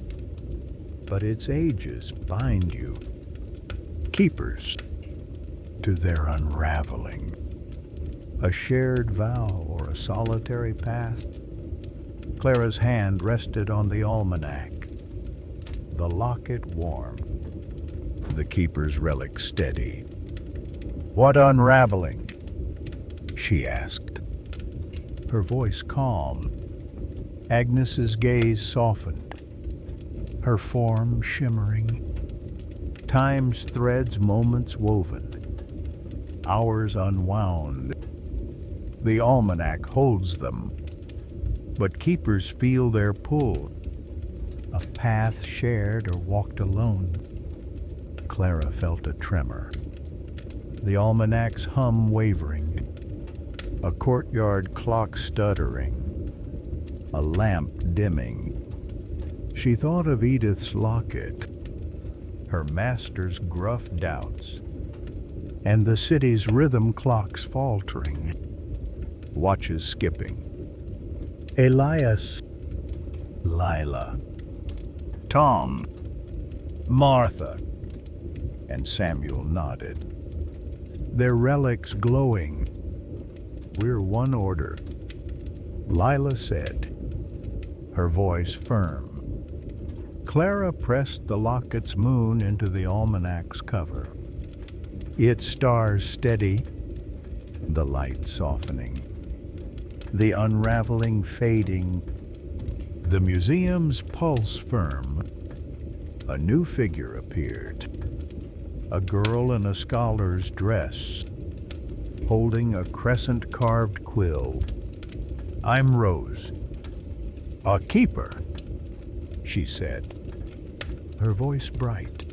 but its ages bind you, keepers, to their unraveling. A shared vow or a solitary path? Clara's hand rested on the almanac, the locket warm, the keeper's relic steady. What unraveling? She asked, her voice calm. Agnes's gaze softened, her form shimmering. Time's threads, moments woven, hours unwound. The almanac holds them, but keepers feel their pull. A path shared or walked alone. Clara felt a tremor. The almanac's hum wavering, a courtyard clock stuttering, a lamp dimming. She thought of Edith's locket, her master's gruff doubts, and the city's rhythm clocks faltering, watches skipping. Elias, Lila, Tom, Martha, and Samuel nodded, their relics glowing. We're one order, Lila said, her voice firm. Clara pressed the locket's moon into the almanac's cover, its stars steady, the light softening, the unraveling fading, the museum's pulse firm. A new figure appeared, a girl in a scholar's dress, holding a crescent-carved quill. I'm Rose, a keeper, she said, her voice bright.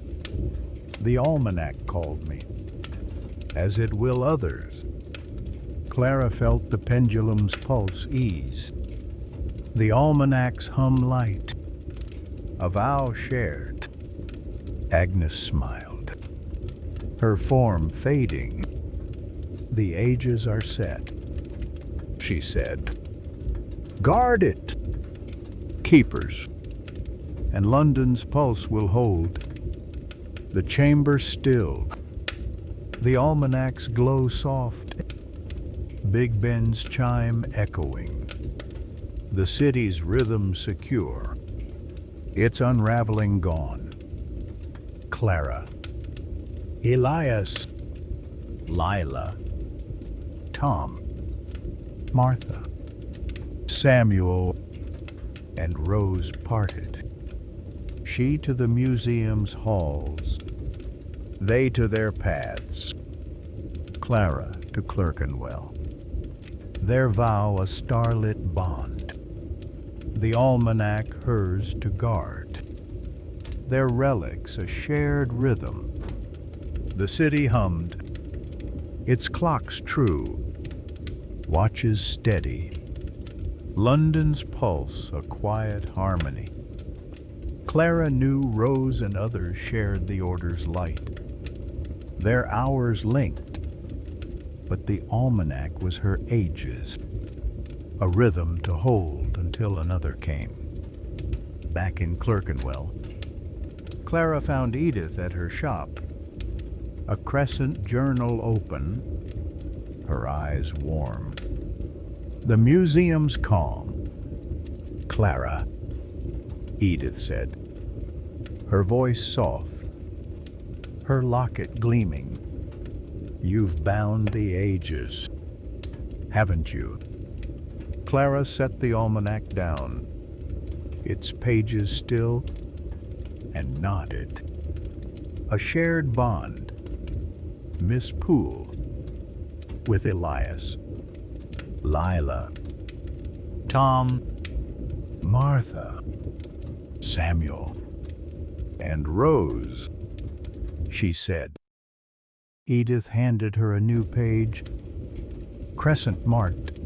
The almanac called me, as it will others. Clara felt the pendulum's pulse ease, the almanac's hum light, a vow shared. Agnes smiled, her form fading. The ages are set, she said. Guard it, keepers, and London's pulse will hold. The chamber stilled, the almanac's glow soft, Big Ben's chime echoing, the city's rhythm secure, its unraveling gone. Clara, Elias, Lila, Tom, Martha, Samuel, and Rose parted. She to the museum's halls, they to their paths. Clara to Clerkenwell, their vow a starlit bond. The almanac hers to guard, their relics a shared rhythm. The city hummed, its clocks true, watches steady. London's pulse a quiet harmony. Clara knew Rose and others shared the order's light. Their hours linked, but the almanac was her ages, a rhythm to hold until another came. Back in Clerkenwell, Clara found Edith at her shop, a crescent journal open, her eyes warm. The museum's calm. Clara, Edith said, her voice soft, her locket gleaming. You've bound the ages, haven't you? Clara set the almanac down, its pages still, and nodded. A shared bond. Miss Poole with Elias, Lila, Tom, Martha, Samuel, and Rose, she said. Edith handed her a new page, crescent marked.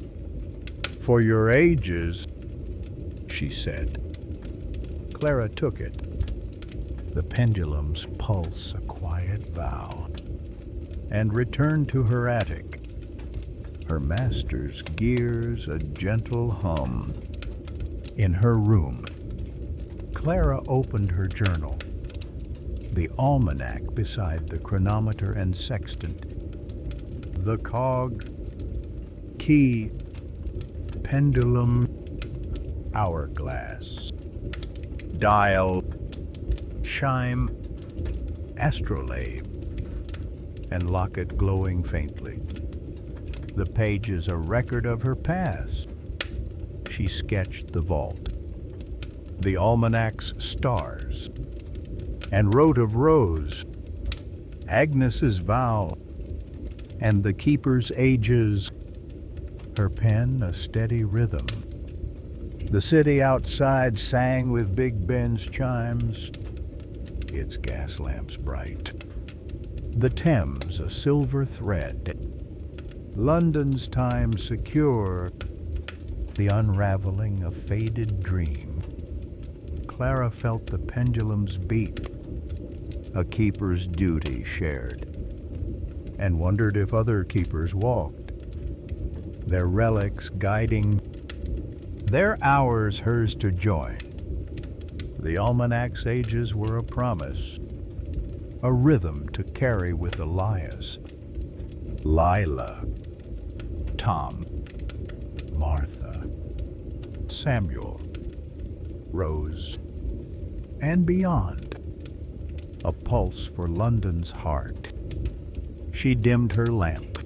For your ages, she said. Clara took it, the pendulum's pulse a quiet vow, and returned to her attic, her master's gears a gentle hum. In her room, Clara opened her journal, the almanac beside the chronometer and sextant, the cog, key, pendulum, hourglass, dial, chime, astrolabe, and locket glowing faintly. The page is a record of her past. She sketched the vault, the almanac's stars, and wrote of Rose, Agnes's vow, and the keeper's ages, her pen a steady rhythm. The city outside sang with Big Ben's chimes, its gas lamps bright. The Thames a silver thread, London's time secure, the unraveling a faded dream. Clara felt the pendulum's beat, a keeper's duty shared, and wondered if other keepers walked, their relics guiding, their hours hers to join. The almanac's ages were a promise, a rhythm to carry with Elias, Lila, Tom, Martha, Samuel, Rose, and beyond. A pulse for London's heart. She dimmed her lamp.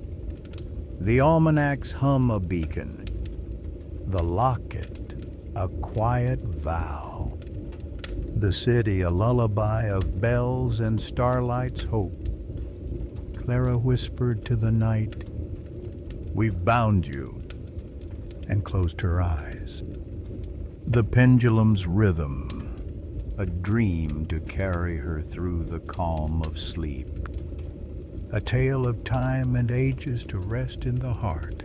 The almanac's hum a beacon. The locket a quiet vow. The city a lullaby of bells and starlight's hope. Clara whispered to the night, "We've bound you," and closed her eyes. The pendulum's rhythm, a dream to carry her through the calm of sleep. A tale of time and ages to rest in the heart.